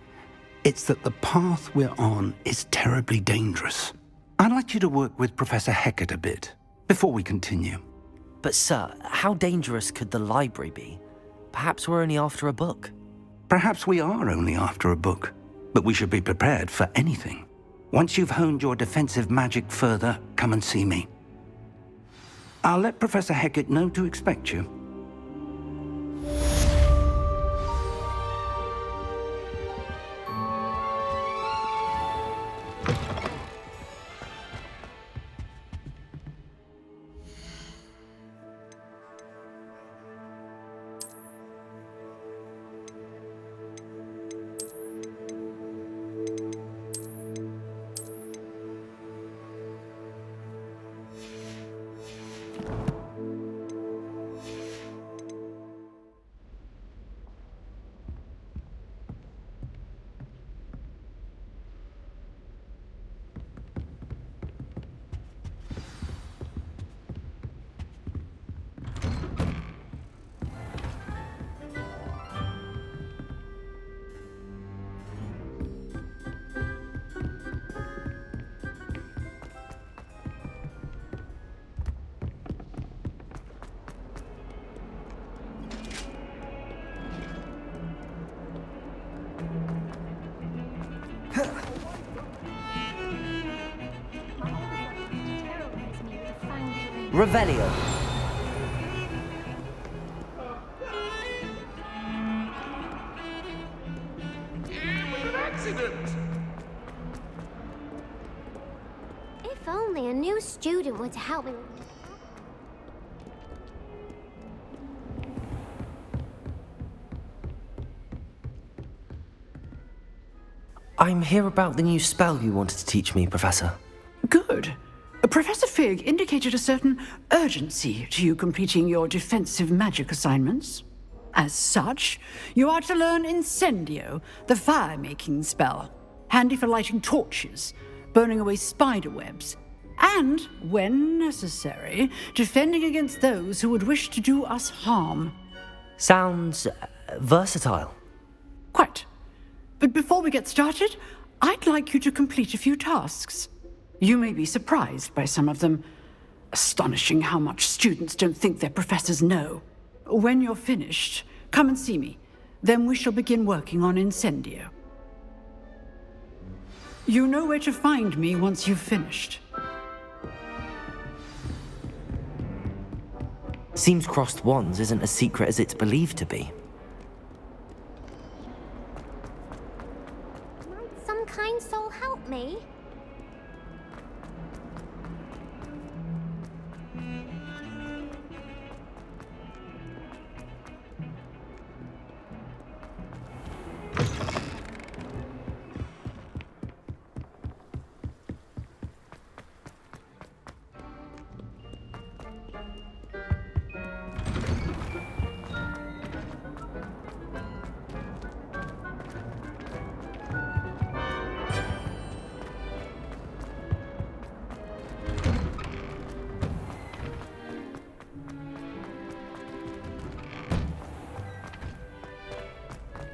it's that the path we're on is terribly dangerous. I'd like you to work with Professor Hecat a bit before we continue. But sir, how dangerous could the library be? Perhaps we're only after a book. Perhaps we are only after a book, but we should be prepared for anything. Once you've honed your defensive magic further, come and see me. I'll let Professor Hecat know to expect you. Revelio. An accident! If only a new student were to help me. I'm here about the new spell you wanted to teach me, Professor. Good. Professor Fig indicated a certain urgency to you completing your defensive magic assignments. As such, you are to learn Incendio, the fire-making spell, handy for lighting torches, burning away spider webs, and, when necessary, defending against those who would wish to do us harm. Sounds versatile. Quite. But before we get started, I'd like you to complete a few tasks. You may be surprised by some of them. Astonishing how much students don't think their professors know. When you're finished, come and see me. Then we shall begin working on Incendio. You know where to find me once you've finished. Seems crossed wands isn't as secret as it's believed to be. Might some kind soul help me?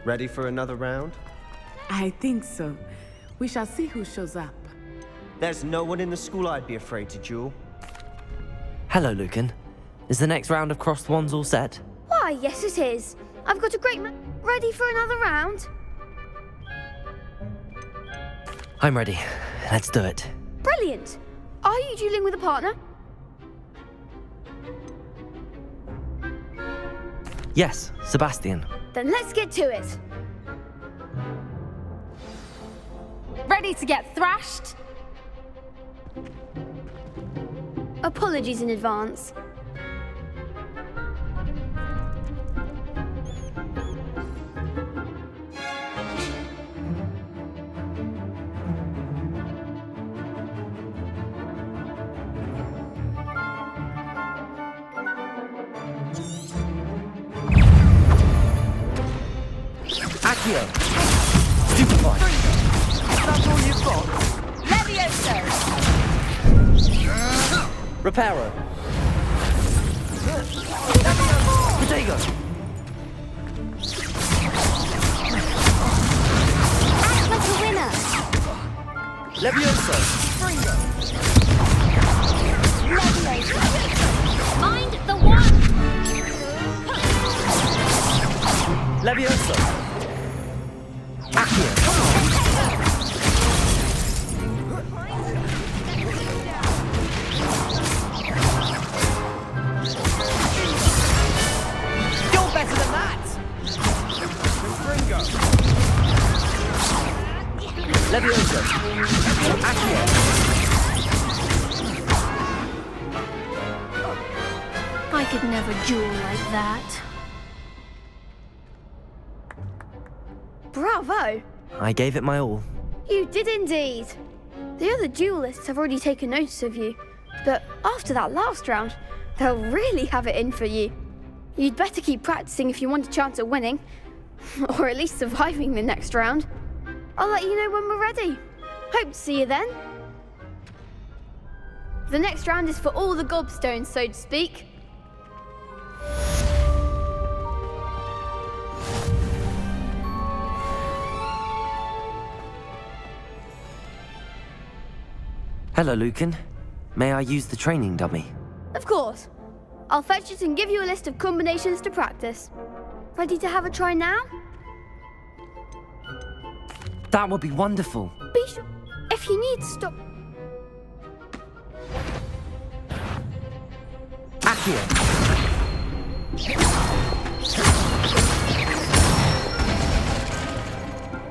Ready for another round? I think so. We shall see who shows up. There's no one in the school I'd be afraid to duel. Hello, Lucan. Is the next round of crossed wands all set? Why, yes it is. I've got a great ready for another round? I'm ready. Let's do it. Brilliant. Are you dueling with a partner? Yes, Sebastian. Then let's get to it. Ready to get thrashed? Apologies in advance. Accio! Stupefy! That's all you've got? Levioso! Reparo! Protego! Act like a winner! Levioso! Levioso! Mind the one! Levioso! Accio! You're better than that! Levioso! Accio! I could never duel like that. Bravo! I gave it my all. You did indeed. The other duelists have already taken notice of you, but after that last round, they'll really have it in for you. You'd better keep practicing if you want a chance at winning, or at least surviving the next round. I'll let you know when we're ready. Hope to see you then. The next round is for all the gobstones, so to speak. Hello, Lucan. May I use the training dummy? Of course. I'll fetch it and give you a list of combinations to practice. Ready to have a try now? That would be wonderful. Be sure. If you need, stop. Accio.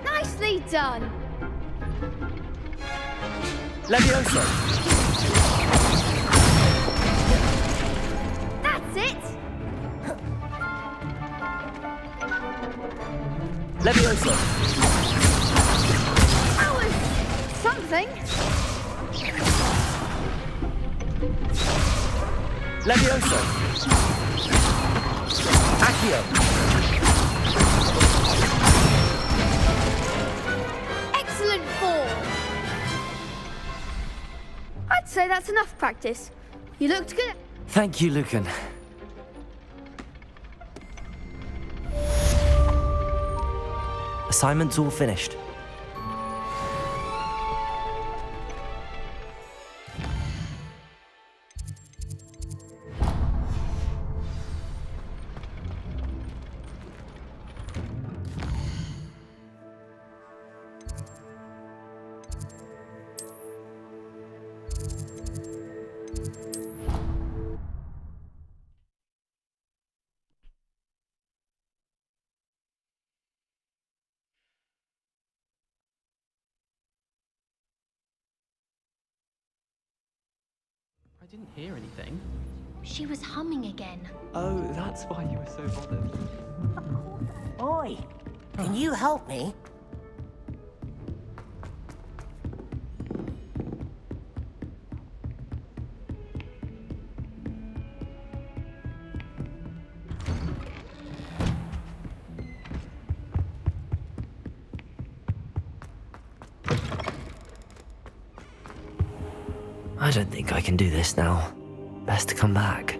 Nicely done. Levioso. That's it. Levioso. That was something. Levioso. Accio. Excellent form. I'd say that's enough practice. You looked good. Thank you, Lucan. Assignment's all finished. I didn't hear anything. She was humming again. Oh, that's why you were so bothered. Oi, can you help me? I don't think I can do this now. Best to come back.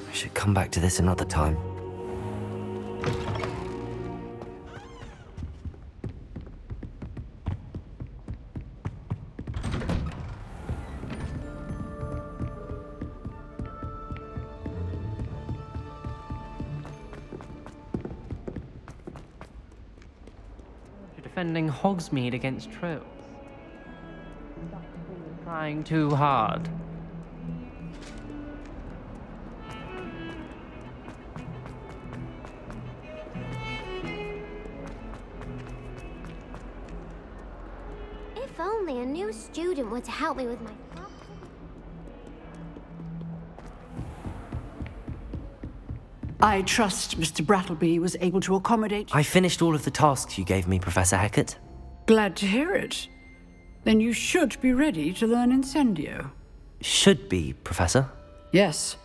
I should come back to this another time. You're defending Hogsmeade against trolls. Trying too hard. If only a new student were to help me with my... I trust Mr. Brattleby was able to accommodate... I finished all of the tasks you gave me, Professor Hecat. Glad to hear it. Then you should be ready to learn Incendio. Should be, Professor. Yes.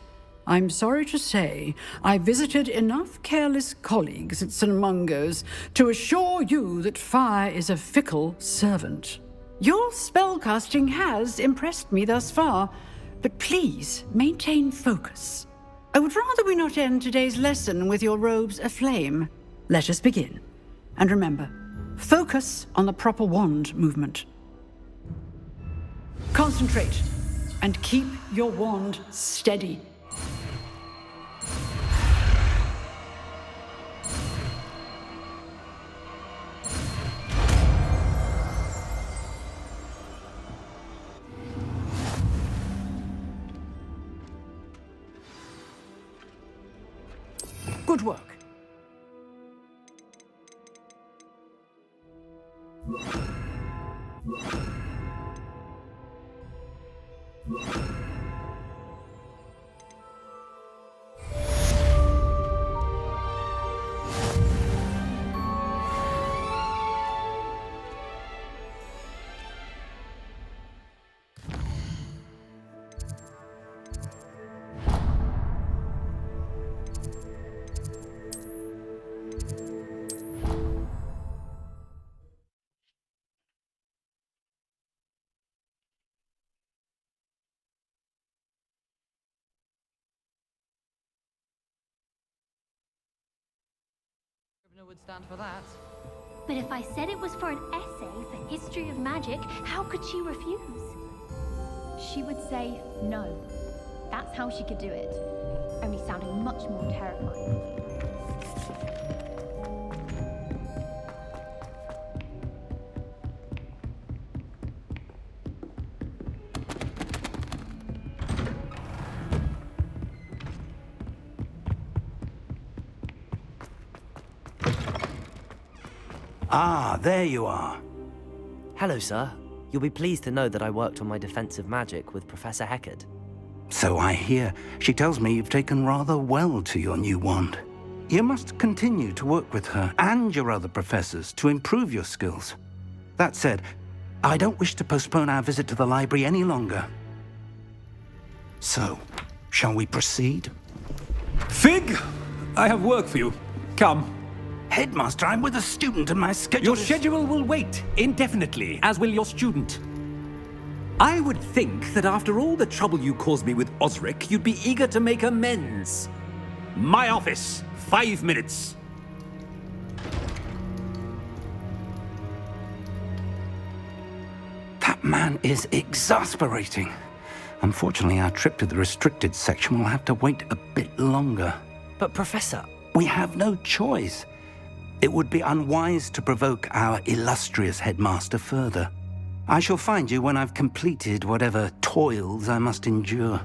I'm sorry to say, I visited enough careless colleagues at St. Mungo's to assure you that fire is a fickle servant. Your spellcasting has impressed me thus far, but please maintain focus. I would rather we not end today's lesson with your robes aflame. Let us begin. And remember, focus on the proper wand movement. Concentrate, and keep your wand steady. Good work. Scrivener would stand for that. But if I said it was for an essay for history of magic, how could she refuse? She would say no. That's how she could do it. Only sounding much more terrifying. Ah, there you are. Hello, sir. You'll be pleased to know that I worked on my defensive magic with Professor Heckard. So I hear. She tells me you've taken rather well to your new wand. You must continue to work with her and your other professors to improve your skills. That said, I don't wish to postpone our visit to the library any longer. So, shall we proceed? Fig! I have work for you. Come. Headmaster, I'm with a student and my schedule Your schedule will wait indefinitely, as will your student. I would think that after all the trouble you caused me with Osric, you'd be eager to make amends. My office, 5 minutes. That man is exasperating. Unfortunately, our trip to the restricted section will have to wait a bit longer. But Professor... We have no choice. It would be unwise to provoke our illustrious headmaster further. I shall find you when I've completed whatever toils I must endure.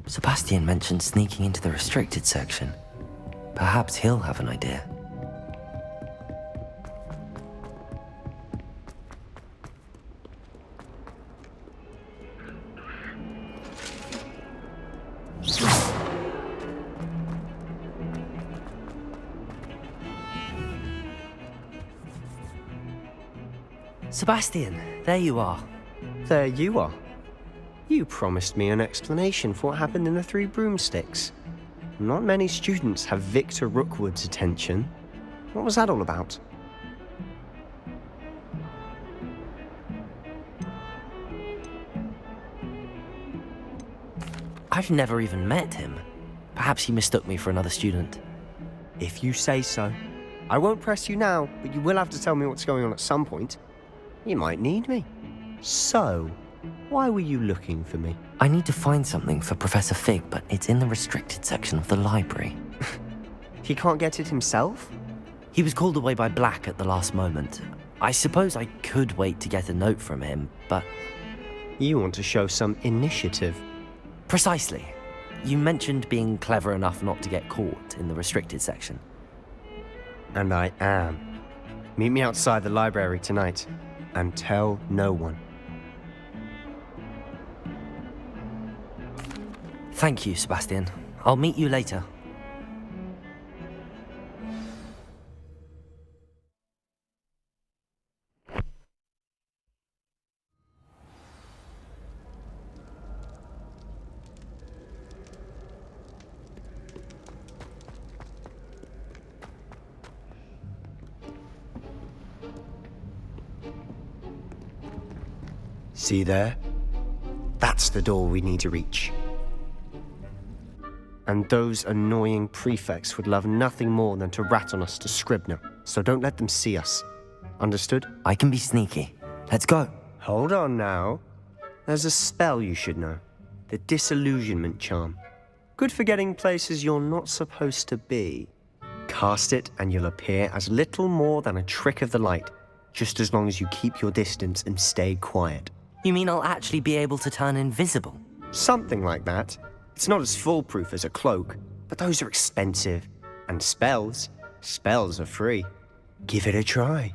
Sebastian mentioned sneaking into the restricted section. Perhaps he'll have an idea. Sebastian, there you are. There you are. You promised me an explanation for what happened in the Three Broomsticks. Not many students have Victor Rookwood's attention. What was that all about? I've never even met him. Perhaps he mistook me for another student. If you say so. I won't press you now, but you will have to tell me what's going on at some point. You might need me. So, why were you looking for me? I need to find something for Professor Fig, but it's in the restricted section of the library. He can't get it himself? He was called away by Black at the last moment. I suppose I could wait to get a note from him, but... You want to show some initiative. Precisely. You mentioned being clever enough not to get caught in the restricted section. And I am. Meet me outside the library tonight, and tell no one. Thank you, Sebastian. I'll meet you later. See there? That's the door we need to reach. And those annoying prefects would love nothing more than to rat on us to Scribner, so don't let them see us. Understood? I can be sneaky. Let's go. Hold on now. There's a spell you should know. The Disillusionment Charm. Good for getting places you're not supposed to be. Cast it and you'll appear as little more than a trick of the light, just as long as you keep your distance and stay quiet. You mean I'll actually be able to turn invisible? Something like that. It's not as foolproof as a cloak, but those are expensive. And spells are free. Give it a try.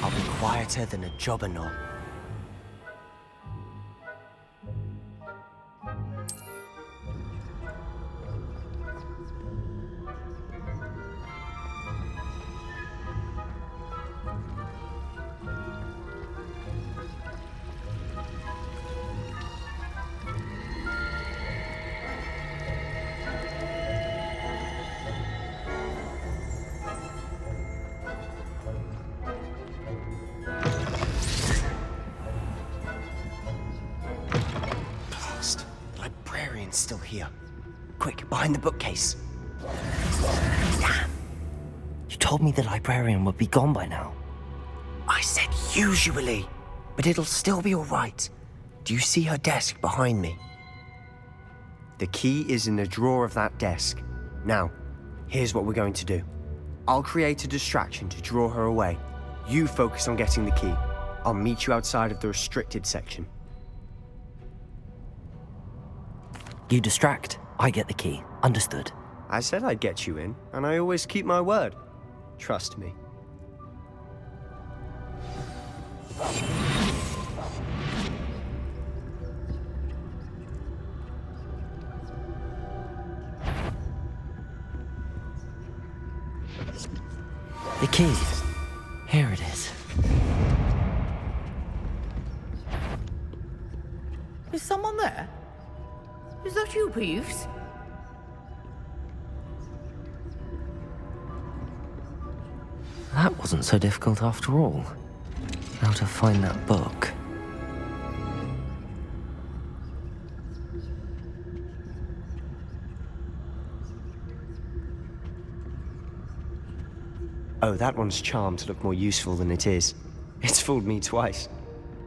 I'll be quieter than a jobberknoll. Still here. Quick, behind the bookcase. Damn. You told me the librarian would be gone by now. I said usually, but it'll still be all right. Do you see her desk behind me? The key is in the drawer of that desk. Now, here's what we're going to do. I'll create a distraction to draw her away. You focus on getting the key. I'll meet you outside of the restricted section. You distract, I get the key. Understood. I said I'd get you in, and I always keep my word. Trust me. The key. Here it is. Is someone there? Is that you, Peeves? That wasn't so difficult after all. How to find that book. Oh, that one's charmed to look more useful than it is. It's fooled me twice.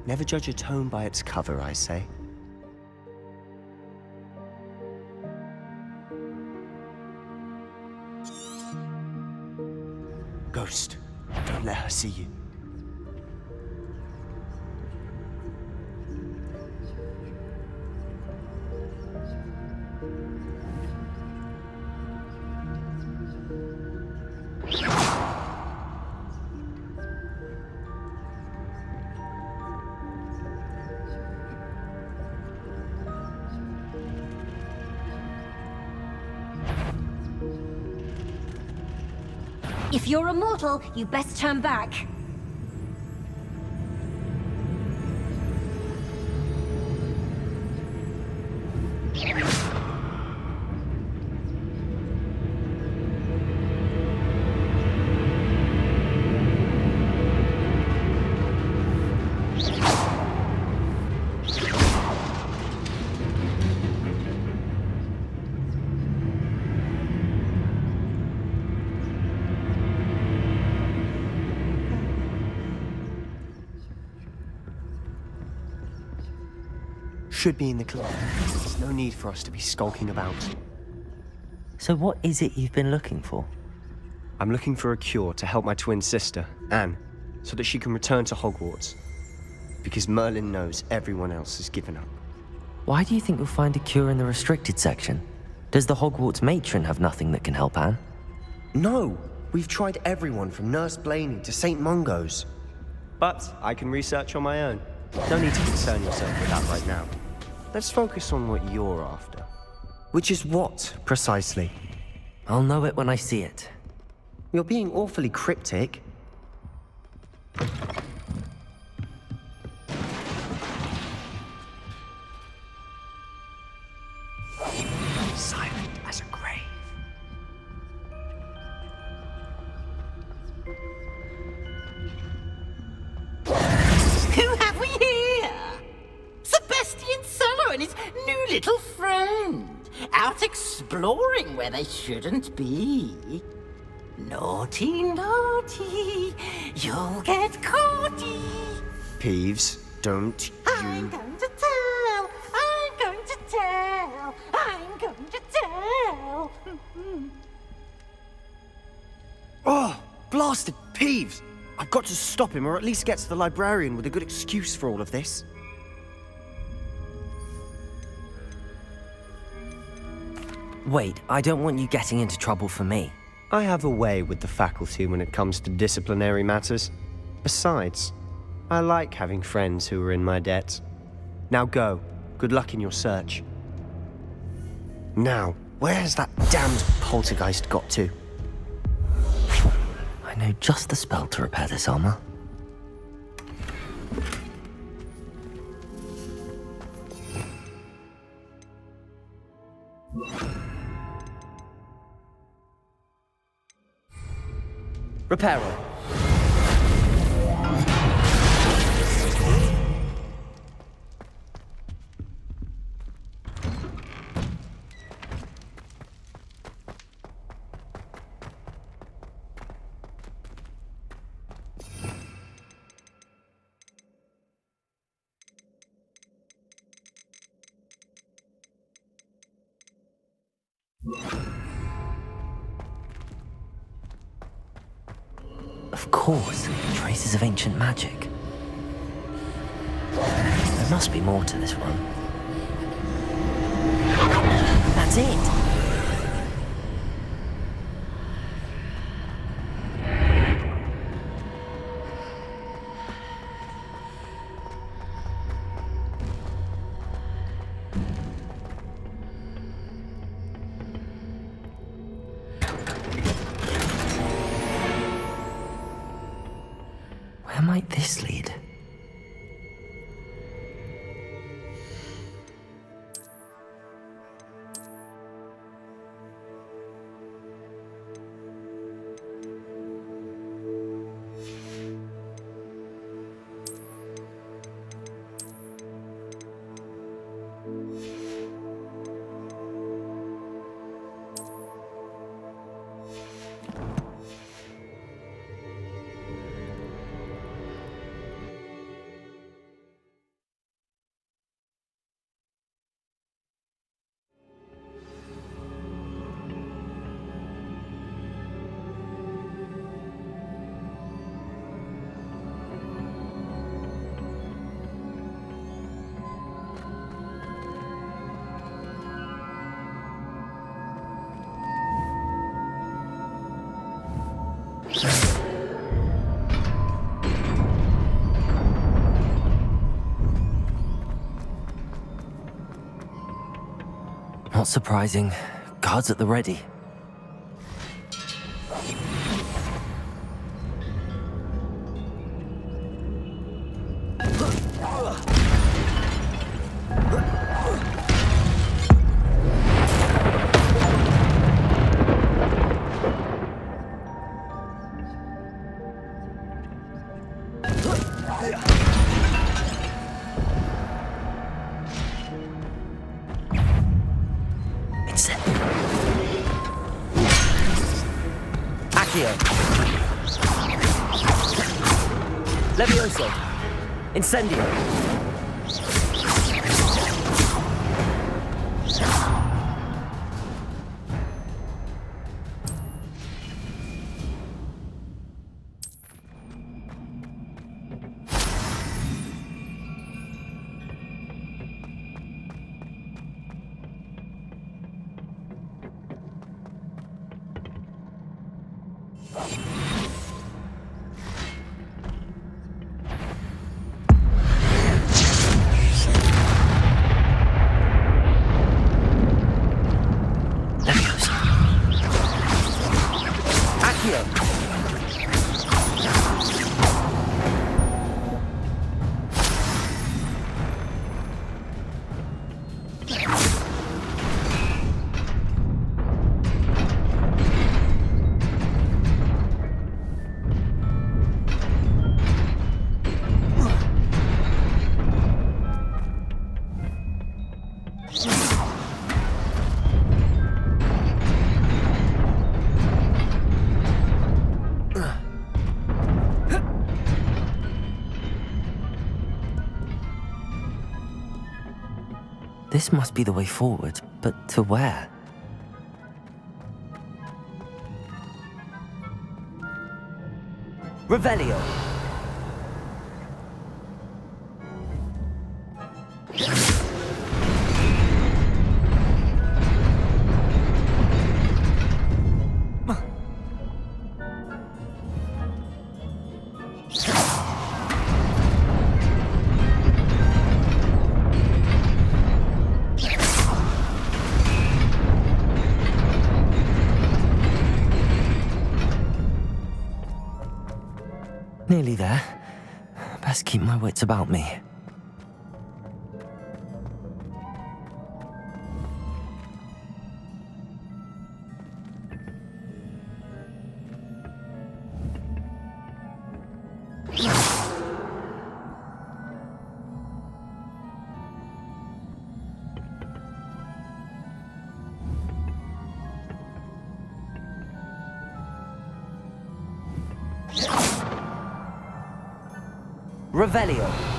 Never judge a tome by its cover, I say. Ghost, don't let her see you. If you're a mortal, you best turn back. Should be in the club. There's no need for us to be skulking about. So what is it you've been looking for? I'm looking for a cure to help my twin sister, Anne, so that she can return to Hogwarts. Because Merlin knows everyone else has given up. Why do you think you'll find a cure in the restricted section? Does the Hogwarts matron have nothing that can help Anne? No! We've tried everyone from Nurse Blaney to St. Mungo's. But I can research on my own. No need to concern yourself with that right now. Let's focus on what you're after. Which is what, precisely? I'll know it when I see it. You're being awfully cryptic. Silent as a grave. Who have we here? Sebastian Sallow and his new little friend. Out exploring where they shouldn't be. Naughty, naughty, you'll get caughty. Peeves, don't I'm going to tell, I'm going to tell, I'm going to tell. Oh, blasted Peeves! I've got to stop him, or at least get to the librarian with a good excuse for all of this. Wait, I don't want you getting into trouble for me. I have a way with the faculty when it comes to disciplinary matters. Besides, I like having friends who are in my debt. Now go. Good luck in your search. Now, where has that damned poltergeist got to? I know just the spell to repair this armor. Reparo. Of course, traces of ancient magic. There must be more to this run. That's it! Where might this lead? Not surprising. Guards at the ready. Levioso! Incendio! This must be the way forward, but to where? Revelio! Nearly there. Best keep my wits about me. Revelio.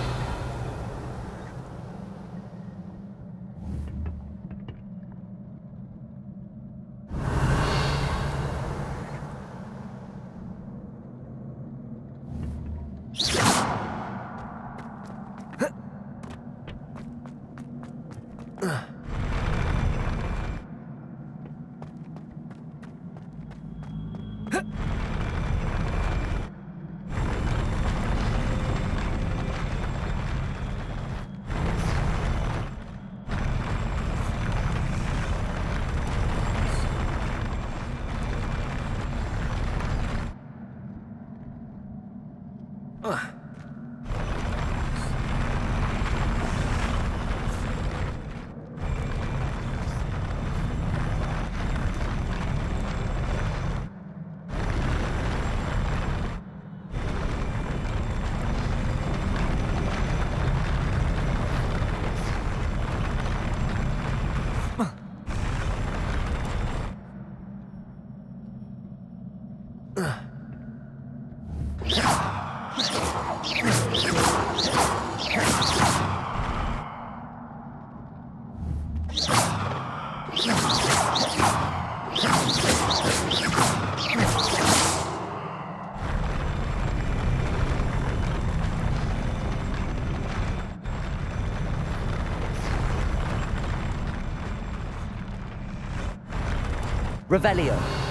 Revelio.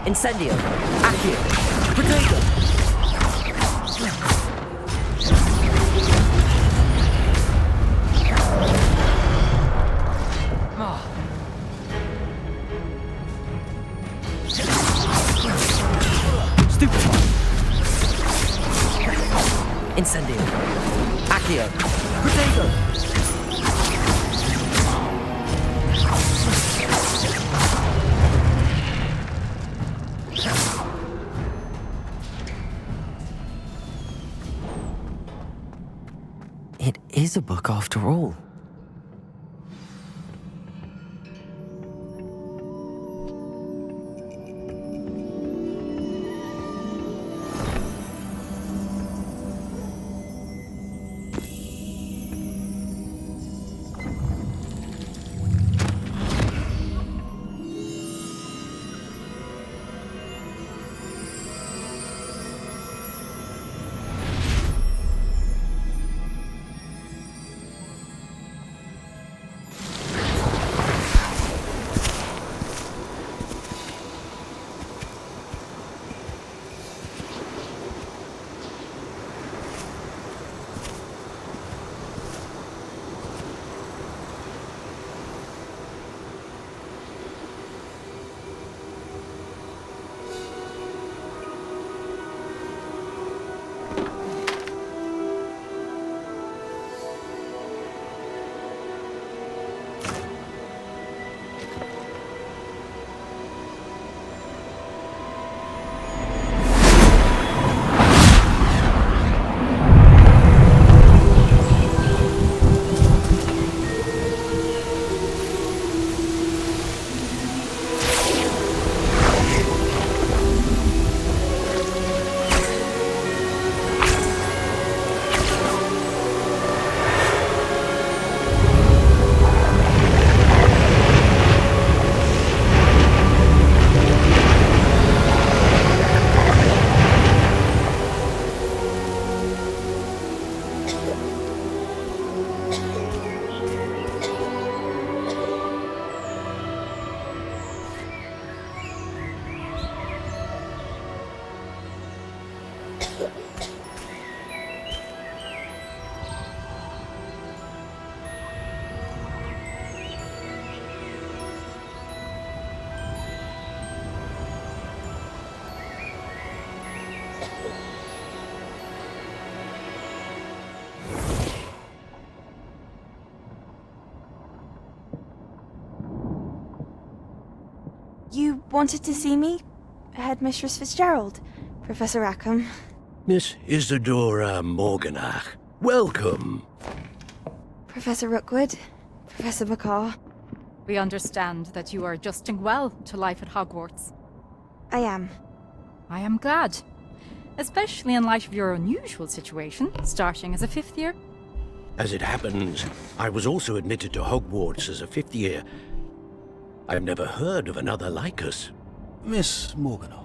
Incendio. Accio. Potato. Stupid. Incendio. Accio. Potato. It is a book after all. wanted to see me? Headmistress Fitzgerald, Professor Rackham. Miss Isadora Morganach, welcome. Professor Rookwood, Professor McCaw. We understand that you are adjusting well to life at Hogwarts. I am. I am glad. Especially in light of your unusual situation, starting as a 5th year. As it happens, I was also admitted to Hogwarts as a 5th year. I've never heard of another like us. Miss Morganach,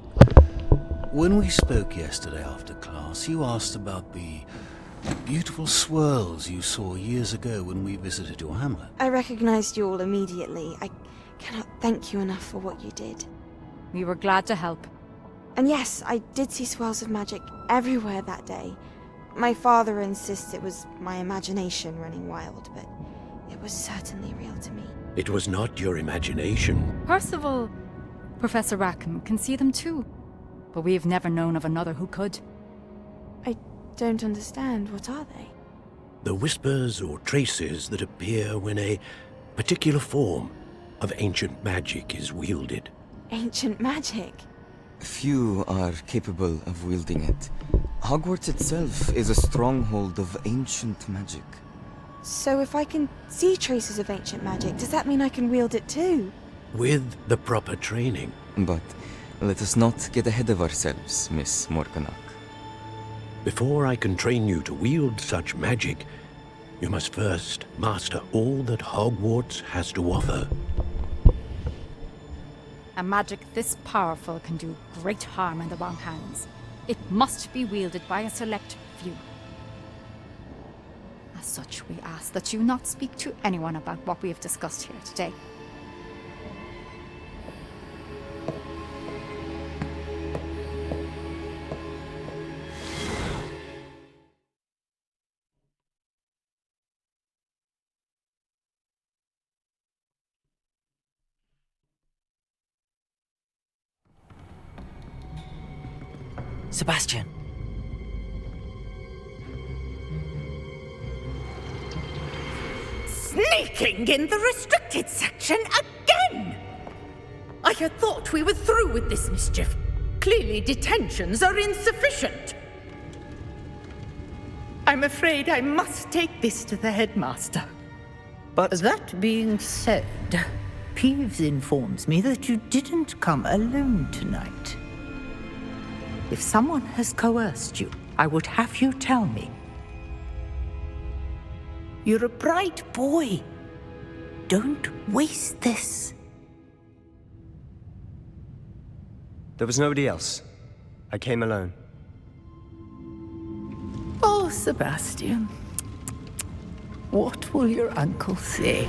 when we spoke yesterday after class, you asked about the beautiful swirls you saw years ago when we visited your hamlet. I recognized you all immediately. I cannot thank you enough for what you did. We were glad to help. And yes, I did see swirls of magic everywhere that day. My father insists it was my imagination running wild, but it was certainly real to me. It was not your imagination. Percival, Professor Rackham can see them too. But we have never known of another who could. I don't understand. What are they? The whispers or traces that appear when a particular form of ancient magic is wielded. Ancient magic? Few are capable of wielding it. Hogwarts itself is a stronghold of ancient magic. So if I can see traces of ancient magic, does that mean I can wield it too? With the proper training. But let us not get ahead of ourselves, Miss Morganach. Before I can train you to wield such magic, you must first master all that Hogwarts has to offer. A magic this powerful can do great harm in the wrong hands. It must be wielded by a select few. As such, we ask that you not speak to anyone about what we have discussed here today. Sebastian. Sneaking in the restricted section again! I had thought we were through with this mischief. Clearly detentions are insufficient. I'm afraid I must take this to the headmaster. But that being said, Peeves informs me that you didn't come alone tonight. If someone has coerced you, I would have you tell me. You're a bright boy. Don't waste this. There was nobody else. I came alone. Oh, Sebastian. What will your uncle say?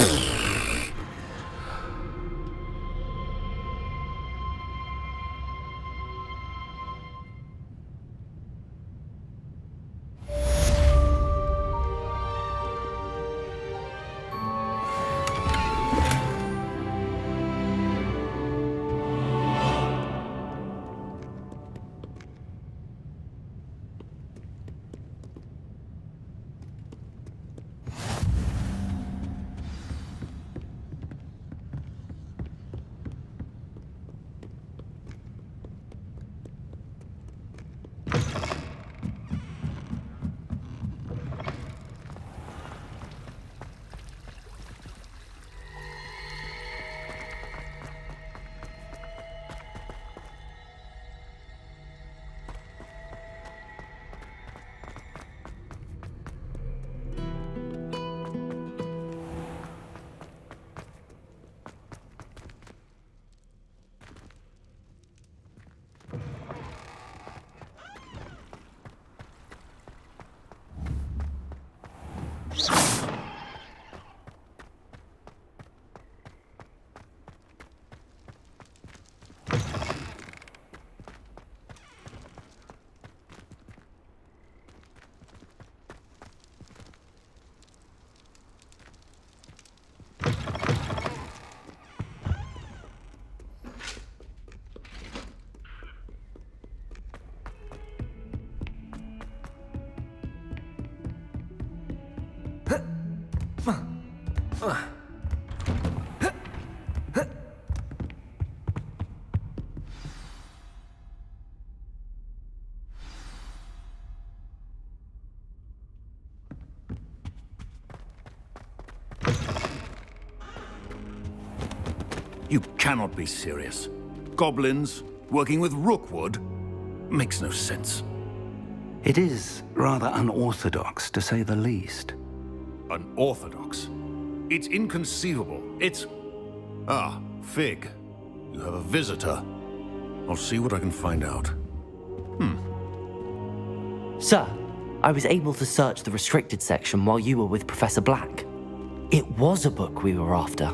You cannot be serious. Goblins working with Rookwood? Makes no sense. It is rather unorthodox, to say the least. Unorthodox? It's inconceivable. It's... Ah, Fig. You have a visitor. I'll see what I can find out. Sir, I was able to search the restricted section while you were with Professor Black. It was a book we were after.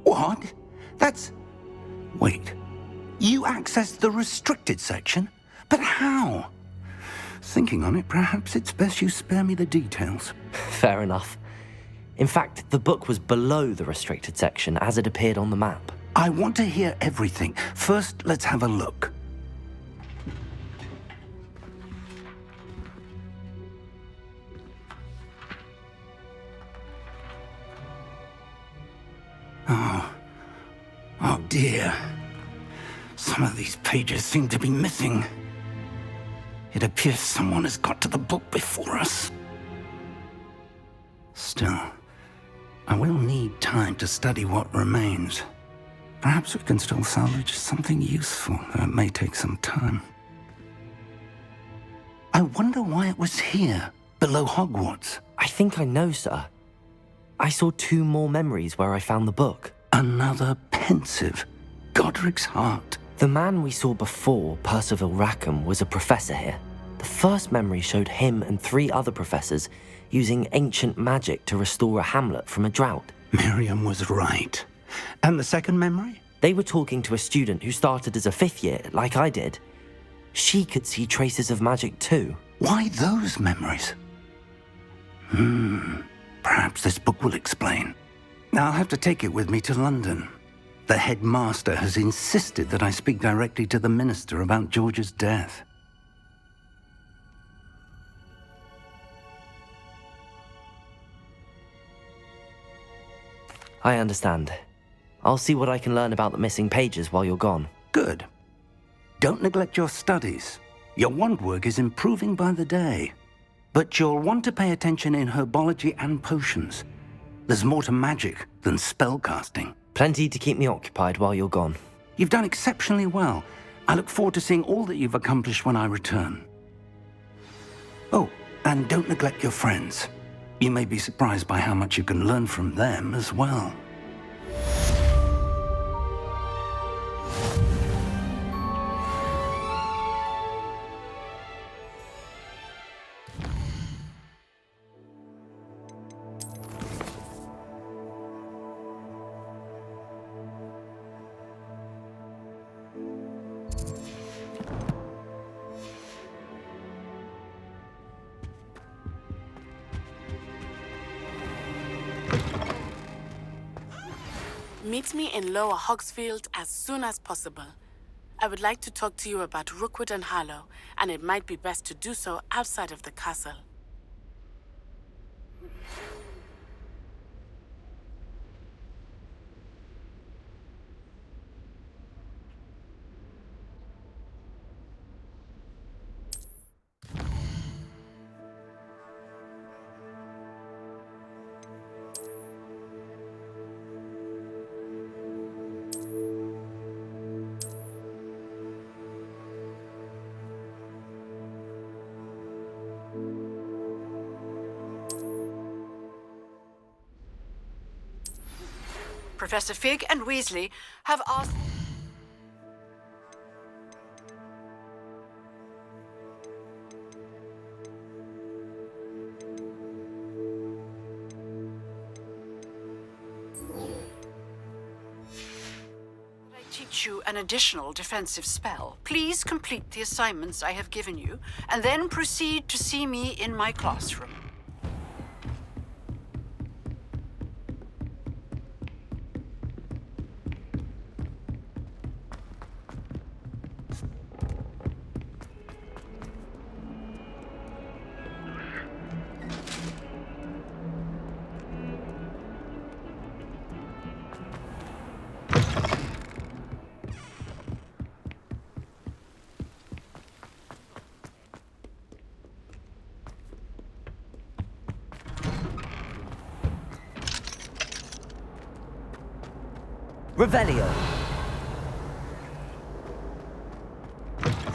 What? That's... Wait. You accessed the restricted section? But how? Thinking on it, perhaps it's best you spare me the details. Fair enough. In fact, the book was below the restricted section as it appeared on the map. I want to hear everything. First, let's have a look. Oh dear. Some of these pages seem to be missing. It appears someone has got to the book before us. Still, I will need time to study what remains. Perhaps we can still salvage something useful, though it may take some time. I wonder why it was here, below Hogwarts. I think I know, sir. I saw 2 more memories where I found the book. Another pensive. Godric's heart. The man we saw before, Percival Rackham, was a professor here. The first memory showed him and 3 other professors using ancient magic to restore a hamlet from a drought. Miriam was right. And the second memory? They were talking to a student who started as a 5th year, like I did. She could see traces of magic too. Why those memories? Perhaps this book will explain. I'll have to take it with me to London. The headmaster has insisted that I speak directly to the minister about George's death. I understand. I'll see what I can learn about the missing pages while you're gone. Good. Don't neglect your studies. Your wand work is improving by the day. But you'll want to pay attention in herbology and potions. There's more to magic than spellcasting. Plenty to keep me occupied while you're gone. You've done exceptionally well. I look forward to seeing all that you've accomplished when I return. Oh, and don't neglect your friends. You may be surprised by how much you can learn from them as well. Meet me in Lower Hogsfield as soon as possible. I would like to talk to you about Rookwood and Harlow, and it might be best to do so outside of the castle. Professor Fig and Weasley have asked... I teach you an additional defensive spell. Please complete the assignments I have given you, and then proceed to see me in my classroom. Revelio.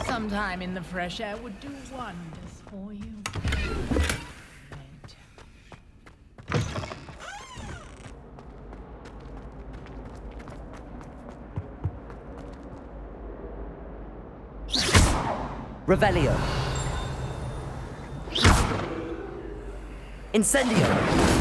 Sometime in the fresh air would do wonders for you. Revelio. Incendio.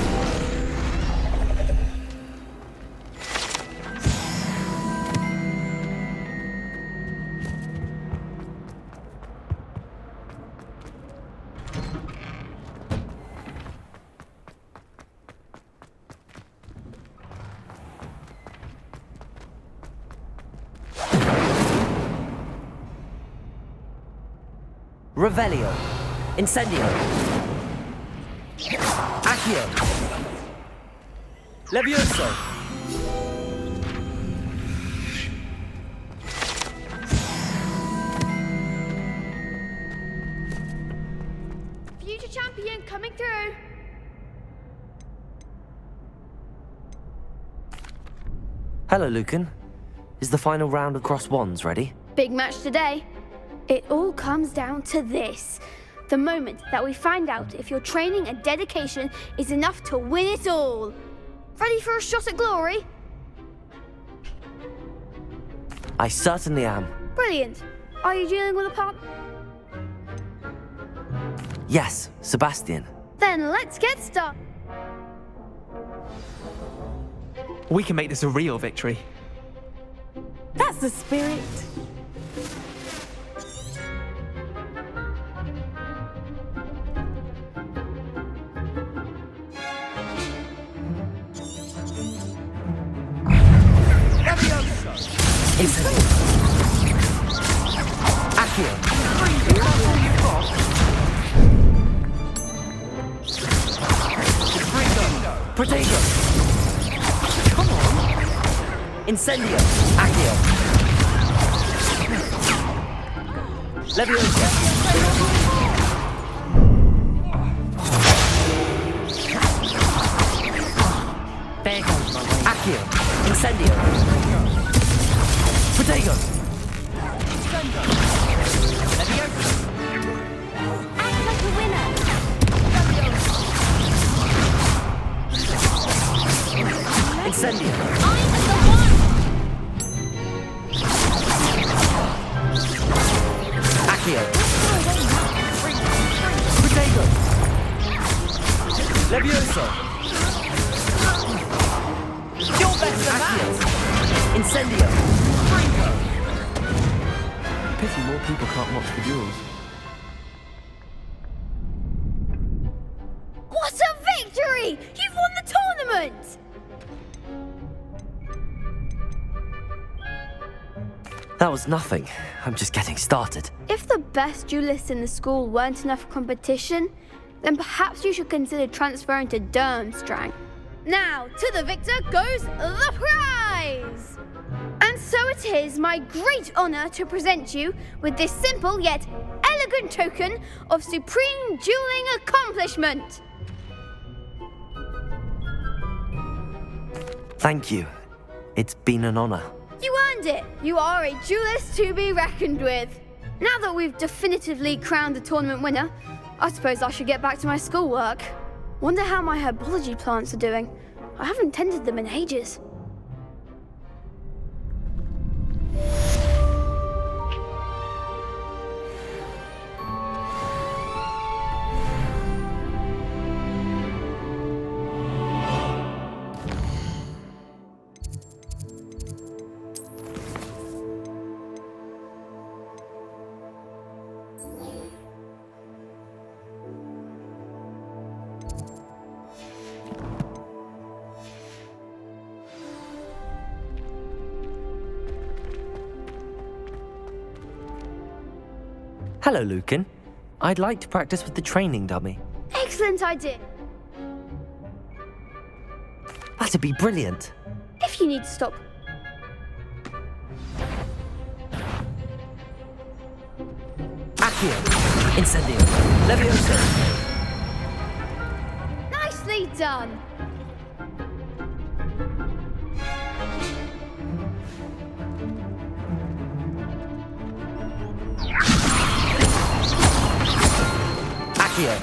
Revelio. Incendio. Accio. Levioso. Future champion coming through. Hello, Lucan. Is the final round of Cross Wands ready? Big match today. It all comes down to this. The moment that we find out if your training and dedication is enough to win it all. Ready for a shot at glory? I certainly am. Brilliant. Are you dealing with a partner? Yes, Sebastian. Then let's get started. We can make this a real victory. That's the spirit. Accio. Protego. Come on. Incendio. Accio. Leviosa. There goes my way. Accio. Incendio. Protego. Act like a winner. Incendio. I'm the one. Accio. Protego. Levioso. You're better than that. Incendio. Pity more people can't watch the duels. What a victory! You've won the tournament! That was nothing. I'm just getting started. If the best duelists in the school weren't enough competition, then perhaps you should consider transferring to Durmstrang. Now, to the victor goes the prize! And so it is my great honor to present you with this simple yet elegant token of supreme dueling accomplishment. Thank you. It's been an honor. You earned it. You are a duelist to be reckoned with. Now that we've definitively crowned the tournament winner, I suppose I should get back to my schoolwork. Wonder how my herbology plants are doing. I haven't tended them in ages. Hello, Lucan. I'd like to practice with the training dummy. Excellent idea. That'd be brilliant. If you need to stop. Accio. Incendio. Levioso. Nicely done. Accio.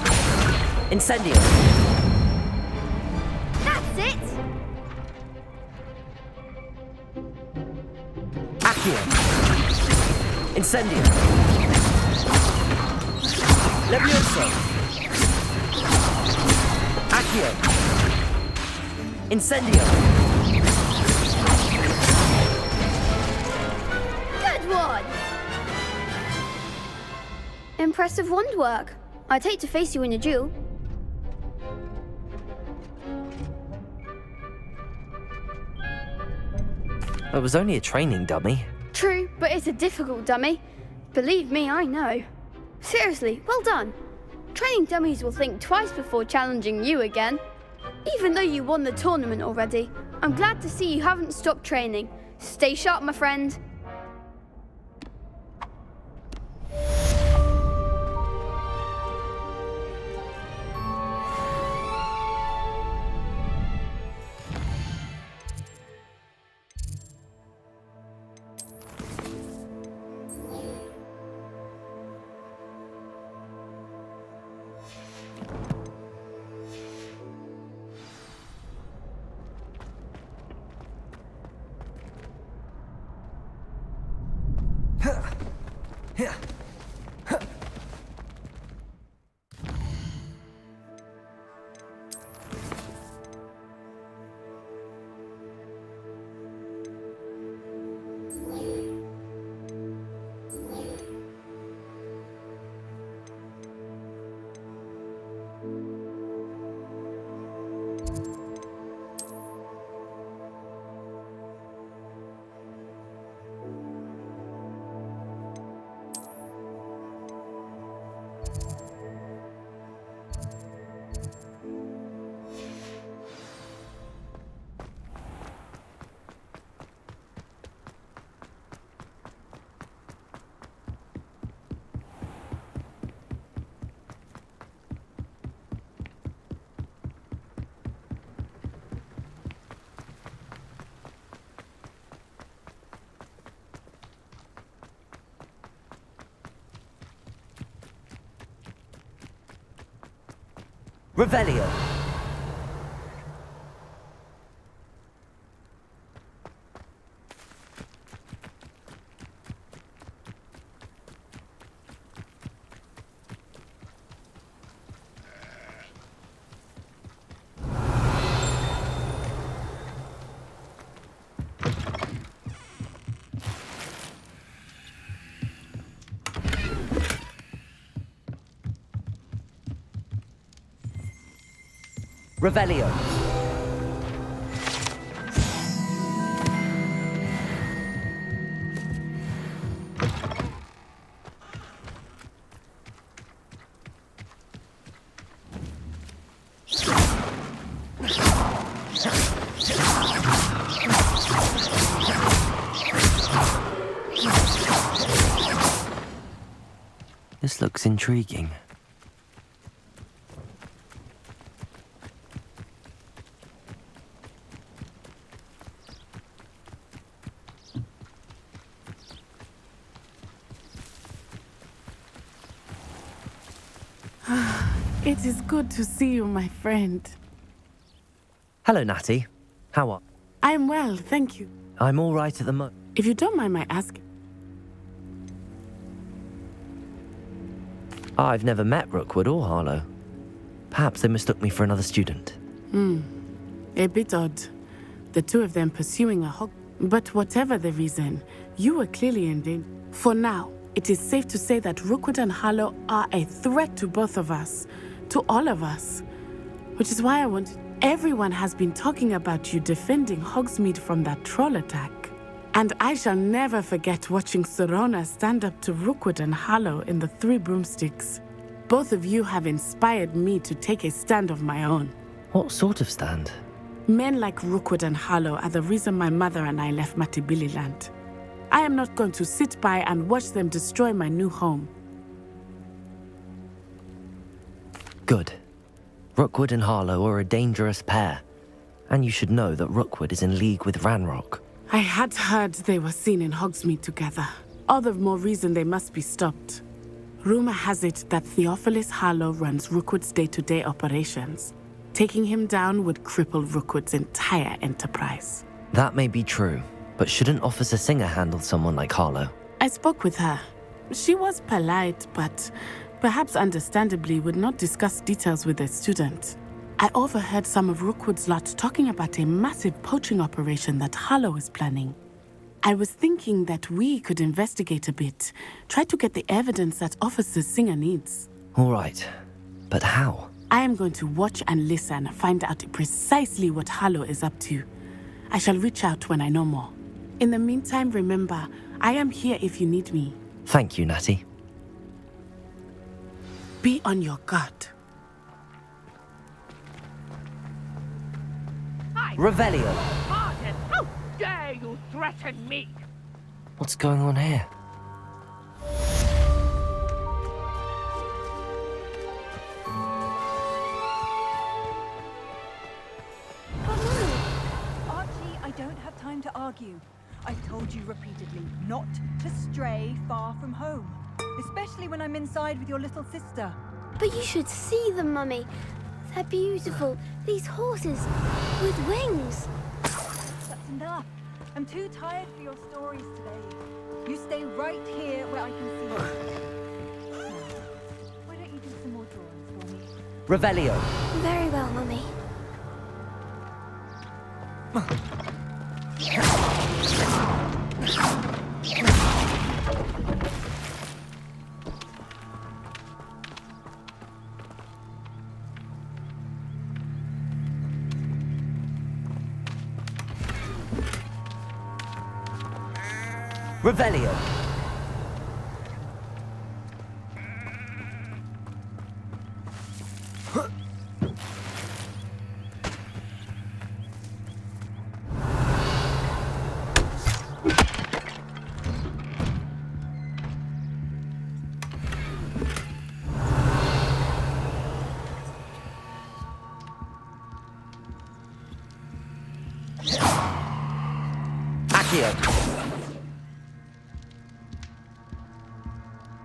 Incendio. That's it! Accio. Incendio. Levioso. Accio. Incendio. Good one! Impressive wand work. I'd hate to face you in a duel. It was only a training dummy. True, but it's a difficult dummy. Believe me, I know. Seriously, well done. Training dummies will think twice before challenging you again. Even though you won the tournament already, I'm glad to see you haven't stopped training. Stay sharp, my friend. Revelio. Revelio. This looks intriguing. It is good to see you, my friend. Hello, Natty. How are? I'm well, thank you. I'm all right at the moment. If you don't mind my asking. I've never met Rookwood or Harlow. Perhaps they mistook me for another student. A bit odd. The two of them pursuing a hog. But whatever the reason, you were clearly in danger. For now, it is safe to say that Rookwood and Harlow are a threat to both of us. To all of us. Which is why I wanted... Everyone has been talking about you defending Hogsmeade from that troll attack. And I shall never forget watching Serona stand up to Rookwood and Harlow in the Three Broomsticks. Both of you have inspired me to take a stand of my own. What sort of stand? Men like Rookwood and Harlow are the reason my mother and I left Matibili-land. I am not going to sit by and watch them destroy my new home. Good. Rookwood and Harlow are a dangerous pair. And you should know that Rookwood is in league with Ranrock. I had heard they were seen in Hogsmeade together. All the more reason they must be stopped. Rumor has it that Theophilus Harlow runs Rookwood's day-to-day operations. Taking him down would cripple Rookwood's entire enterprise. That may be true, but shouldn't Officer Singer handle someone like Harlow? I spoke with her. She was polite, but perhaps understandably would not discuss details with a student. I overheard some of Rookwood's lot talking about a massive poaching operation that Harlow is planning. I was thinking that we could investigate a bit, try to get the evidence that Officer Singer needs. All right, but how? I am going to watch and listen, find out precisely what Harlow is up to. I shall reach out when I know more. In the meantime, remember, I am here if you need me. Thank you, Natty. Be on your guard. Revelio! Pardon! How dare you threaten me? What's going on here? Archie, I don't have time to argue. I've told you repeatedly not to stray far from home, especially when I'm inside with your little sister. But you should see them, Mummy. They're beautiful. These horses with wings. That's enough. I'm too tired for your stories today. You stay right here where I can see you. Now, why don't you do some more drawings for me? Revelio! Very well, Mummy. Revelio! Accio!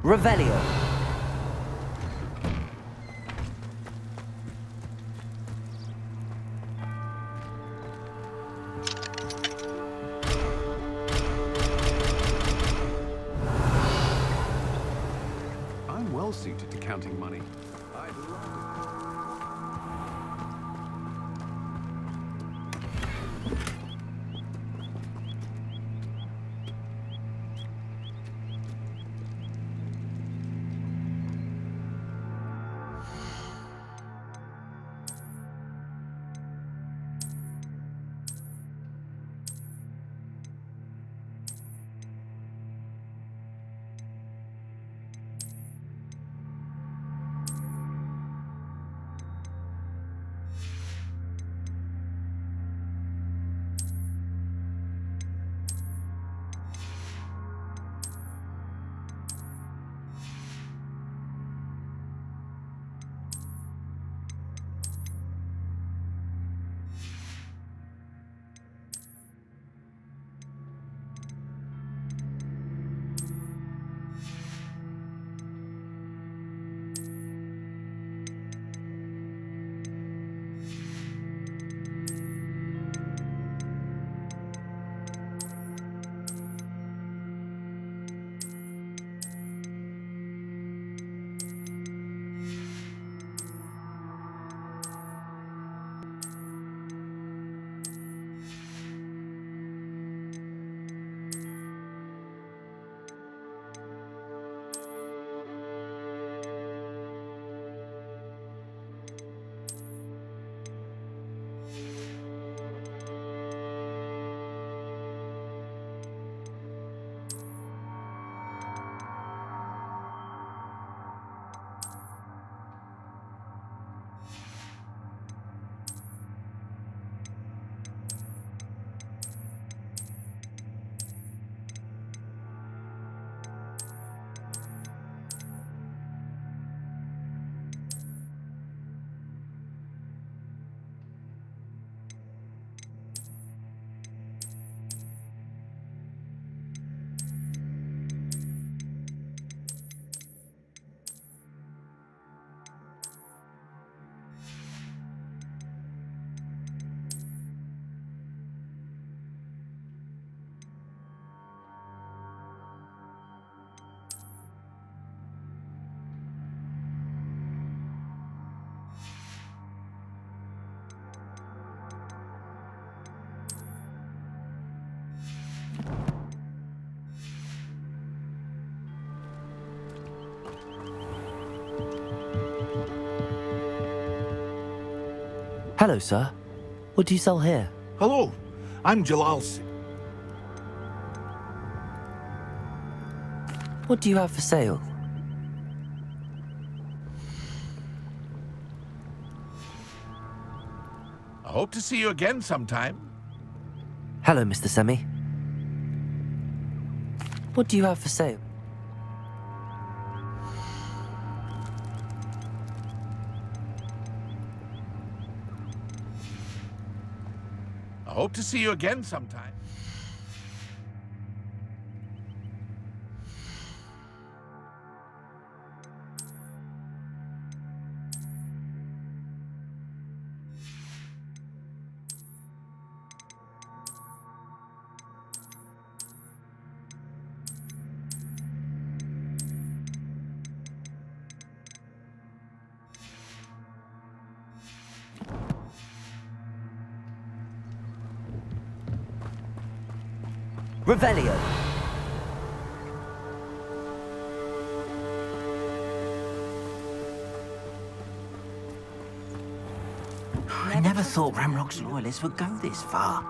Revelio! I'm well suited to counting money. Hello, sir. What do you sell here? Hello, I'm Jalal. What do you have for sale? I hope to see you again sometime. Hello, Mr. Semi. What do you have for sale? I hope to see you again sometime. Revelio. I never thought Ramrock's loyalists would go this far.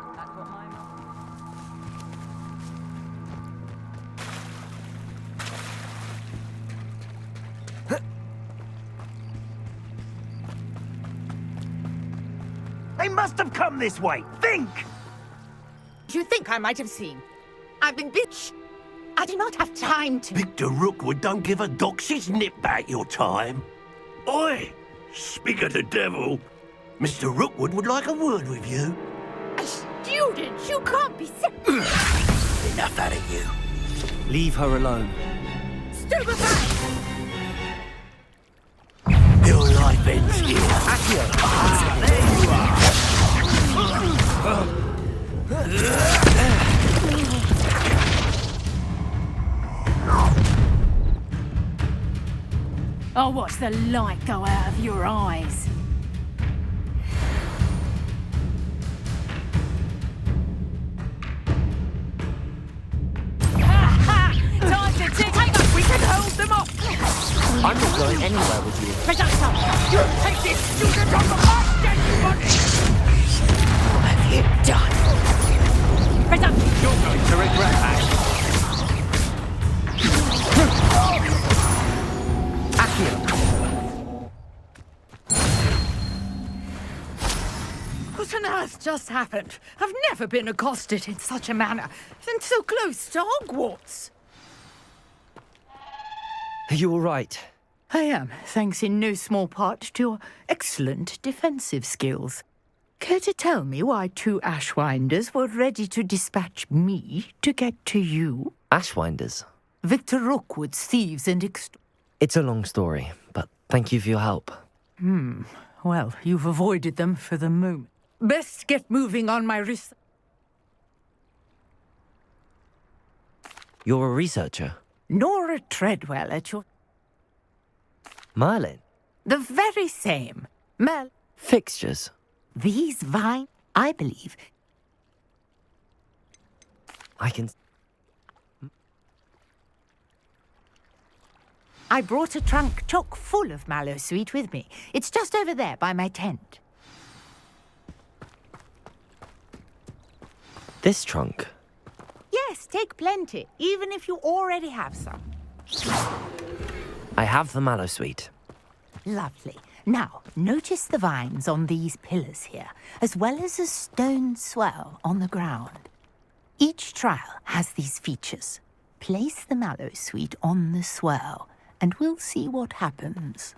They must have come this way. Think! Do you think I might have seen? I've been bitch. I do not have time to. Victor Rookwood don't give a doxy's nip back your time. Oi! Speak of the devil. Mr. Rookwood would like a word with you. A student? You can't be sick. Enough out of you. Leave her alone. Stupefy! Your life ends here. Accio. There you are. I'll watch the light go out of your eyes. Time to take up. We can hold them off. I'm not going anywhere with you. Predator, you take this student on the last anybody! What have you done? Predator! You're going to regret that. Accio. What on earth just happened? I've never been accosted in such a manner, and so close to Hogwarts. Are you all right? I am, thanks in no small part to your excellent defensive skills. Care to tell me why 2 Ashwinders were ready to dispatch me to get to you? Ashwinders? Victor Rookwood's thieves and It's a long story, but thank you for your help. Well, you've avoided them for the moment. Best get moving on my wrist. You're a researcher? Nora Treadwell at your... Merlin? The very same. Mel. Fixtures? These vines, I believe. I can... I brought a trunk chock full of mallow sweet with me. It's just over there by my tent. This trunk? Yes, take plenty, even if you already have some. I have the mallow sweet. Lovely. Now, notice the vines on these pillars here, as well as a stone swell on the ground. Each trial has these features. Place the mallow sweet on the swell, and we'll see what happens.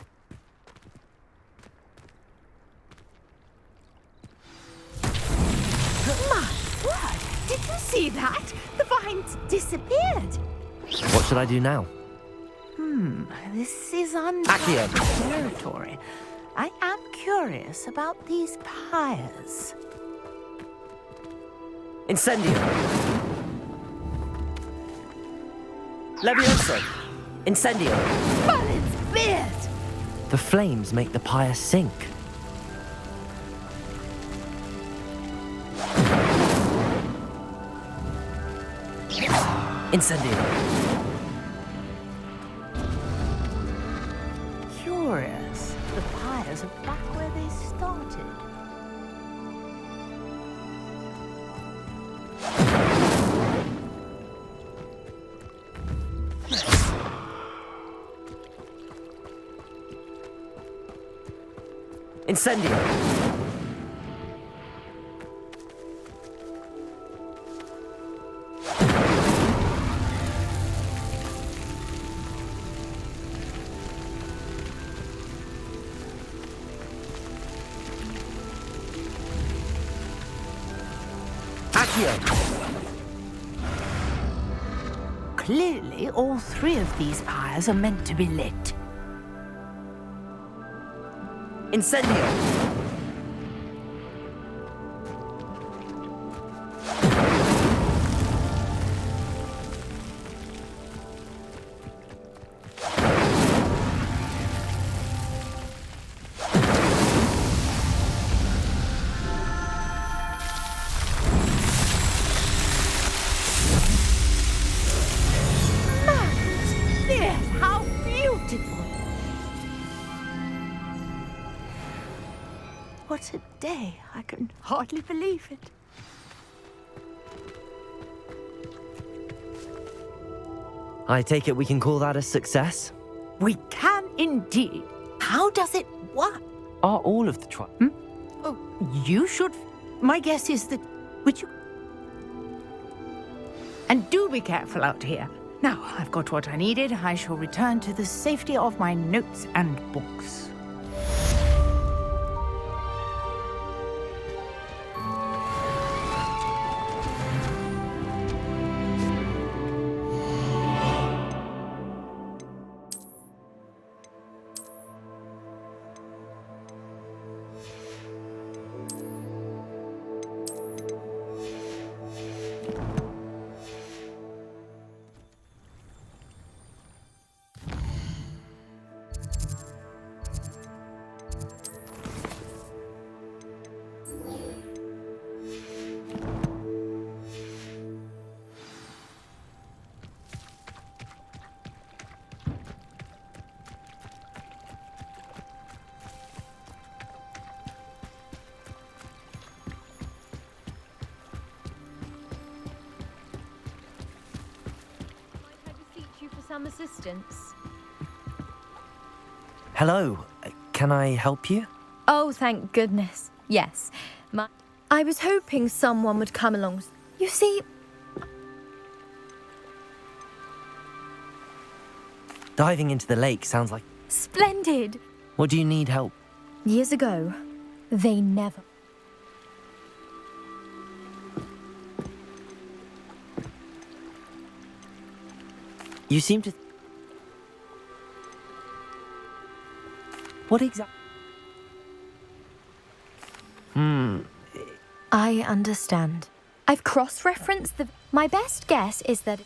My word! Did you see that? The vines disappeared. What should I do now? This is Accio. uncharted territory. I am curious about these pyres. Incendio. Levioso. Incendio. Merlin's beard! The flames make the pyre sink. Incendio. Curious. The pyres are back where they started. Incendio! Clearly, all three of these pyres are meant to be lit. Incendio! Yes, how beautiful! What a day. I can hardly believe it. I take it we can call that a success? We can indeed. How does it work? Are all of the Oh, you should. My guess is that. Would you? And do be careful out here. Now, I've got what I needed. I shall return to the safety of my notes and books. Some assistance. Hello, can I help you? Oh, thank goodness. Yes. I was hoping someone would come along. You see... Diving into the lake sounds like... Splendid! What do you need help? Years ago, they never... You seem to... What exactly? I understand. I've cross-referenced the... My best guess is that...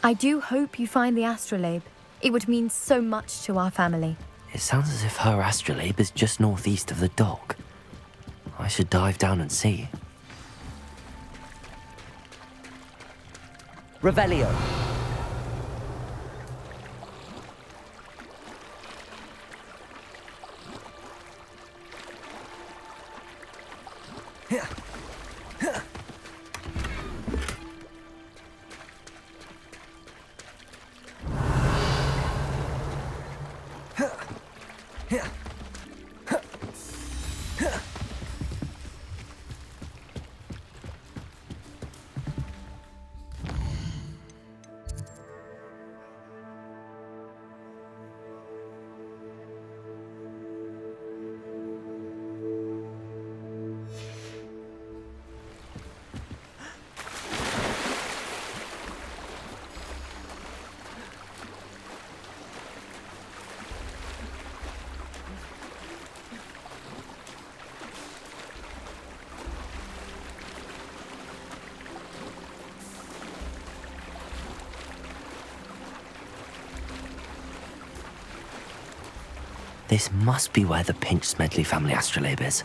I do hope you find the astrolabe. It would mean so much to our family. It sounds as if her astrolabe is just northeast of the dock. I should dive down and see. Revelio. This must be where the Pinch Smedley family astrolabe is.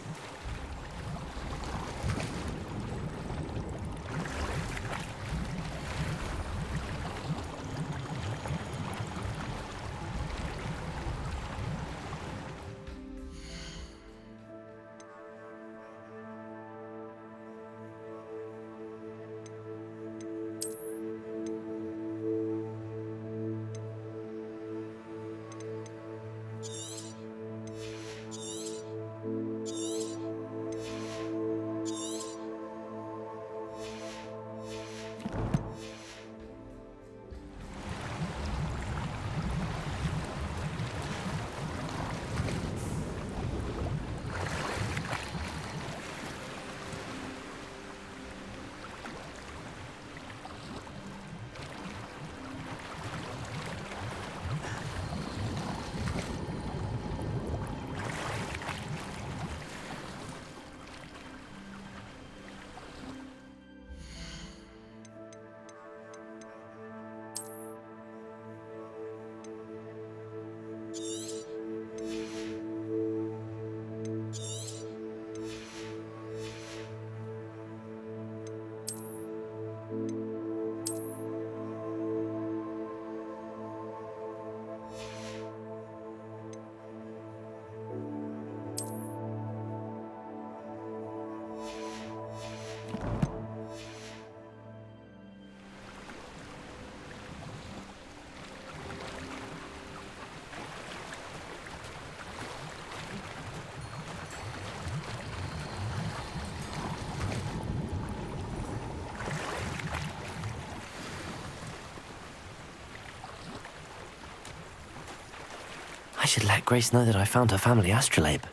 should let Grace know that I found her family astrolabe.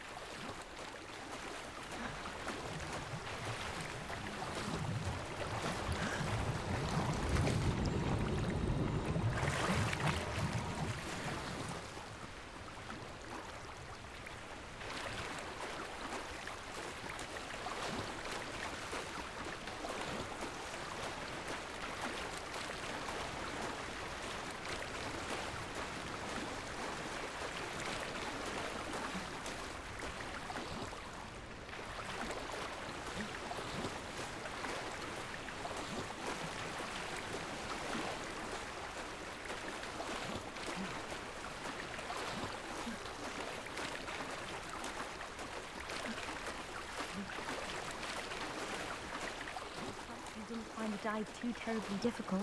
Find the dive too terribly difficult.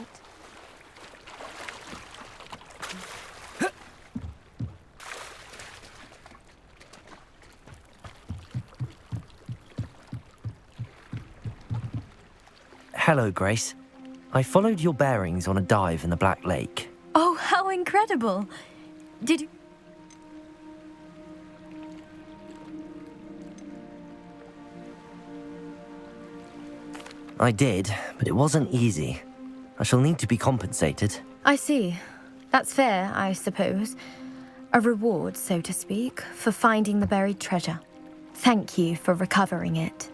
Hello, Grace. I followed your bearings on a dive in the Black Lake. Oh, how incredible! Did you... I did, but it wasn't easy. I shall need to be compensated. I see. That's fair, I suppose. A reward, so to speak, for finding the buried treasure. Thank you for recovering it.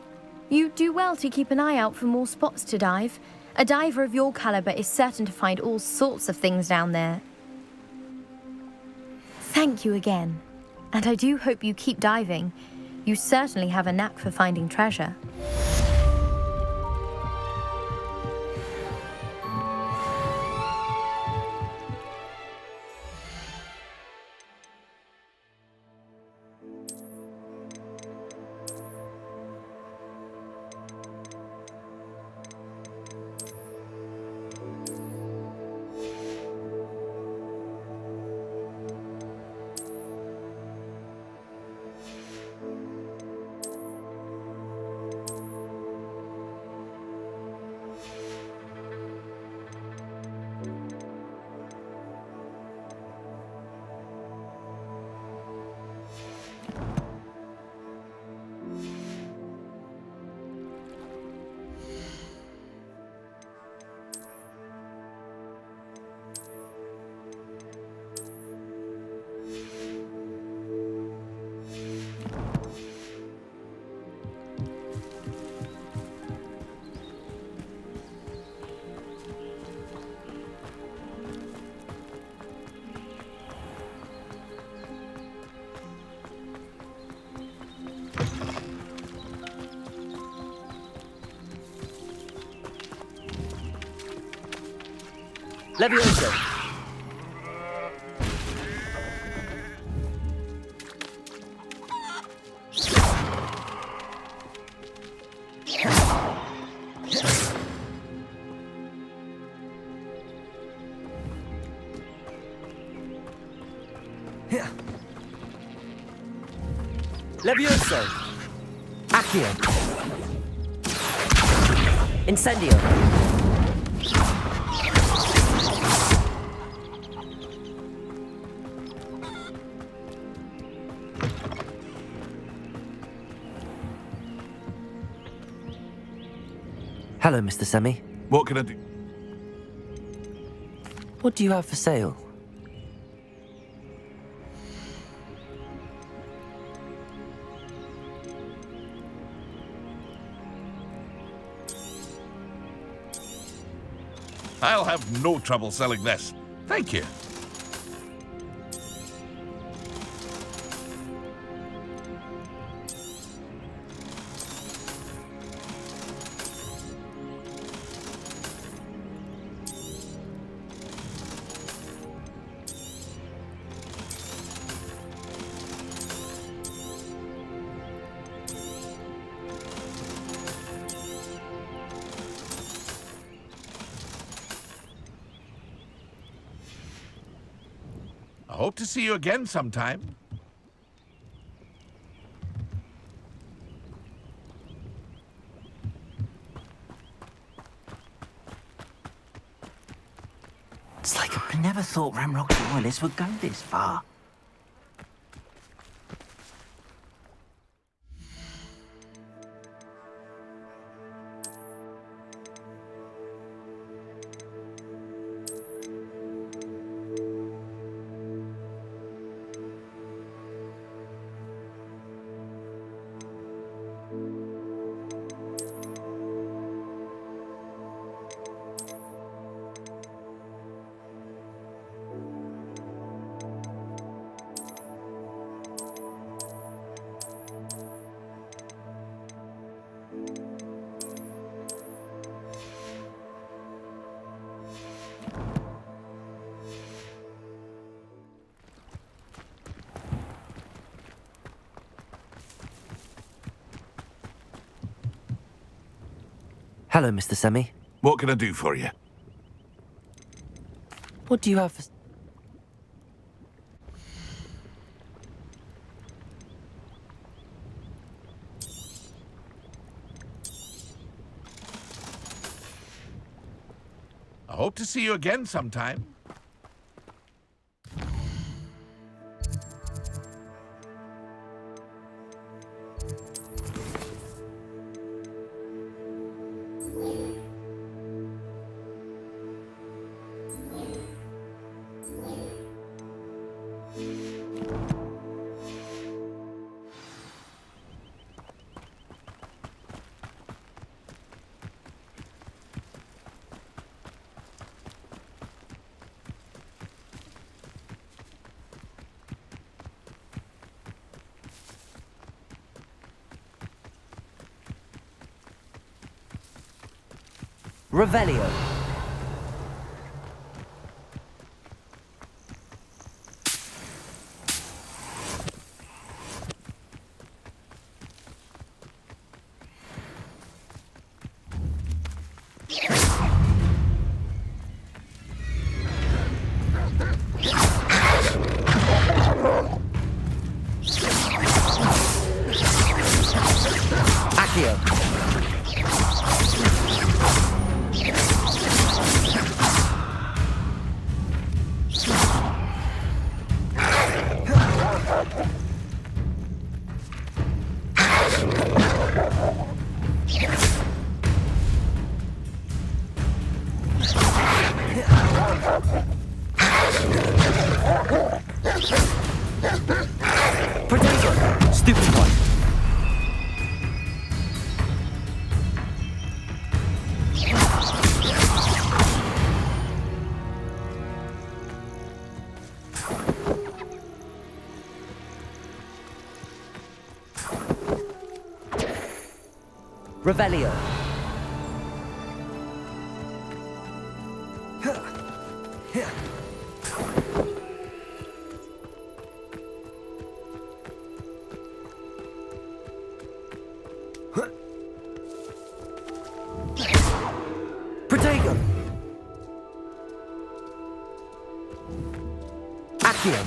You do well to keep an eye out for more spots to dive. A diver of your caliber is certain to find all sorts of things down there. Thank you again. And I do hope you keep diving. You certainly have a knack for finding treasure. Levioso! Levioso! Accio! Incendio! Hello, Mr. Semi. What can I do? What do you have for sale? I'll have no trouble selling this. Thank you. I hope to see you again sometime. It's like I never thought Ramrock's Royalists would go this far. Hello, Mr. Semi. What can I do for you? What do you have for... I hope to see you again sometime. Revelio. Accio. Potato! Stupid one. Revelio. Protego. Accio.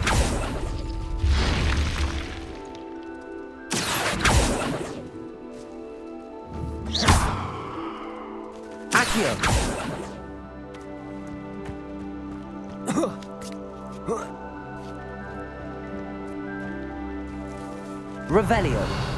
Accio. Revelio.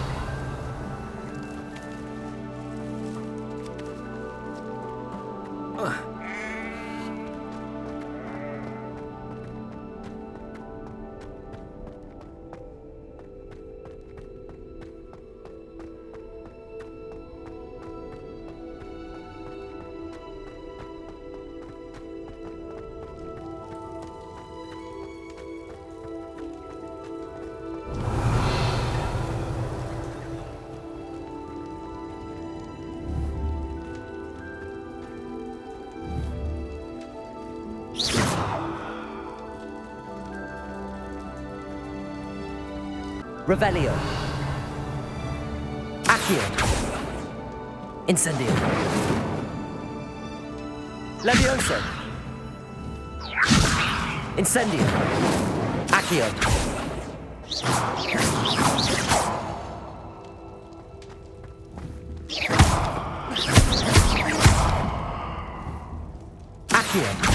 Revelio. Accio. Incendio. Levioso. Incendio. Accio. Accio.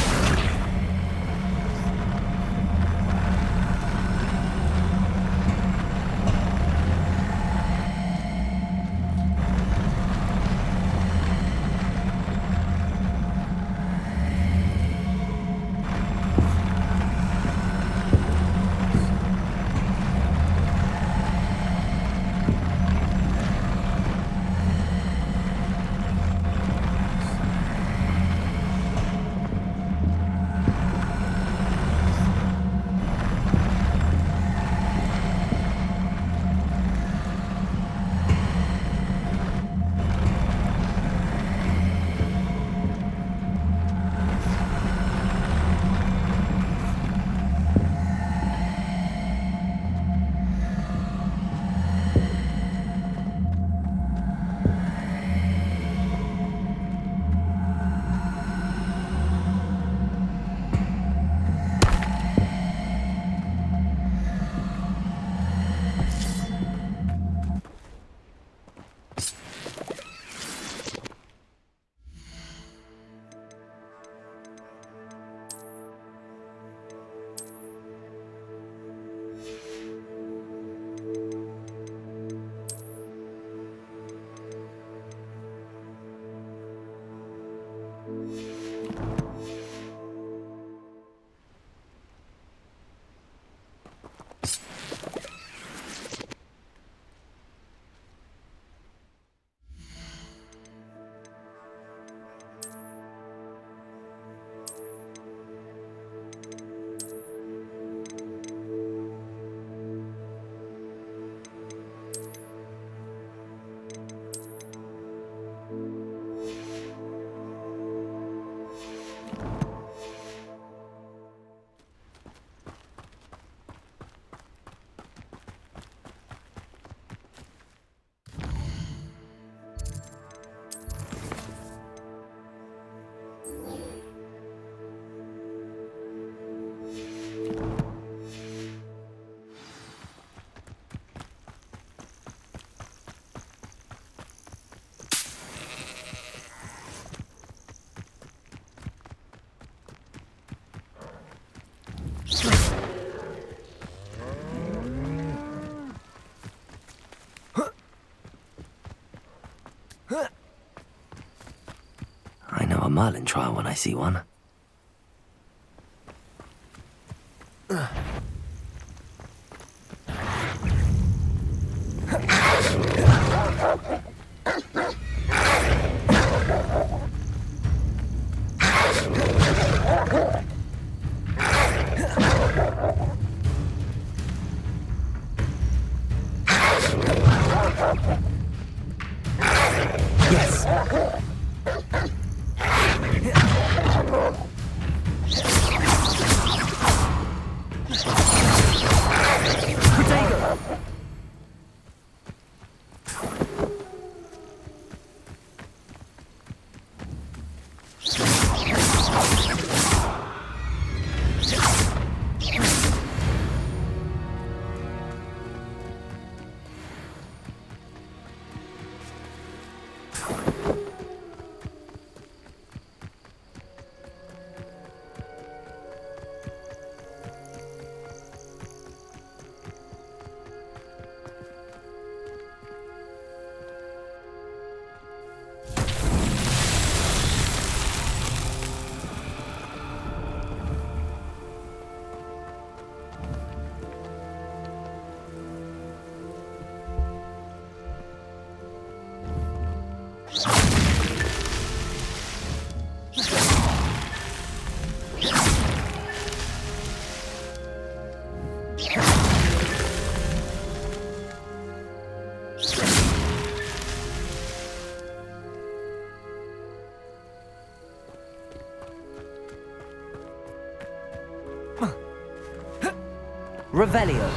Merlin trial when I see one. Revelio.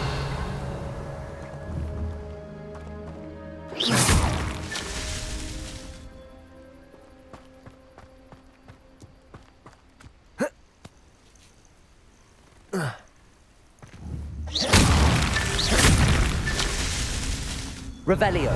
Revelio.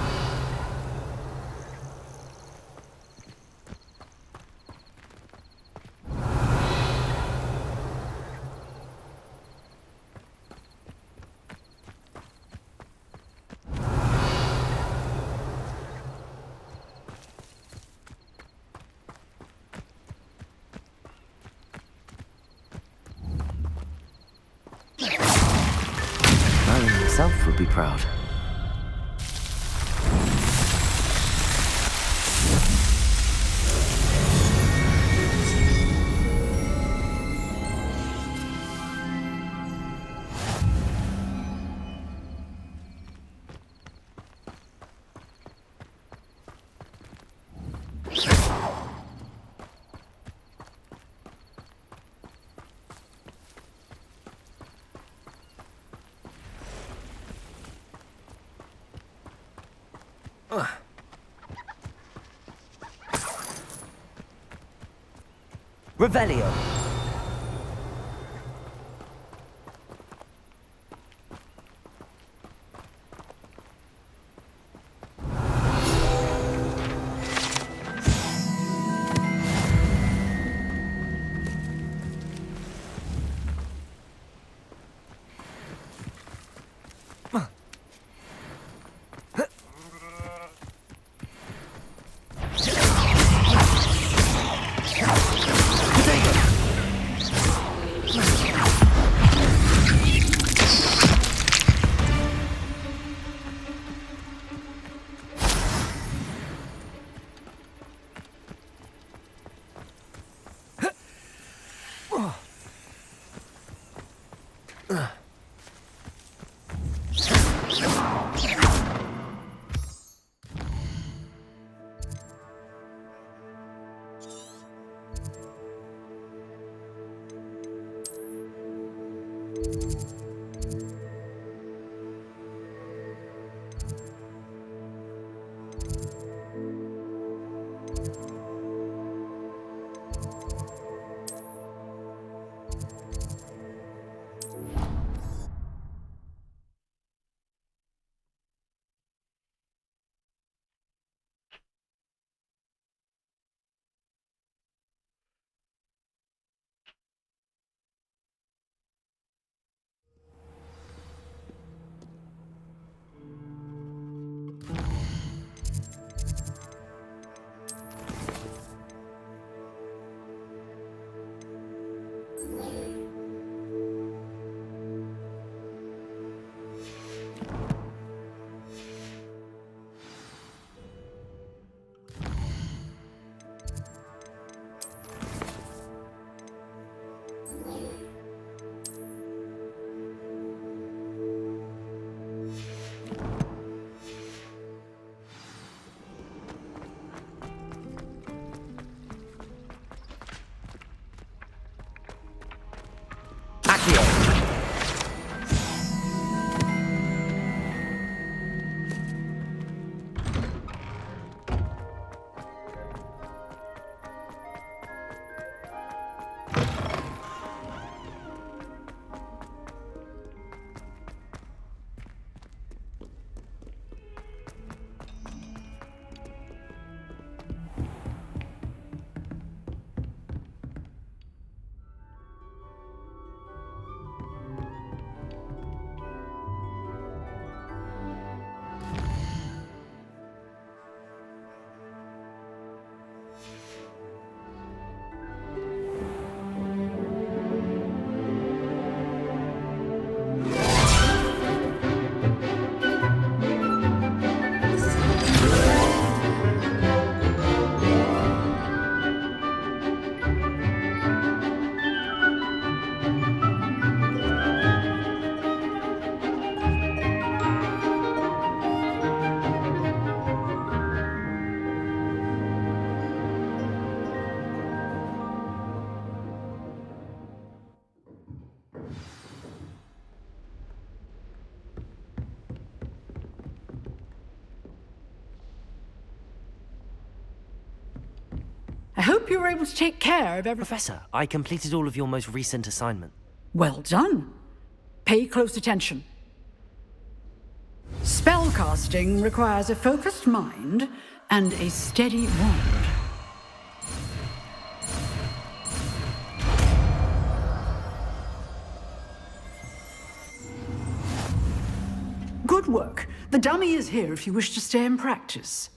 Merlin himself would be proud. Revelio. I hope you were able to take care of everything. Professor, I completed all of your most recent assignment. Well done. Pay close attention. Spellcasting requires a focused mind and a steady wand. Good work. The dummy is here if you wish to stay and practice.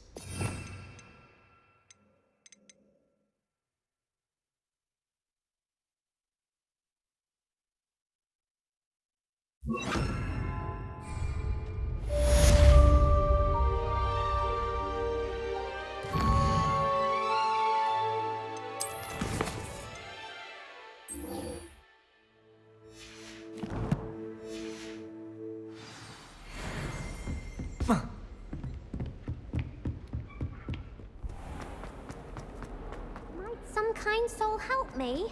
Might some kind soul help me?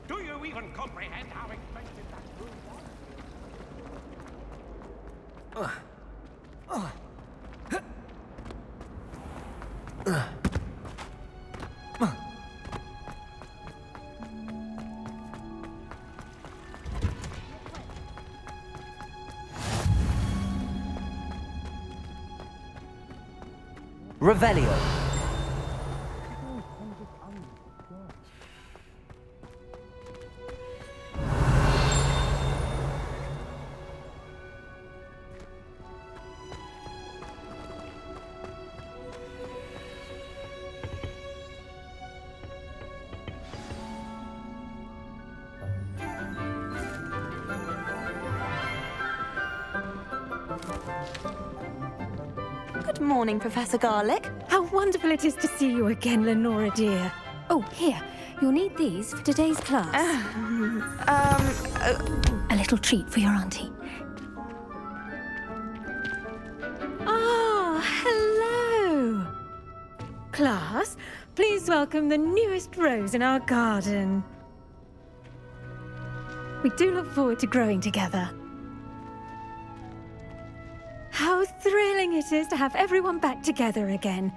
Do you even comprehend how expensive that room Revelio. Good morning, Professor Garlick. How wonderful it is to see you again, Lenora dear. Oh, here. You'll need these for today's class. A little treat for your auntie. Ah, hello. Class, please welcome the newest rose in our garden. We do look forward to growing together. How thrilling it is to have everyone back together again.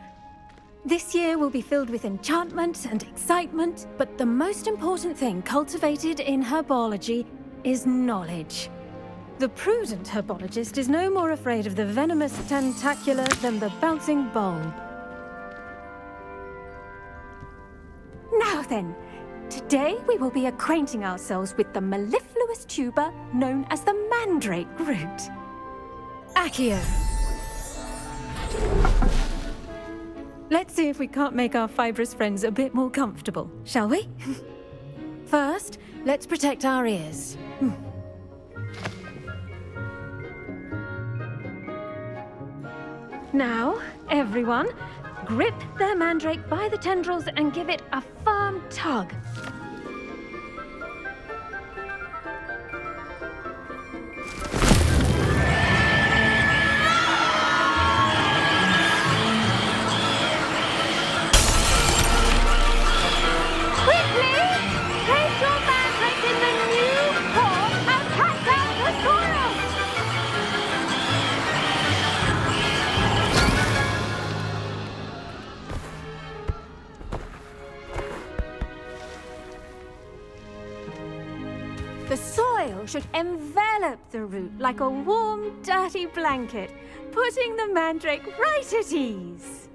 This year will be filled with enchantment and excitement, but the most important thing cultivated in herbology is knowledge. The prudent herbologist is no more afraid of the venomous tentacula than the bouncing bulb. Now then, today we will be acquainting ourselves with the mellifluous tuber known as the mandrake root. Accio. Let's see if we can't make our fibrous friends a bit more comfortable, shall we? First, Let's protect our ears. Now, everyone, grip their mandrake by the tendrils and give it a firm tug. The soil should envelop the root like a warm, dirty blanket, putting the mandrake right at ease.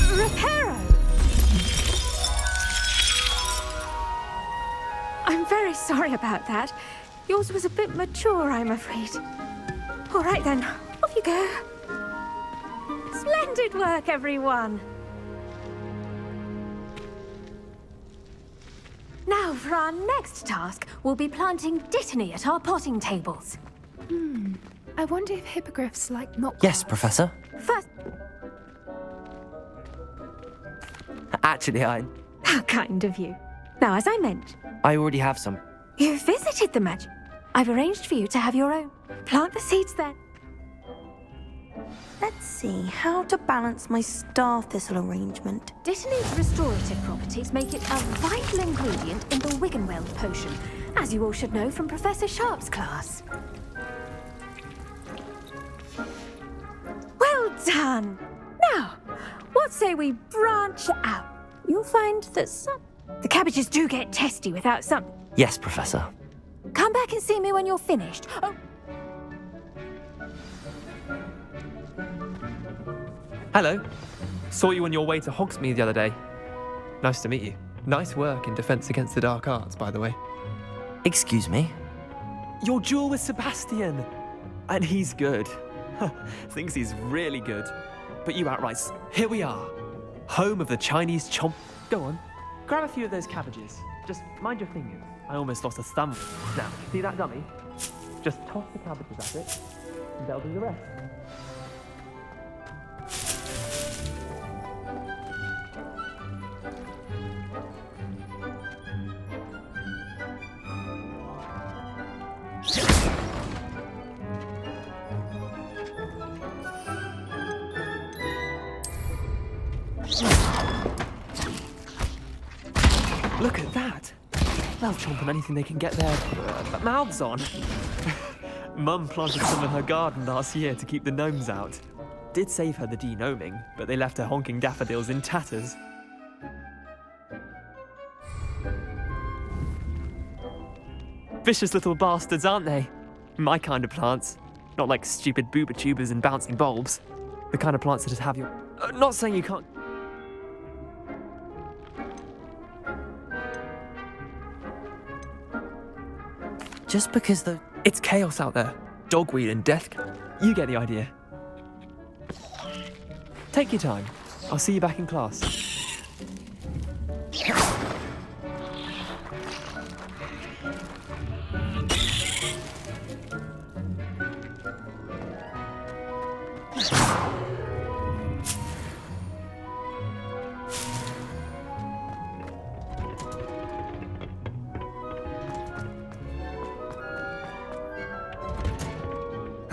Reparo! I'm very sorry about that. Yours was a bit mature, I'm afraid. All right then, off you go. Splendid work, everyone. Now, for our next task, we'll be planting dittany at our potting tables. I wonder if hippogriffs like mock. Yes, Professor. First, Actually, how kind of you. Now, as I mentioned, I already have some. you visited the magic. I've arranged for you to have your own. Plant the seeds then. Let's see how to balance my star thistle arrangement. Dittany's restorative properties make it a vital ingredient in the Wiggenweld potion, as you all should know from Professor Sharp's class. Well done! Now, what say we branch out? You'll find that the cabbages do get testy without some. Yes, Professor. Come back and see me when you're finished. Oh, Hello. Saw you on your way to Hogsmeade the other day. Nice to meet you. Nice work in Defense Against the Dark Arts, by the way. Excuse me? Your duel with Sebastian. And he's good. Thinks he's really good. But you outright, here we are. Home of the Chinese chomp. Go on. Grab a few of those cabbages. Just mind your fingers. I almost lost a thumb. Now, see that dummy? Just toss the cabbages at it, and they'll do the rest. Look at that! They'll chomp on anything they can get their mouths on. Mum planted some in her garden last year to keep the gnomes out. Did save her the de-gnoming, but they left her honking daffodils in tatters. Vicious little bastards, aren't they? My kind of plants. Not like stupid booba tubers and bouncing bulbs. The kind of plants that just have your... not saying you can't... Just because the... It's chaos out there. Dogweed and death. You get the idea. Take your time. I'll see you back in class.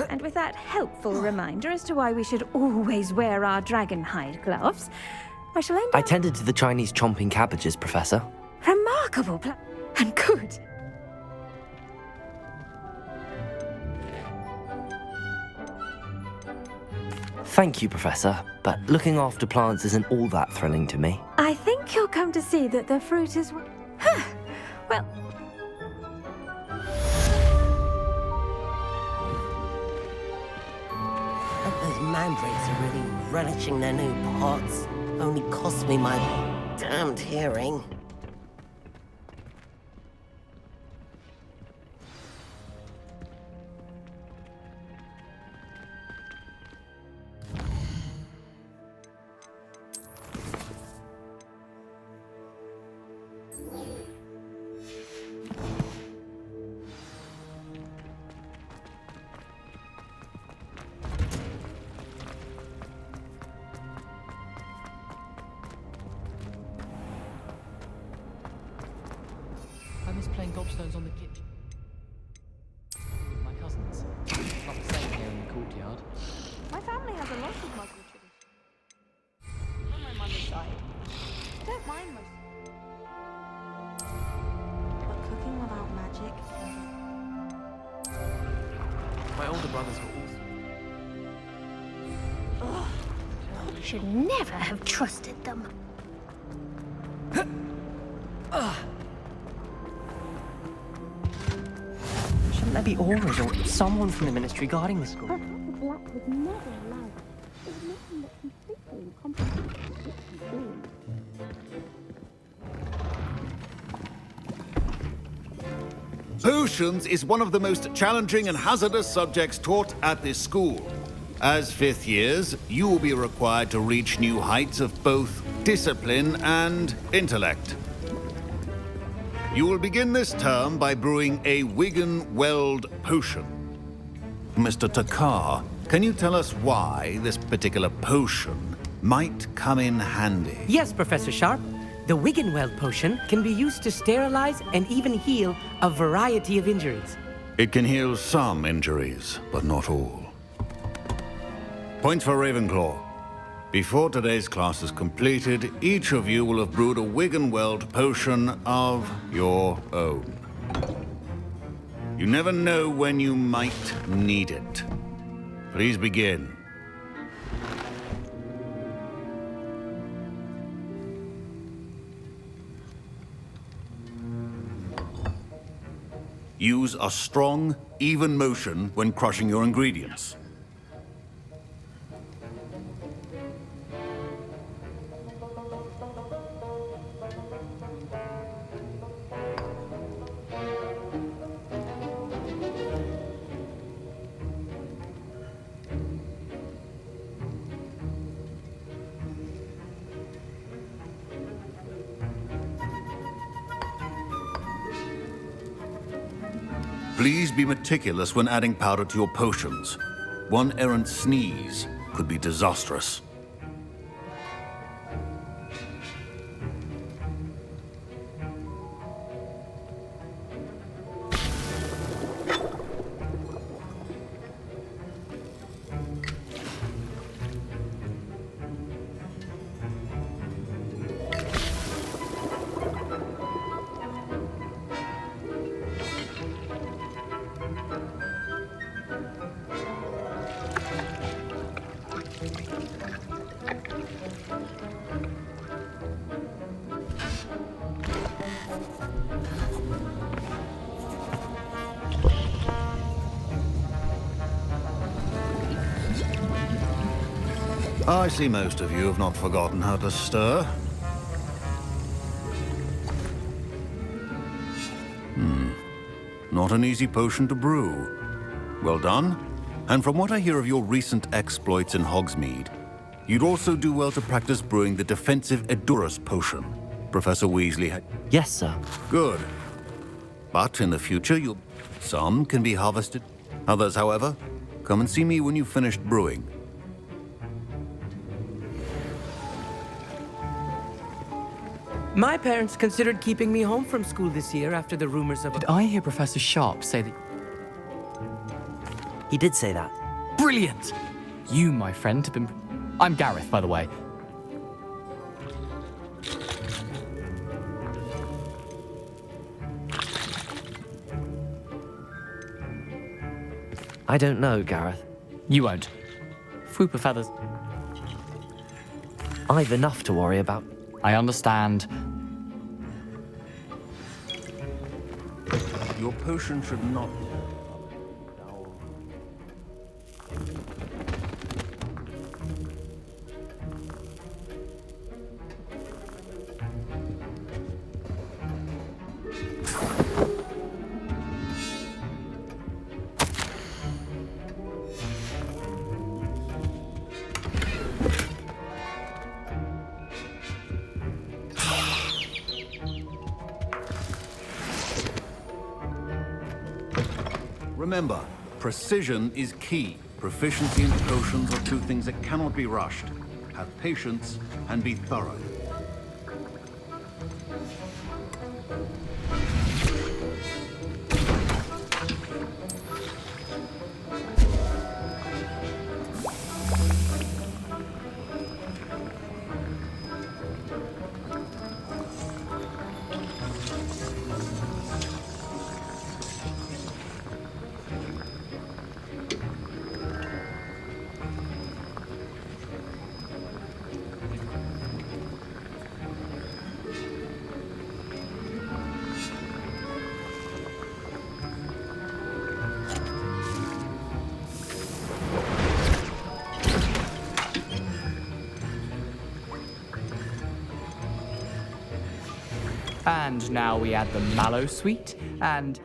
And with that helpful reminder as to why we should always wear our dragon hide gloves, I shall end I tended to the Chinese chomping cabbages, Professor. remarkable and good. Thank you, Professor, but looking after plants isn't all that thrilling to me. I think you'll come to see that the fruit is... well... Those mandrakes are really relishing their new pots. Only cost me my damned hearing. playing gobstones on the kitchen. With my cousins. It's not the same here in the courtyard. My family has a lot of Muggle traditions. On my mother's side. I don't mind most. But cooking without magic? My older brothers were also. I should never have trusted them. Shouldn't there be auras or someone from the ministry guarding the school? Black was never allowed. It was nothing that completely compromised Potions is one of the most challenging and hazardous subjects taught at this school. As fifth years, you will be required to reach new heights of both discipline and intellect. You will begin this term by brewing a Wigan-Weld potion. Mr. Takar, can you tell us why this particular potion might come in handy? Yes, Professor Sharp. The Wigan-Weld potion can be used to sterilize and even heal a variety of injuries. It can heal some injuries, but not all. Points for Ravenclaw. Before today's class is completed, each of you will have brewed a Wigan-Weld potion of your own. You never know when you might need it. Please begin. Use a strong, even motion when crushing your ingredients. Please be meticulous when adding powder to your potions. One errant sneeze could be disastrous. I see most of you have not forgotten how to stir. Not an easy potion to brew. Well done. And from what I hear of your recent exploits in Hogsmeade, you'd also do well to practice brewing the defensive Edurus potion. Professor Weasley had... Yes, sir. Good. But in the future, some can be harvested. Others, however, come and see me when you've finished brewing. My parents considered keeping me home from school this year after the rumors of... Did I hear Professor Sharp say that... He did say that. Brilliant! You, my friend, have been... I'm Gareth, by the way. I don't know, Gareth. You won't. Fwooper feathers. I've enough to worry about. I understand. Your potion should not... Remember, precision is key. Proficiency and potions are two things that cannot be rushed. Have patience and be thorough. And now we add the mallow sweet and...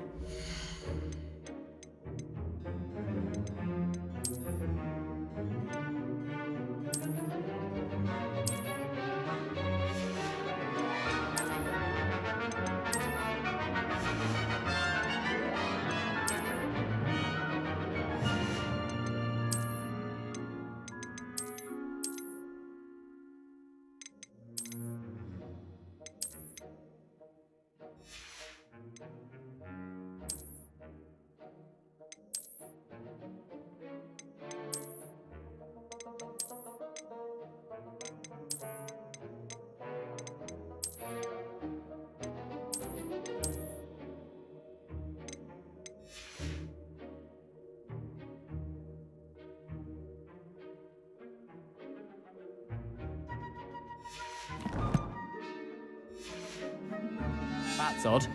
That's odd.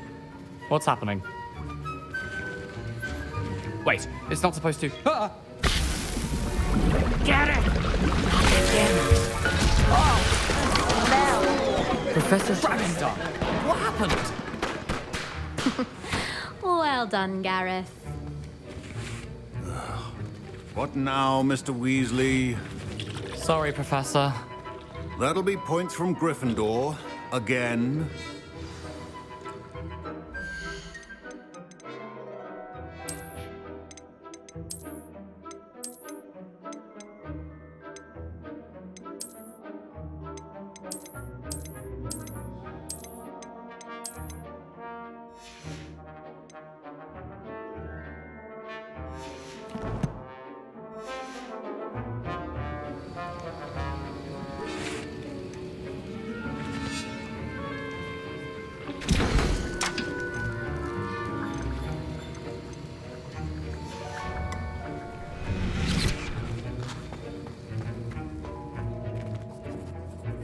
What's happening? Wait, it's not supposed to... Ah! Get it! Professor Dragonstar, what happened? Well done, Gareth. What now, Mr. Weasley? Sorry, Professor. That'll be points from Gryffindor. Again.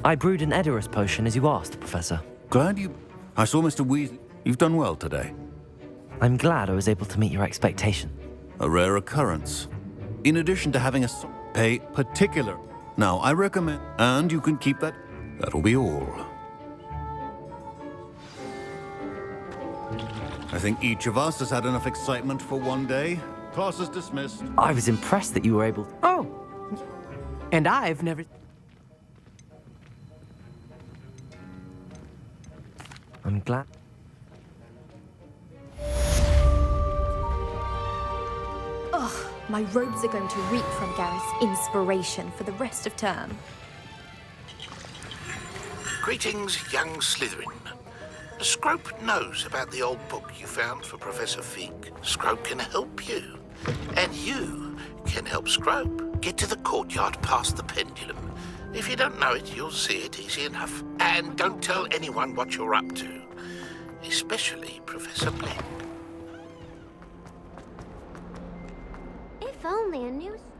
I brewed an Edorus potion as you asked, Professor. Glad you... I saw Mr. Weasley. You've done well today. I'm glad I was able to meet your expectation. A rare occurrence. In addition to having a pay particular. Now, I recommend... And you can keep that... That'll be all. I think each of us has had enough excitement for one day. Class is dismissed. I was impressed that you were able... Oh! And I've never... I'm glad... Ugh, my robes are going to reek from Gareth's inspiration for the rest of term. Greetings, young Slytherin. Scrope knows about the old book you found for Professor Fig. Scrope can help you. And you can help Scrope. Get to the courtyard past the pendulum. If you don't know it, you'll see it easy enough. And don't tell anyone what you're up to. Especially Professor Black. If only a new student.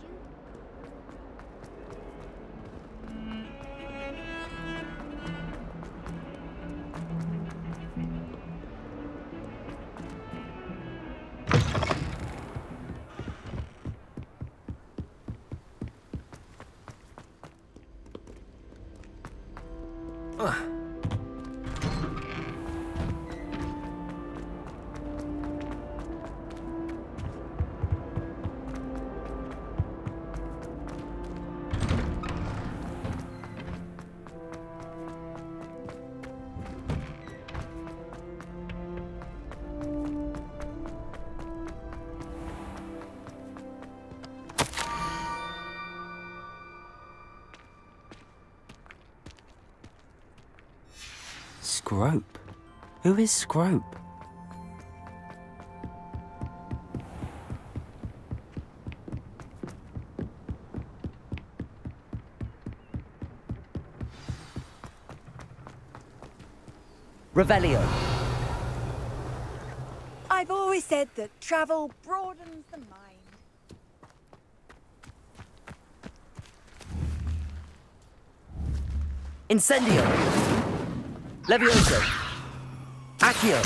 Scrope? Who is Scrope? Revelio. I've always said that travel broadens the mind. Incendio. Levioso. Accio.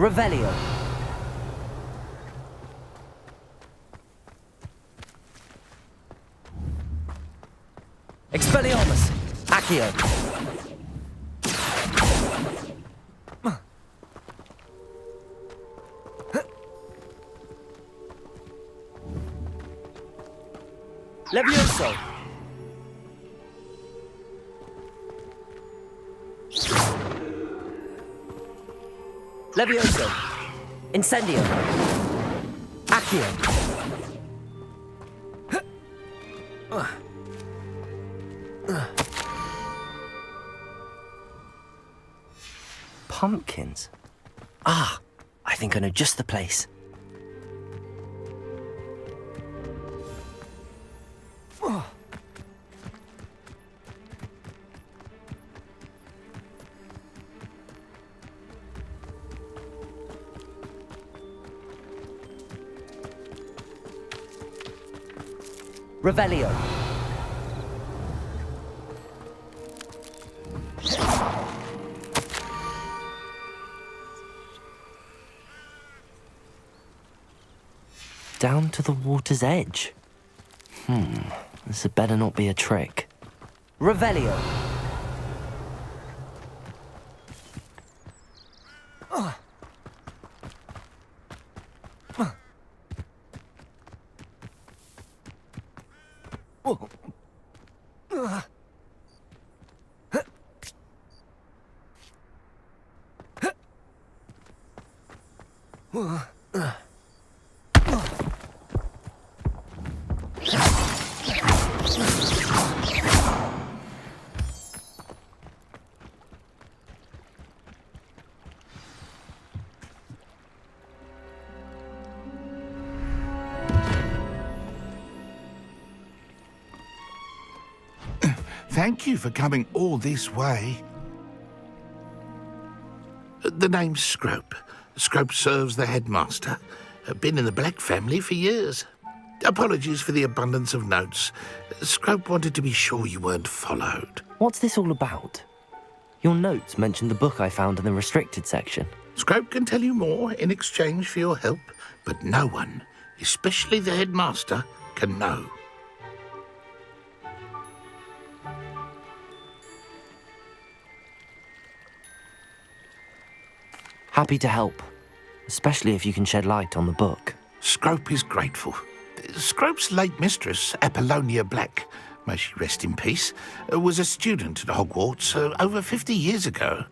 Revelio. Expelliarmus. Accio. Levioso. Levioso. Incendio. Accio. Pumpkins. Ah, I think I know just the place. Revelio. Down to the water's edge. This had better not be a trick. Revelio. Thank you for coming all this way. The name's Scrope. Scrope serves the headmaster. Been in the Black family for years. Apologies for the abundance of notes. Scrope wanted to be sure you weren't followed. What's this all about? Your notes mentioned the book I found in the restricted section. Scrope can tell you more in exchange for your help, but no one, especially the headmaster, can know. Happy to help, especially if you can shed light on the book. Scrope is grateful. Scrope's late mistress, Apollonia Black, may she rest in peace, was a student at Hogwarts over 50 years ago.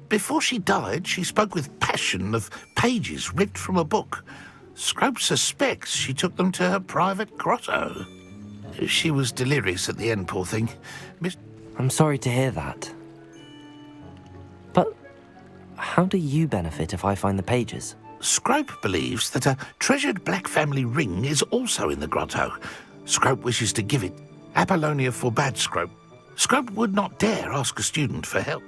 Before she died, she spoke with passion of pages ripped from a book. Scrope suspects she took them to her private grotto. She was delirious at the end, poor thing. I'm sorry to hear that. But how do you benefit if I find the pages? Scrope believes that a treasured Black family ring is also in the grotto. Scrope wishes to give it. Apollonia forbade Scrope. Scrope would not dare ask a student for help.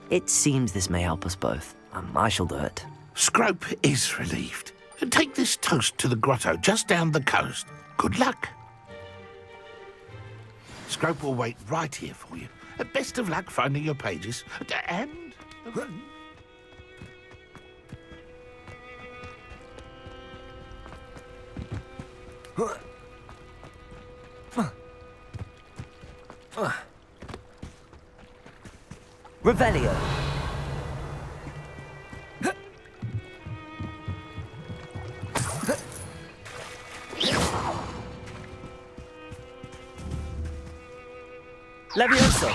It seems this may help us both. I shall do it. Scrope is relieved. Take this toast to the grotto just down the coast. Good luck. Scrope will wait right here for you. Best of luck finding your pages. And... Revelio. Levioso.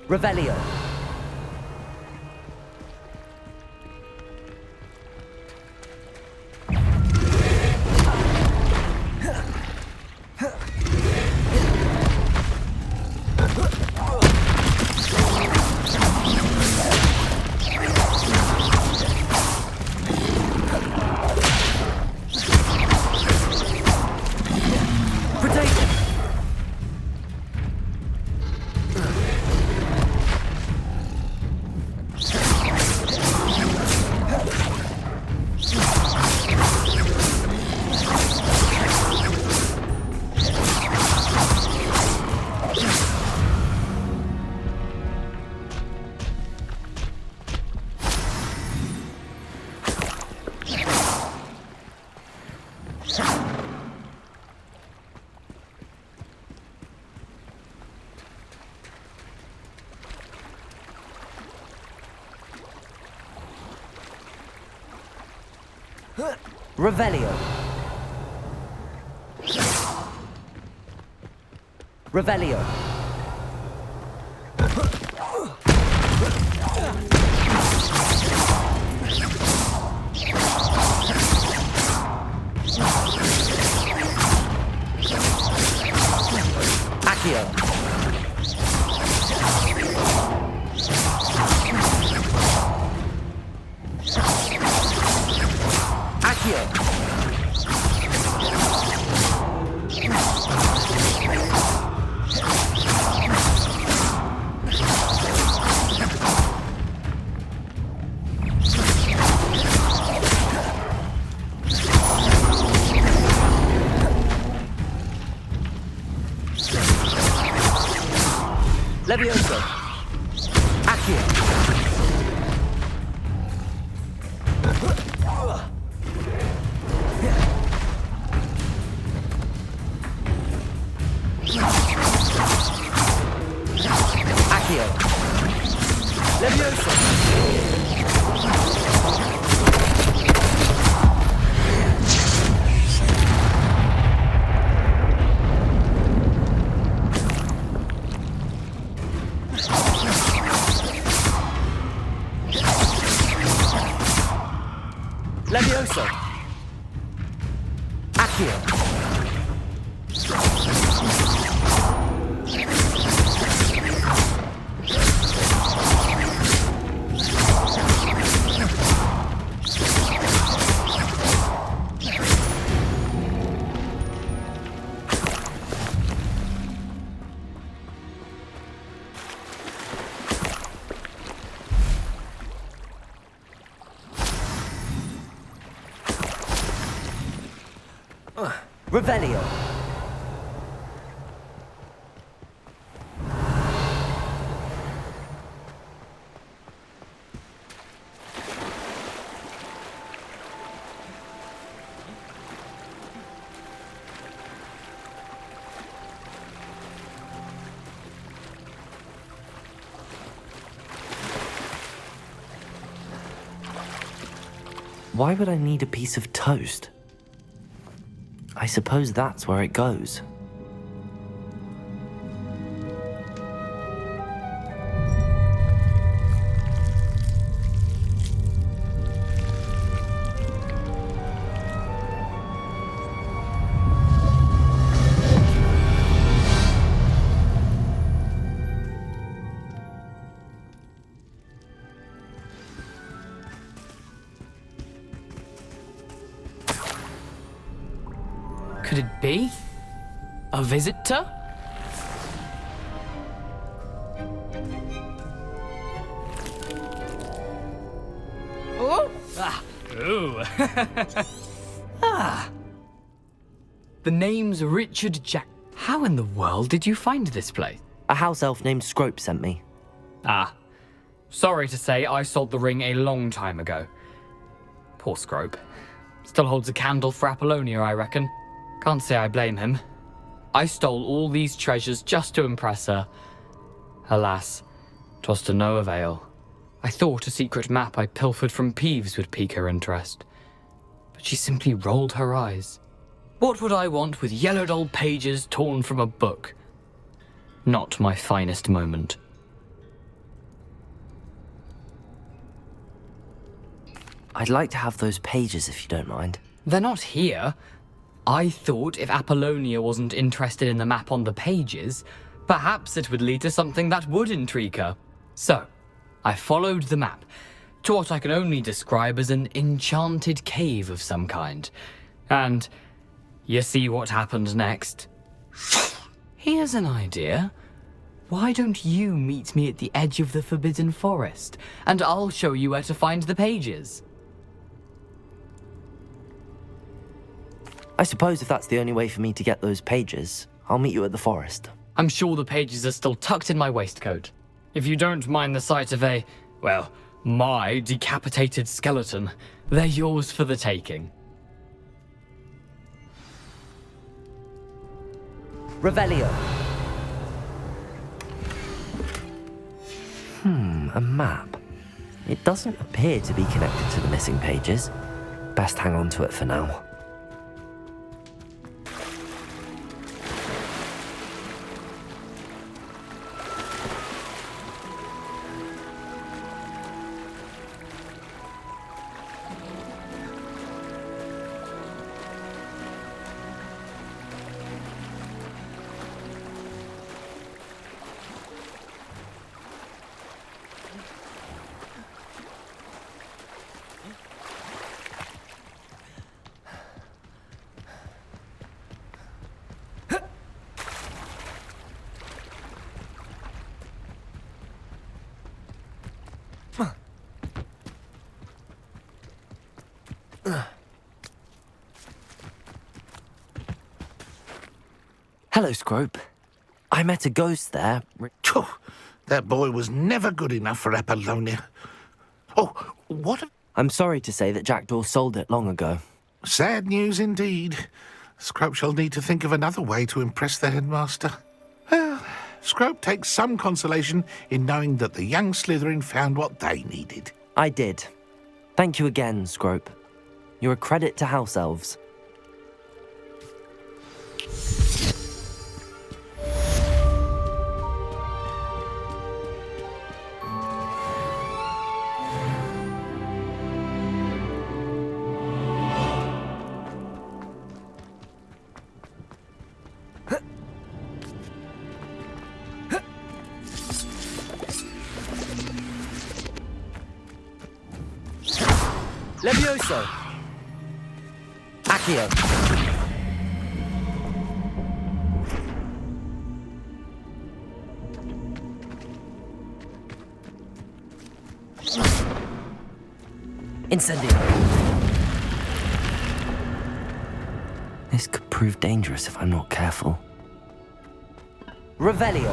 Revelio. Revelio. Revelio. Accio. Accio. Levioso. Accio. Accio. Levioso. Levioso. Accio. Revelio. Why would I need a piece of toast? I suppose that's where it goes. Could it be? A visitor? Oh! Ah. Ooh. Ah. The name's Richard Jack. How in the world did you find this place? A house elf named Scrope sent me. Ah. Sorry to say, I sold the ring a long time ago. Poor Scrope. Still holds a candle for Apollonia, I reckon. Can't say I blame him. I stole all these treasures just to impress her. Alas, 'twas to no avail. I thought a secret map I pilfered from Peeves would pique her interest. But she simply rolled her eyes. What would I want with yellowed old pages torn from a book? Not my finest moment. I'd like to have those pages if you don't mind. They're not here. I thought if Apollonia wasn't interested in the map on the pages, perhaps it would lead to something that would intrigue her. So, I followed the map to what I can only describe as an enchanted cave of some kind. And you see what happened next? Here's an idea. Why don't you meet me at the edge of the Forbidden Forest, and I'll show you where to find the pages? I suppose if that's the only way for me to get those pages, I'll meet you at the forest. I'm sure the pages are still tucked in my waistcoat. If you don't mind the sight of well, my decapitated skeleton, they're yours for the taking. Revelio. A map. It doesn't appear to be connected to the missing pages. Best hang on to it for now. Hello, Scrope. I met a ghost there. That boy was never good enough for Apollonia. Oh, what a... I'm sorry to say that Jackdaw sold it long ago. Sad news indeed. Scrope shall need to think of another way to impress the headmaster. Well, Scrope takes some consolation in knowing that the young Slytherin found what they needed. I did. Thank you again, Scrope. You're a credit to House Elves. Levioso! Accio! Incendio! This could prove dangerous if I'm not careful. Revelio!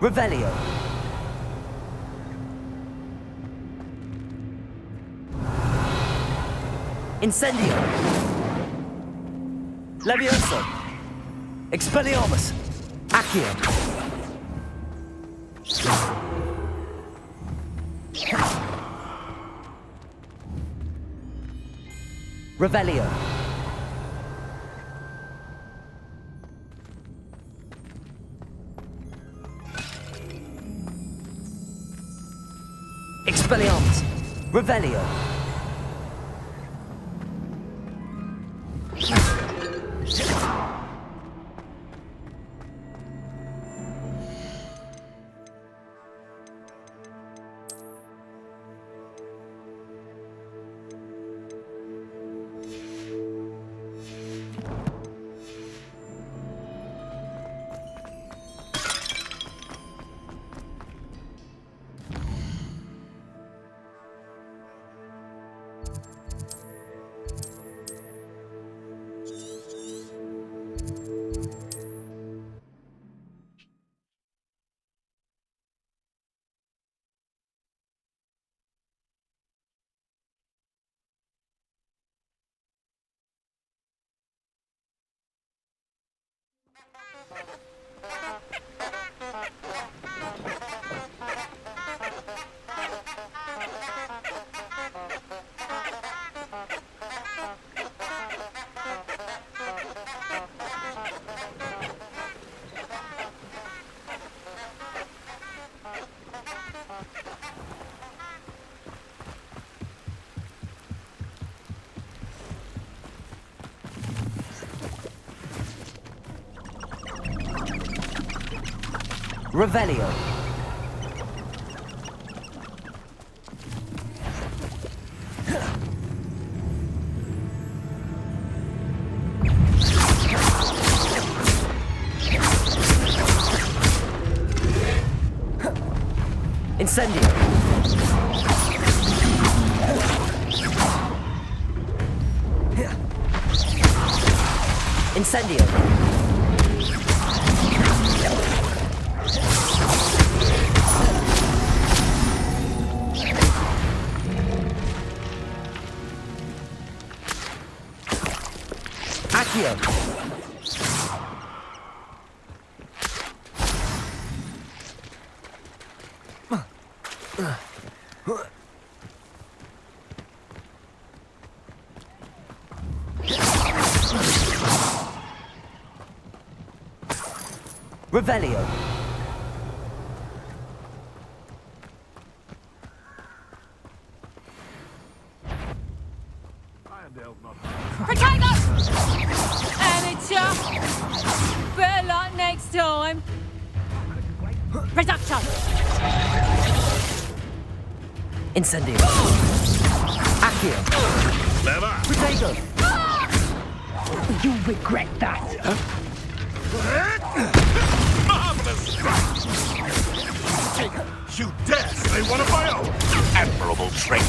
Revelio. Incendio. Levioso. Expelliarmus. Accio. Revelio. Expelliarmus. Revelio. Revelio. Incendio. Incendio. Accio. Revelio. Protect us! Amateur! Better luck next time. Reduction! Incendio. Accio. Clever. Protego. You'll regret that. Marvelous! You dare say one of my own! Admirable trick!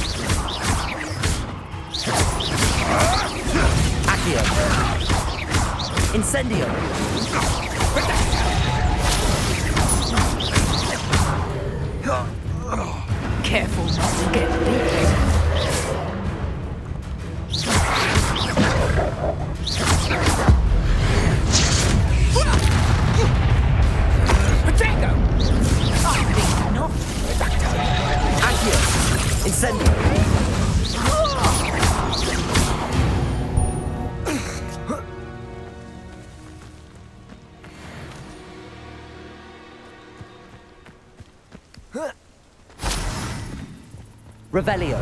Accio. Incendio. Careful not to get bit. Protego! Accio. Incendio. Revelio.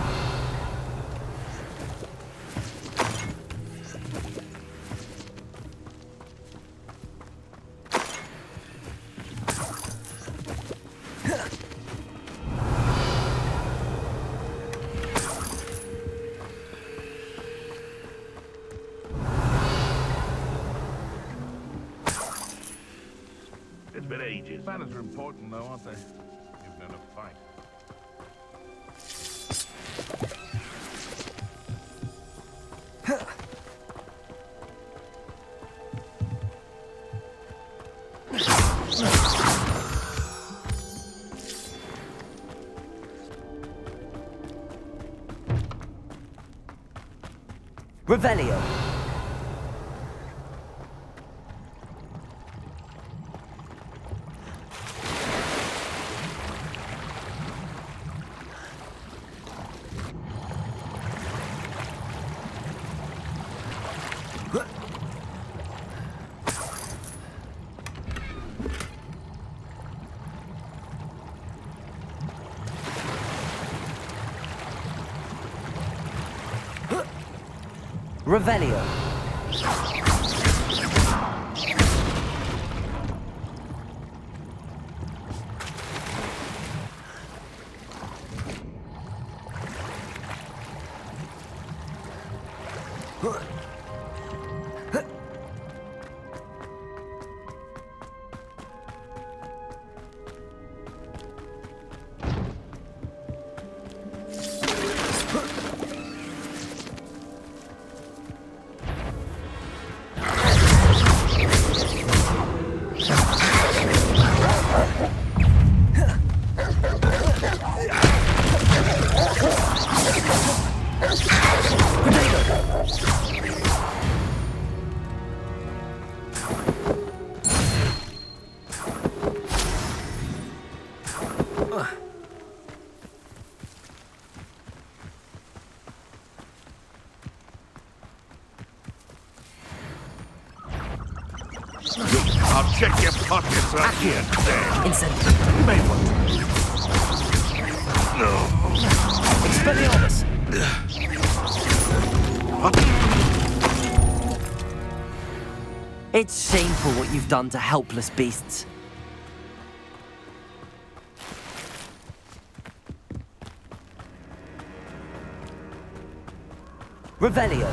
It's been ages. Manners are important, though, aren't they? You've known a fight. Revelio. Revelio. I'll check your pockets up here today. Incendio. You may want to. No. Expelliarmus. It's shameful what you've done to helpless beasts. Revelio.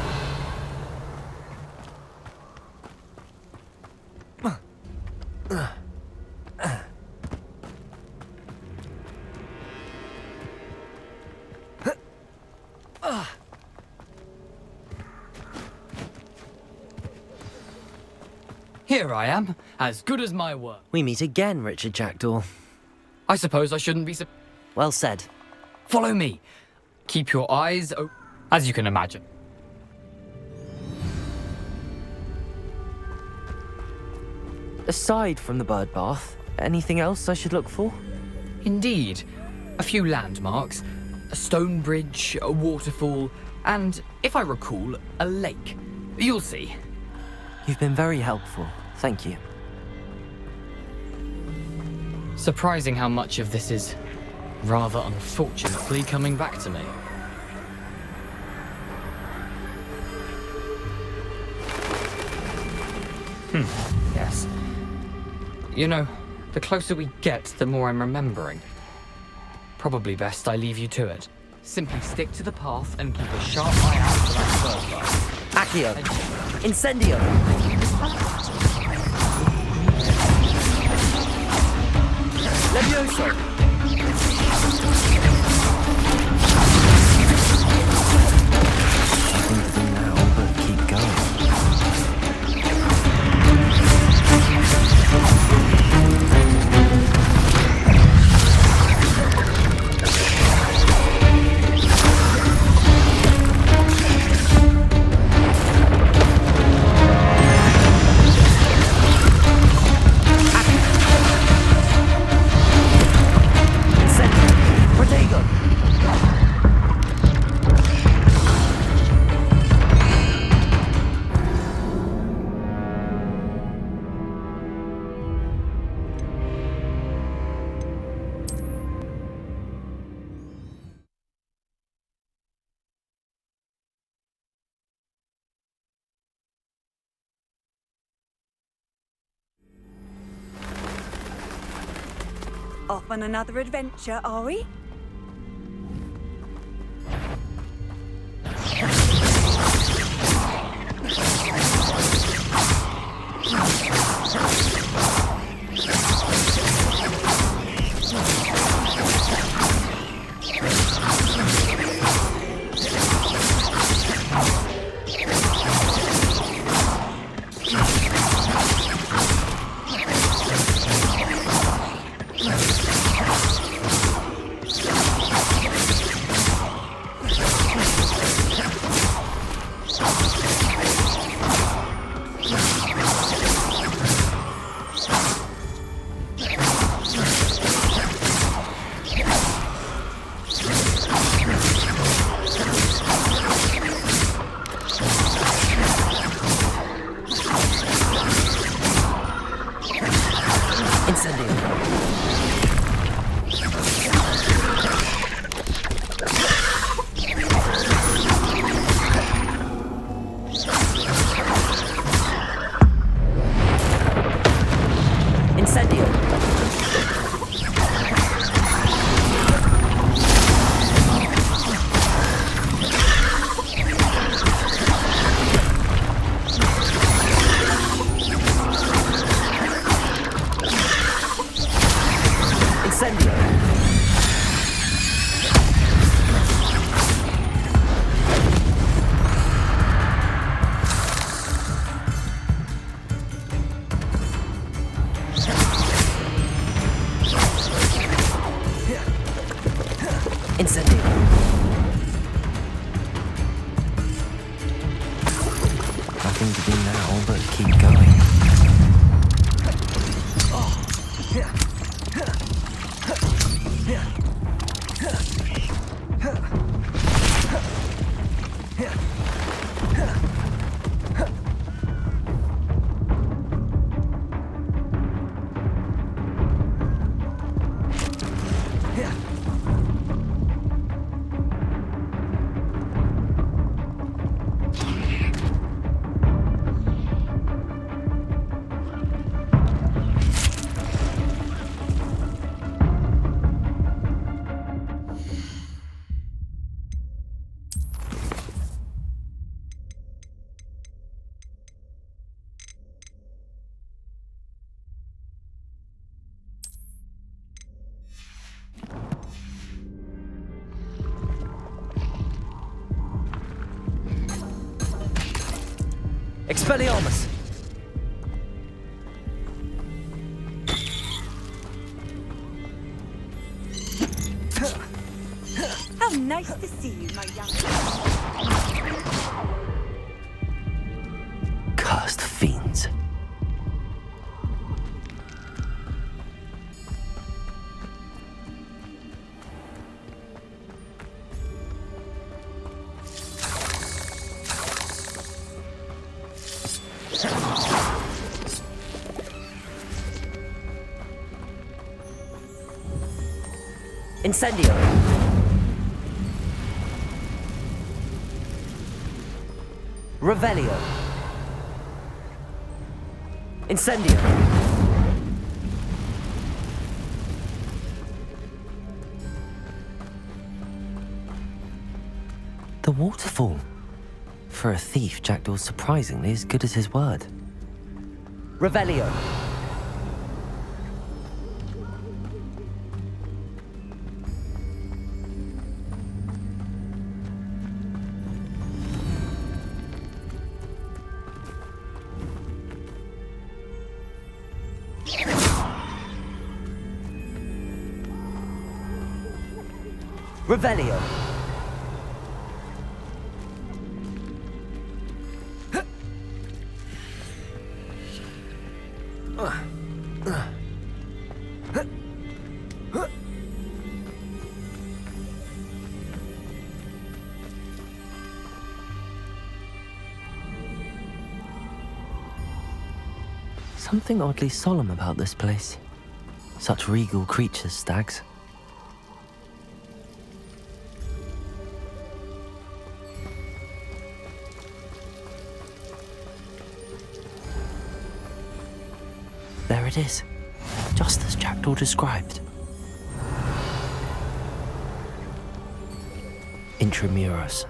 Here I am, as good as my word. We meet again, Richard Jackdaw. I suppose I shouldn't be Well said. Follow me. Keep your eyes open, as you can imagine. Aside from the bird bath, anything else I should look for? Indeed. a few landmarks, a stone bridge, a waterfall, and, if I recall, a lake. You'll see. You've been very helpful. Thank you. Surprising how much of this is rather unfortunately coming back to me. Yes. You know, the closer we get, the more I'm remembering. Probably best I leave you to it. Simply stick to the path and keep a sharp eye out for that bird. Accio! Incendio! Levioso! Nothing to do now but keep going. Off on another adventure, are we? Nothing to do now but keep going. Expelliarmus! How nice to see you, my young. Cursed fiends. Incendio. Revelio. Incendio. The waterfall. For a thief, Jackdaw's surprisingly as good as his word. Revelio. Revelio. Something oddly solemn about this place. Such regal creatures, stags. There it is, just as Jackdaw described. Intramuros.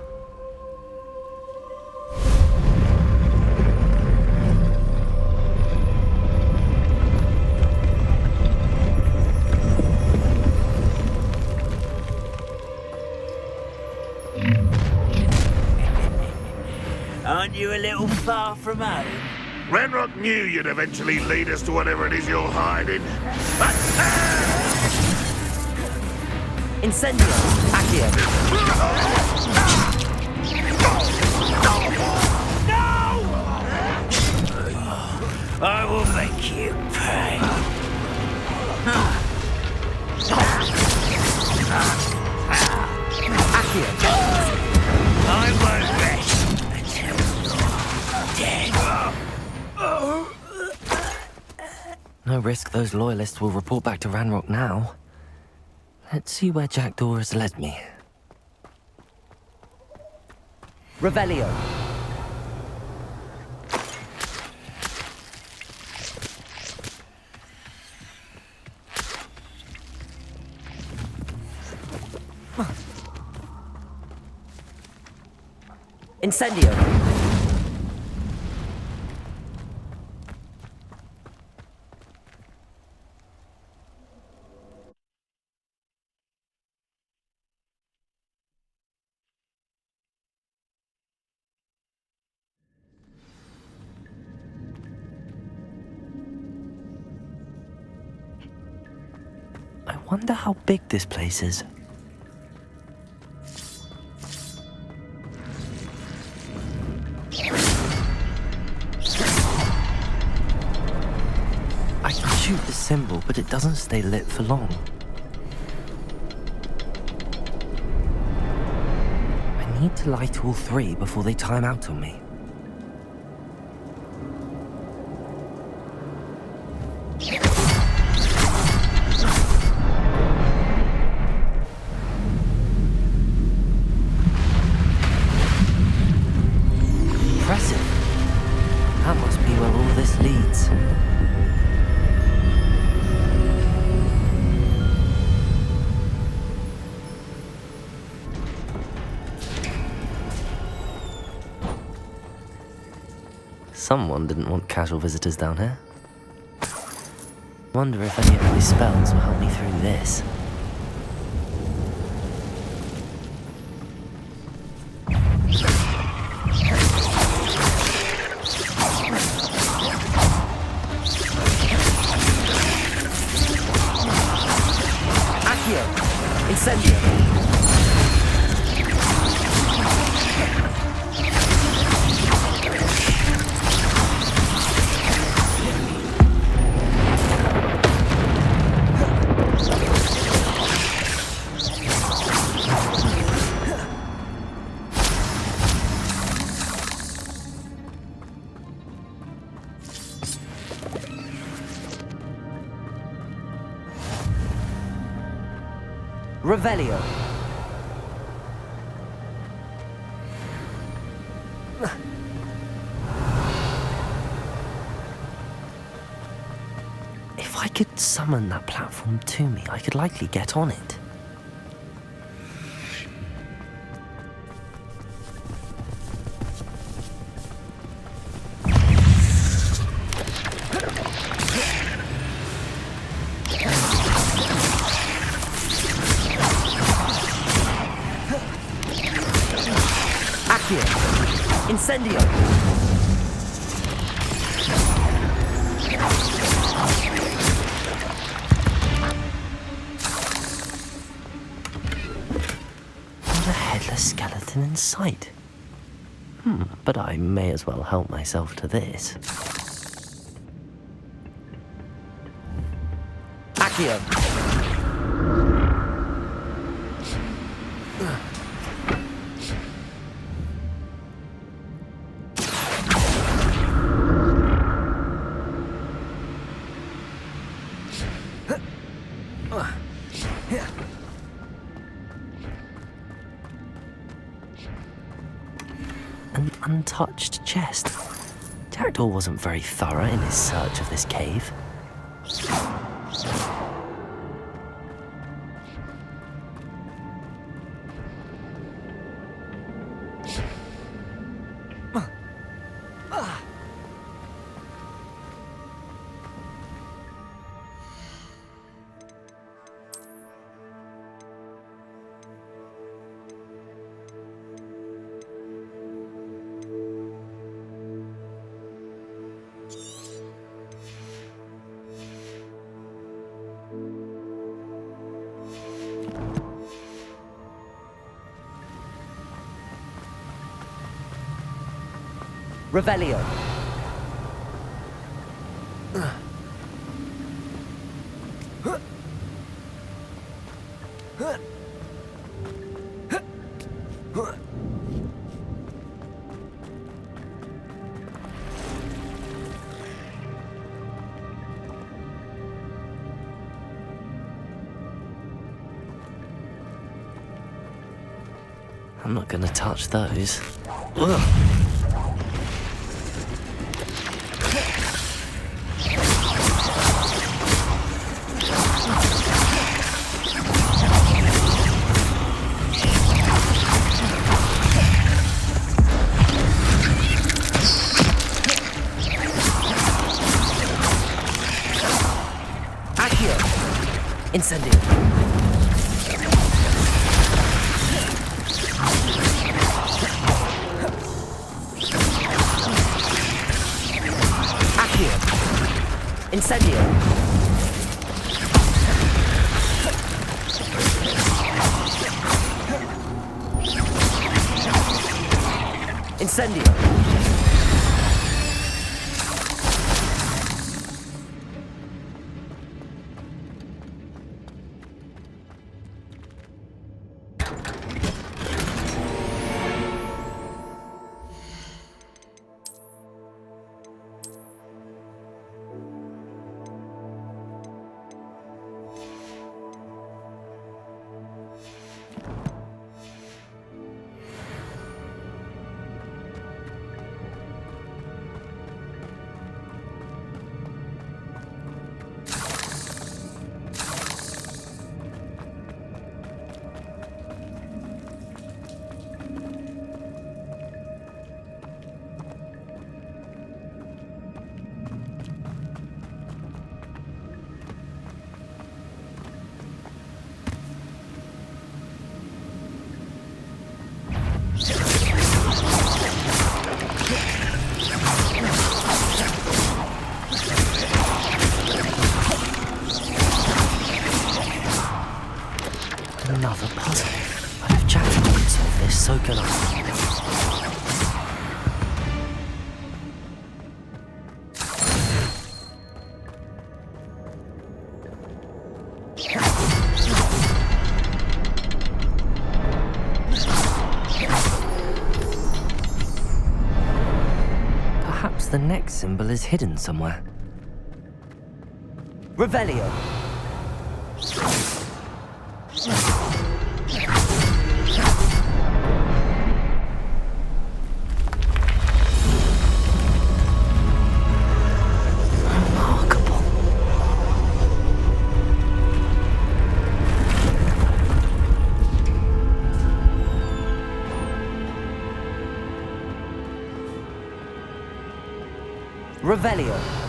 Aren't you a little far from home? Ranrock knew you'd eventually lead us to whatever it is you're hiding. Incendio. Accio. I will make you pay. Accio. I won't rest until you're dead. No risk those loyalists will report back to Ranrock now. Let's see where Jackdaw has led me. Revelio. Incendio. I wonder how big this place is. I can shoot the symbol, but it doesn't stay lit for long. I need to light all three before they time out on me. Impressive. That must be where all this leads. Someone didn't want casual visitors down here. Wonder if any of my spells will help me through this. Accio. Incendio. Revelio. If I could summon that platform to me, I could likely get on it. Incendio! Not a headless skeleton in sight. But I may as well help myself to this. Accio! An untouched chest. Jaredor wasn't very thorough in his search of this cave. Revelio. I'm not gonna touch those. Ugh. Incendio. Accio. Incendio. Incendio. Another puzzle. But if Jack can solve this, so can I. Perhaps the next symbol is hidden somewhere. Revelio. Revelio.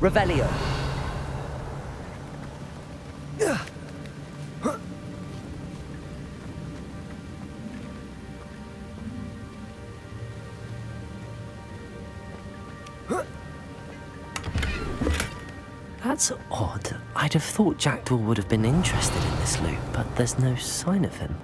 Revelio. That's odd. I'd have thought Jackdaw would have been interested in this loot, but there's no sign of him.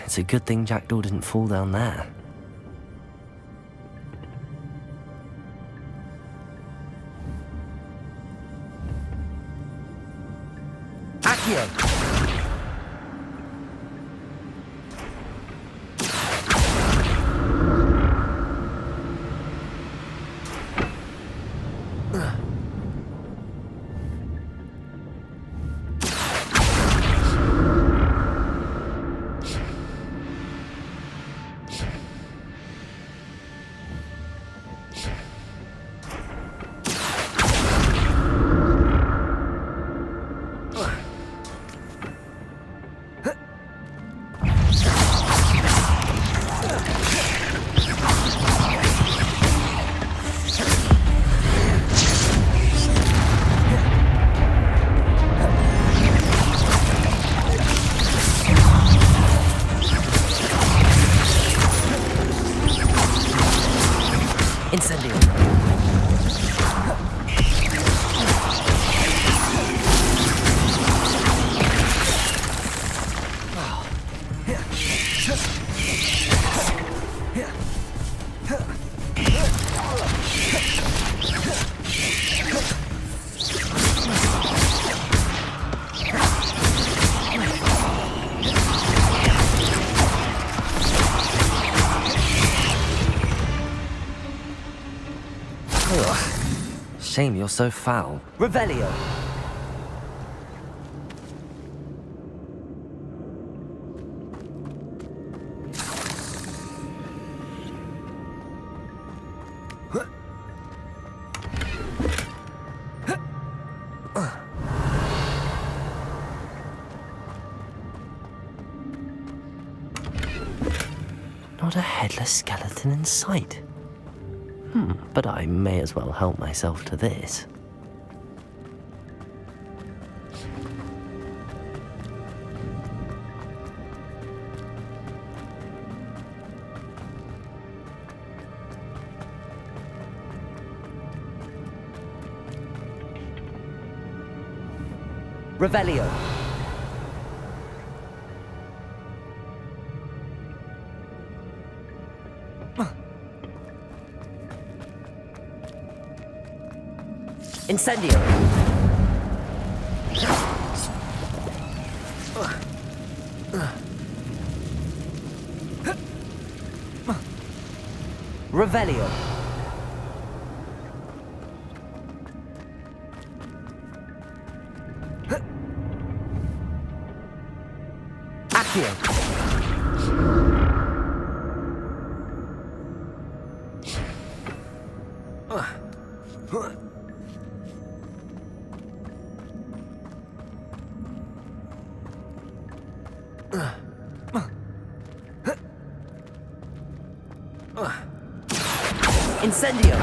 It's a good thing Jackdaw didn't fall down there. Accio! Shame you're so foul. Revelio! Not a headless skeleton in sight. But I may as well help myself to this. Revelio. Incendio! Revelio. Accio. Incendio.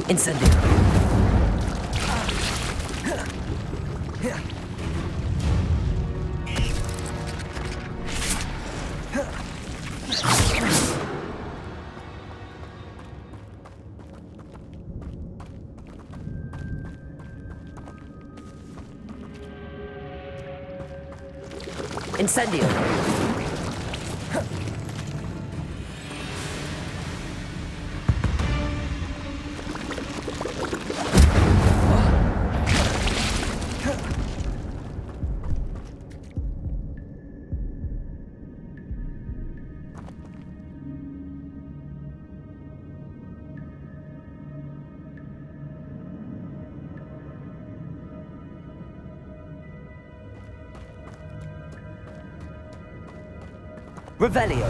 Incendio. Incendio. Revelio.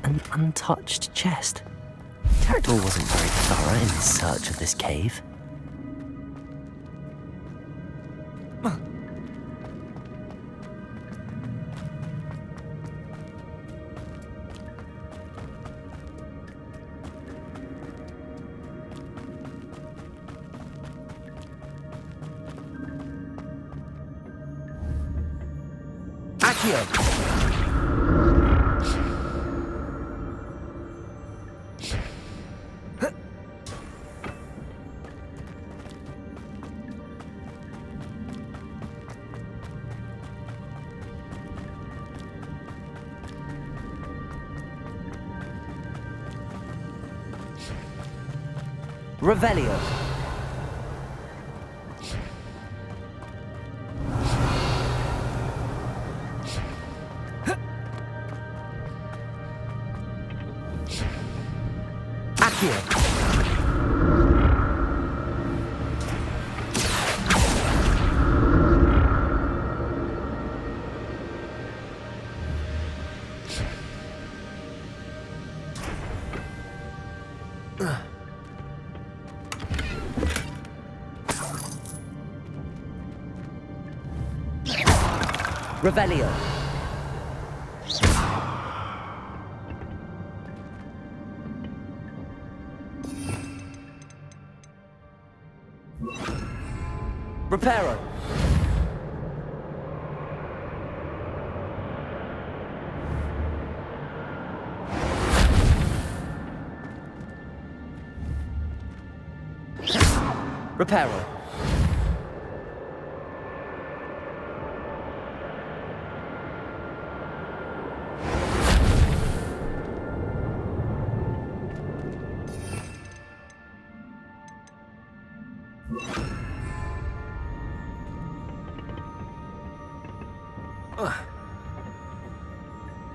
An untouched chest. Territor wasn't very thorough in his search of this cave. Accio. Revelio. Accio. Revelio. Reparo. Reparo.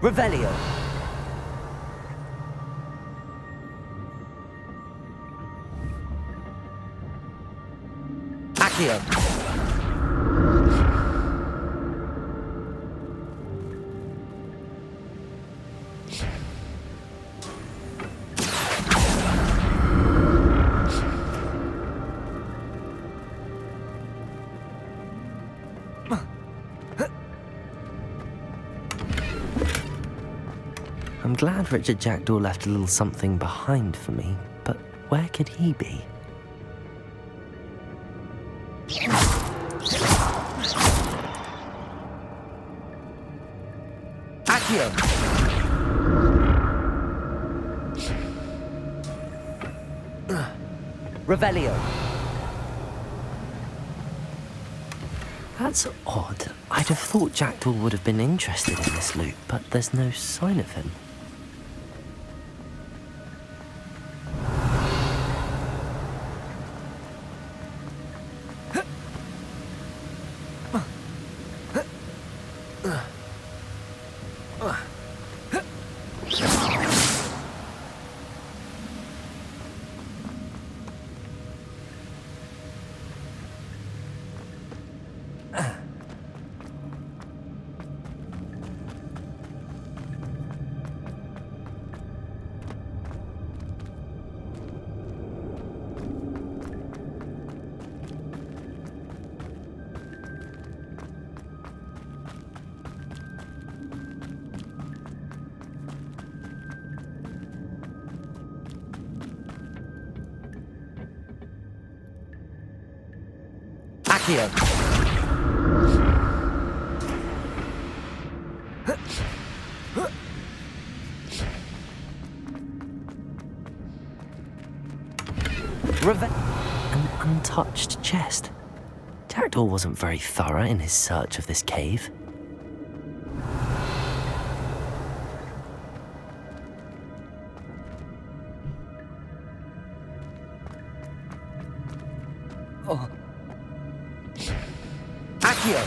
Revelio. Accio. glad Richard Jackdaw left a little something behind for me, but where could he be? Accio! Revelio. That's odd. I'd have thought Jackdaw would have been interested in this loot, but there's no sign of him. Accio. An untouched chest. Jackdaw wasn't very thorough in his search of this cave. Oh. Accio.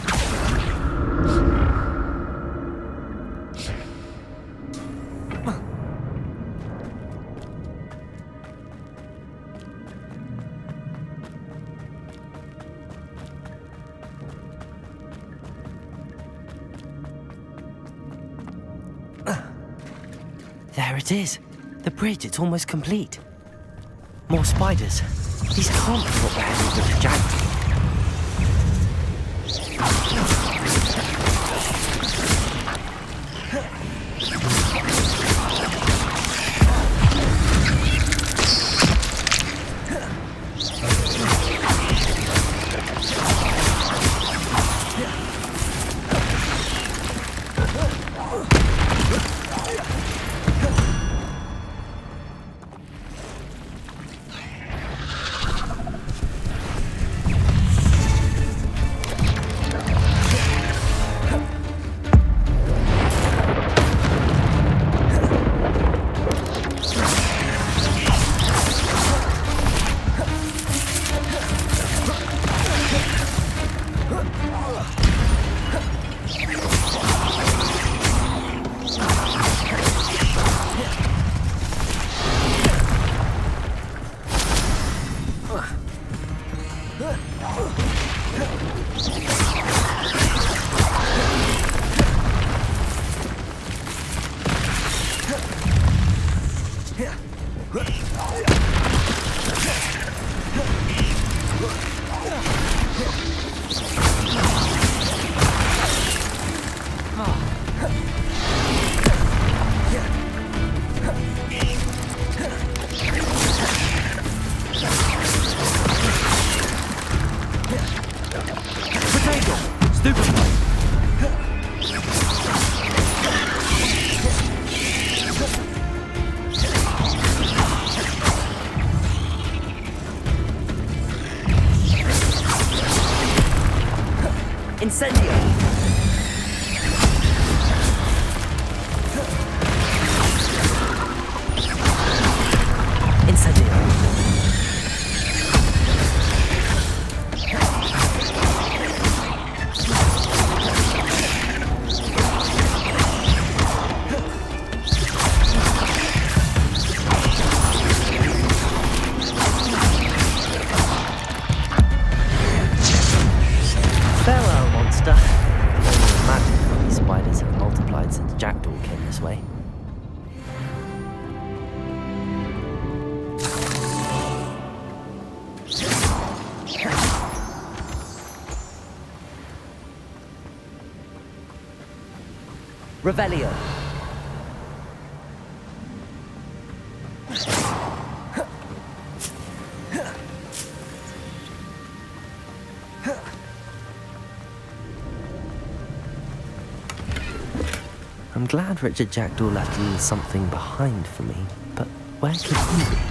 There it is. The bridge, it's almost complete. More spiders. These can't be what the hell is Jackdaw. Incendio! Incendio! Farewell, monster. I can only imagine how these spiders have multiplied since Jackdaw came this way. Revelio. I'm glad Richard Jackdaw left a little something behind for me, but where could he be?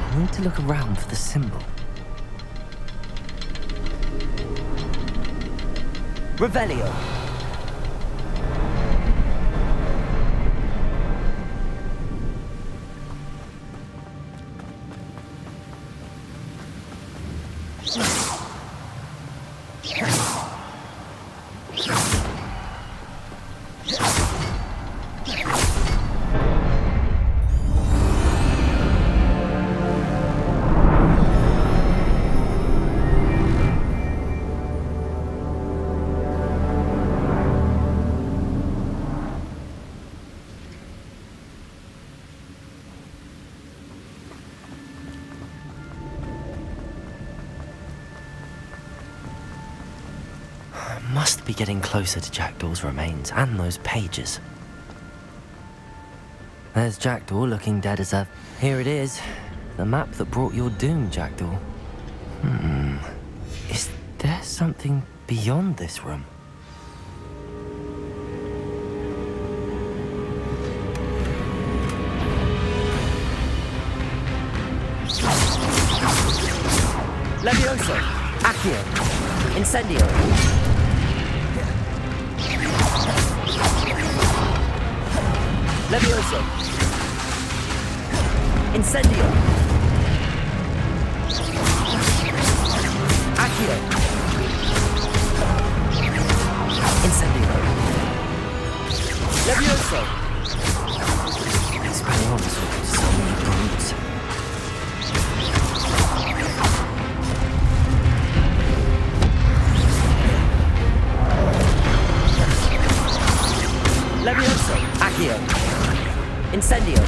I need to look around for the symbol. Revelio. Must be getting closer to Jackdaw's remains and those pages. There's Jackdaw looking dead as ever. Here it is. The map that brought your doom, Jackdaw. Is there something beyond this room? Levioso! Accio! Incendio! Levioso! Incendio! Accio! Incendio! Levioso! Expelliarmus, so many brutes. Levioso! Accio! Incendio!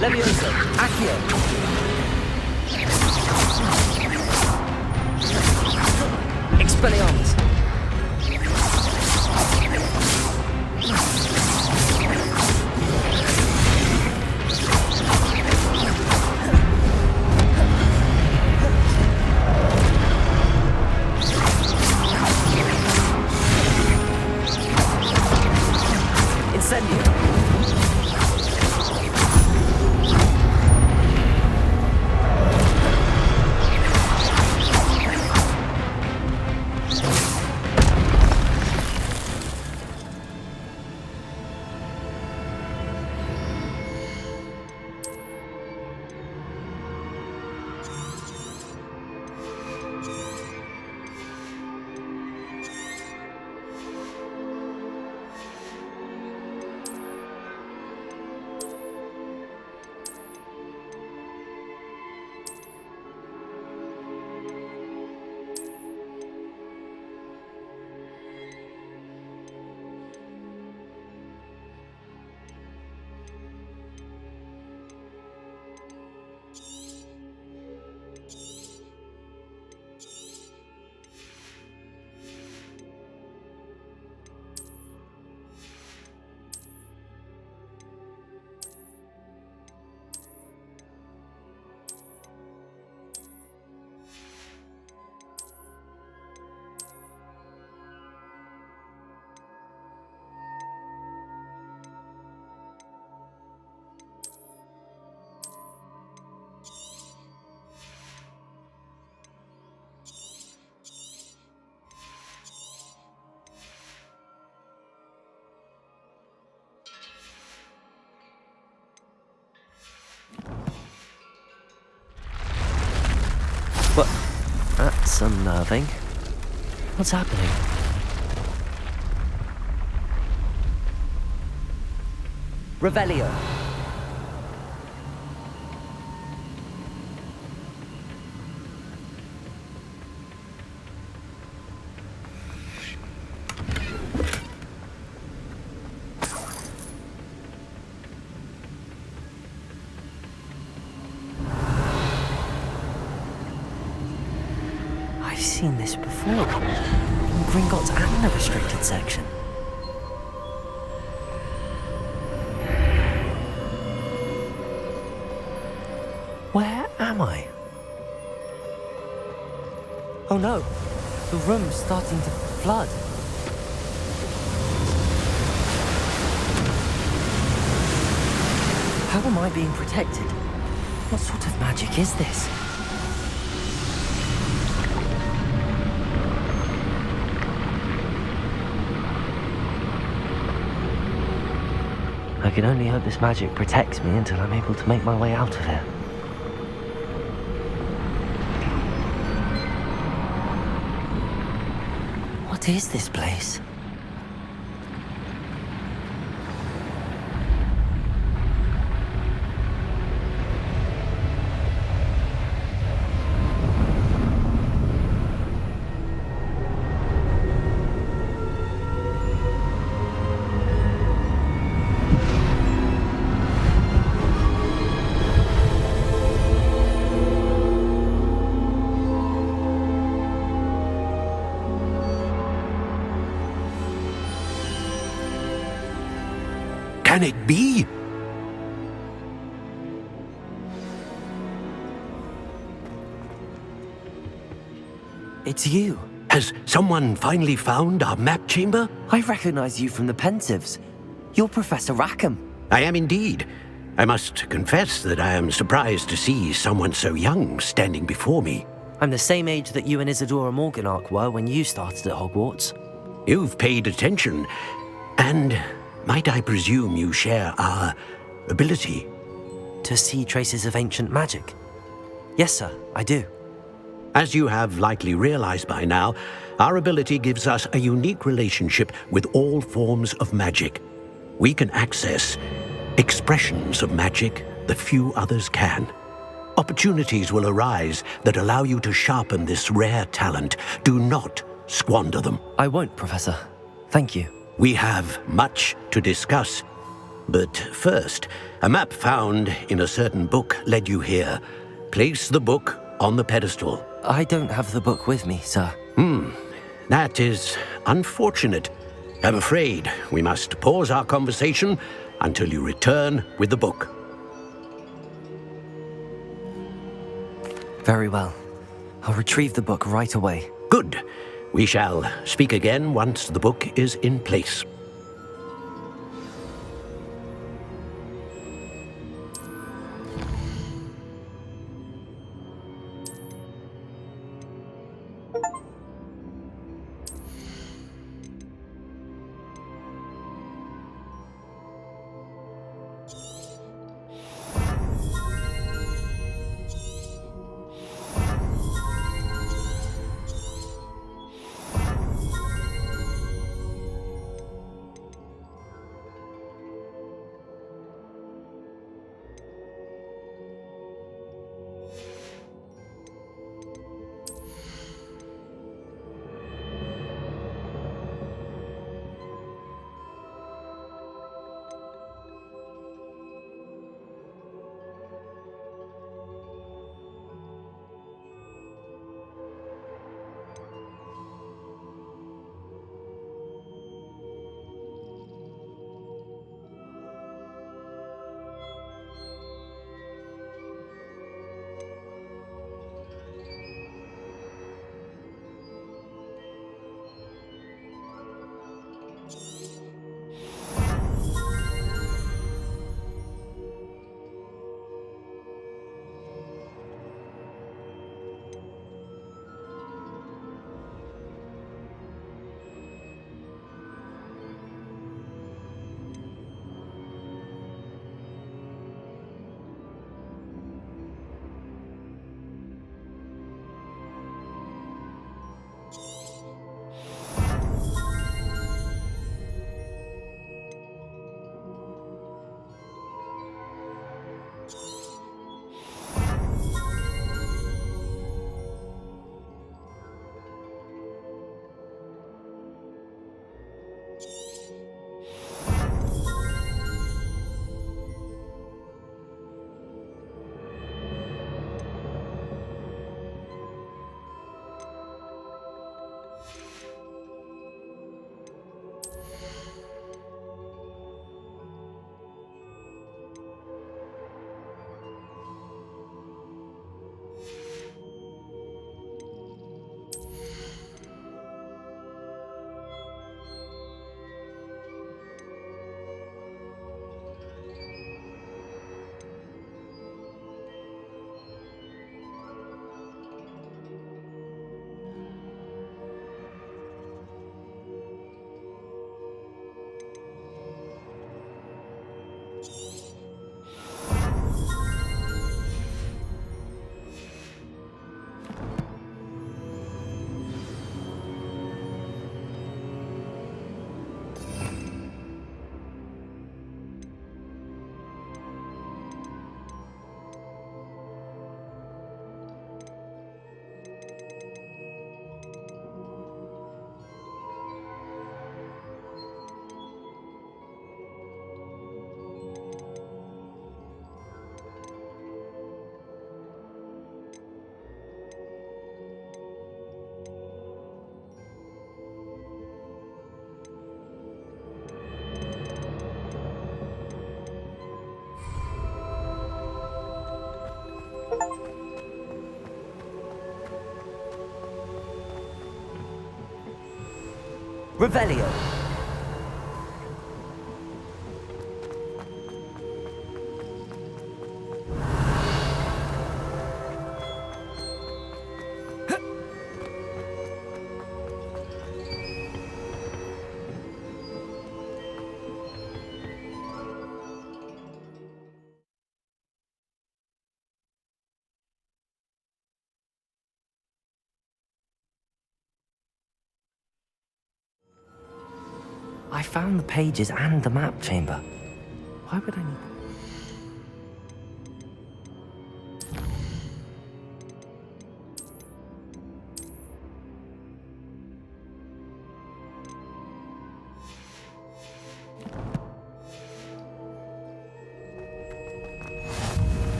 Levioso! Accio! Expelliarmus! Incendio! What? That's unnerving. What's happening? Revelio! seen this before. In Gringotts and the restricted section. Where am I? Oh no, the room's starting to flood. How am I being protected? What sort of magic is this? I can only hope this magic protects me until I'm able to make my way out of here. What is this place? Can it be? It's you. Has someone finally found our map chamber? I recognize you from the Pensieves. You're Professor Rackham. I am indeed. I must confess that I am surprised to see someone so young standing before me. I'm the same age that you and Isadora Morganach were when you started at Hogwarts. You've paid attention, and might I presume you share our ability? To see traces of ancient magic? Yes, sir, I do. As you have likely realized by now, our ability gives us a unique relationship with all forms of magic. We can access expressions of magic that few others can. Opportunities will arise that allow you to sharpen this rare talent. Do not squander them. I won't, Professor. Thank you. We have much to discuss. But first, a map found in a certain book led you here. Place the book on the pedestal. I don't have the book with me, sir. That is unfortunate. I'm afraid we must pause our conversation until you return with the book. Very well. I'll retrieve the book right away. Good. We shall speak again once the book is in place. Revelio. I found the pages and the map chamber. Why would I need...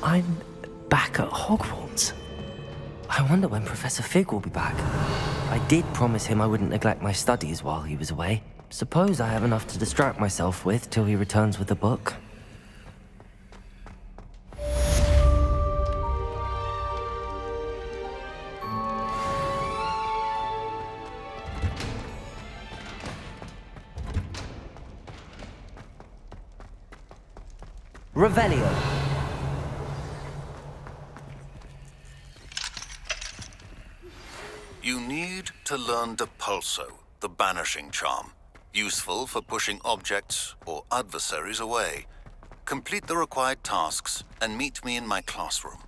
I'm back at Hogwarts. I wonder when Professor Fig will be back. I did promise him I wouldn't neglect my studies while he was away. Suppose I have enough to distract myself with till he returns with the book. Revelio. You need to learn Depulso, the banishing charm. Useful for pushing objects or adversaries away. Complete the required tasks and meet me in my classroom.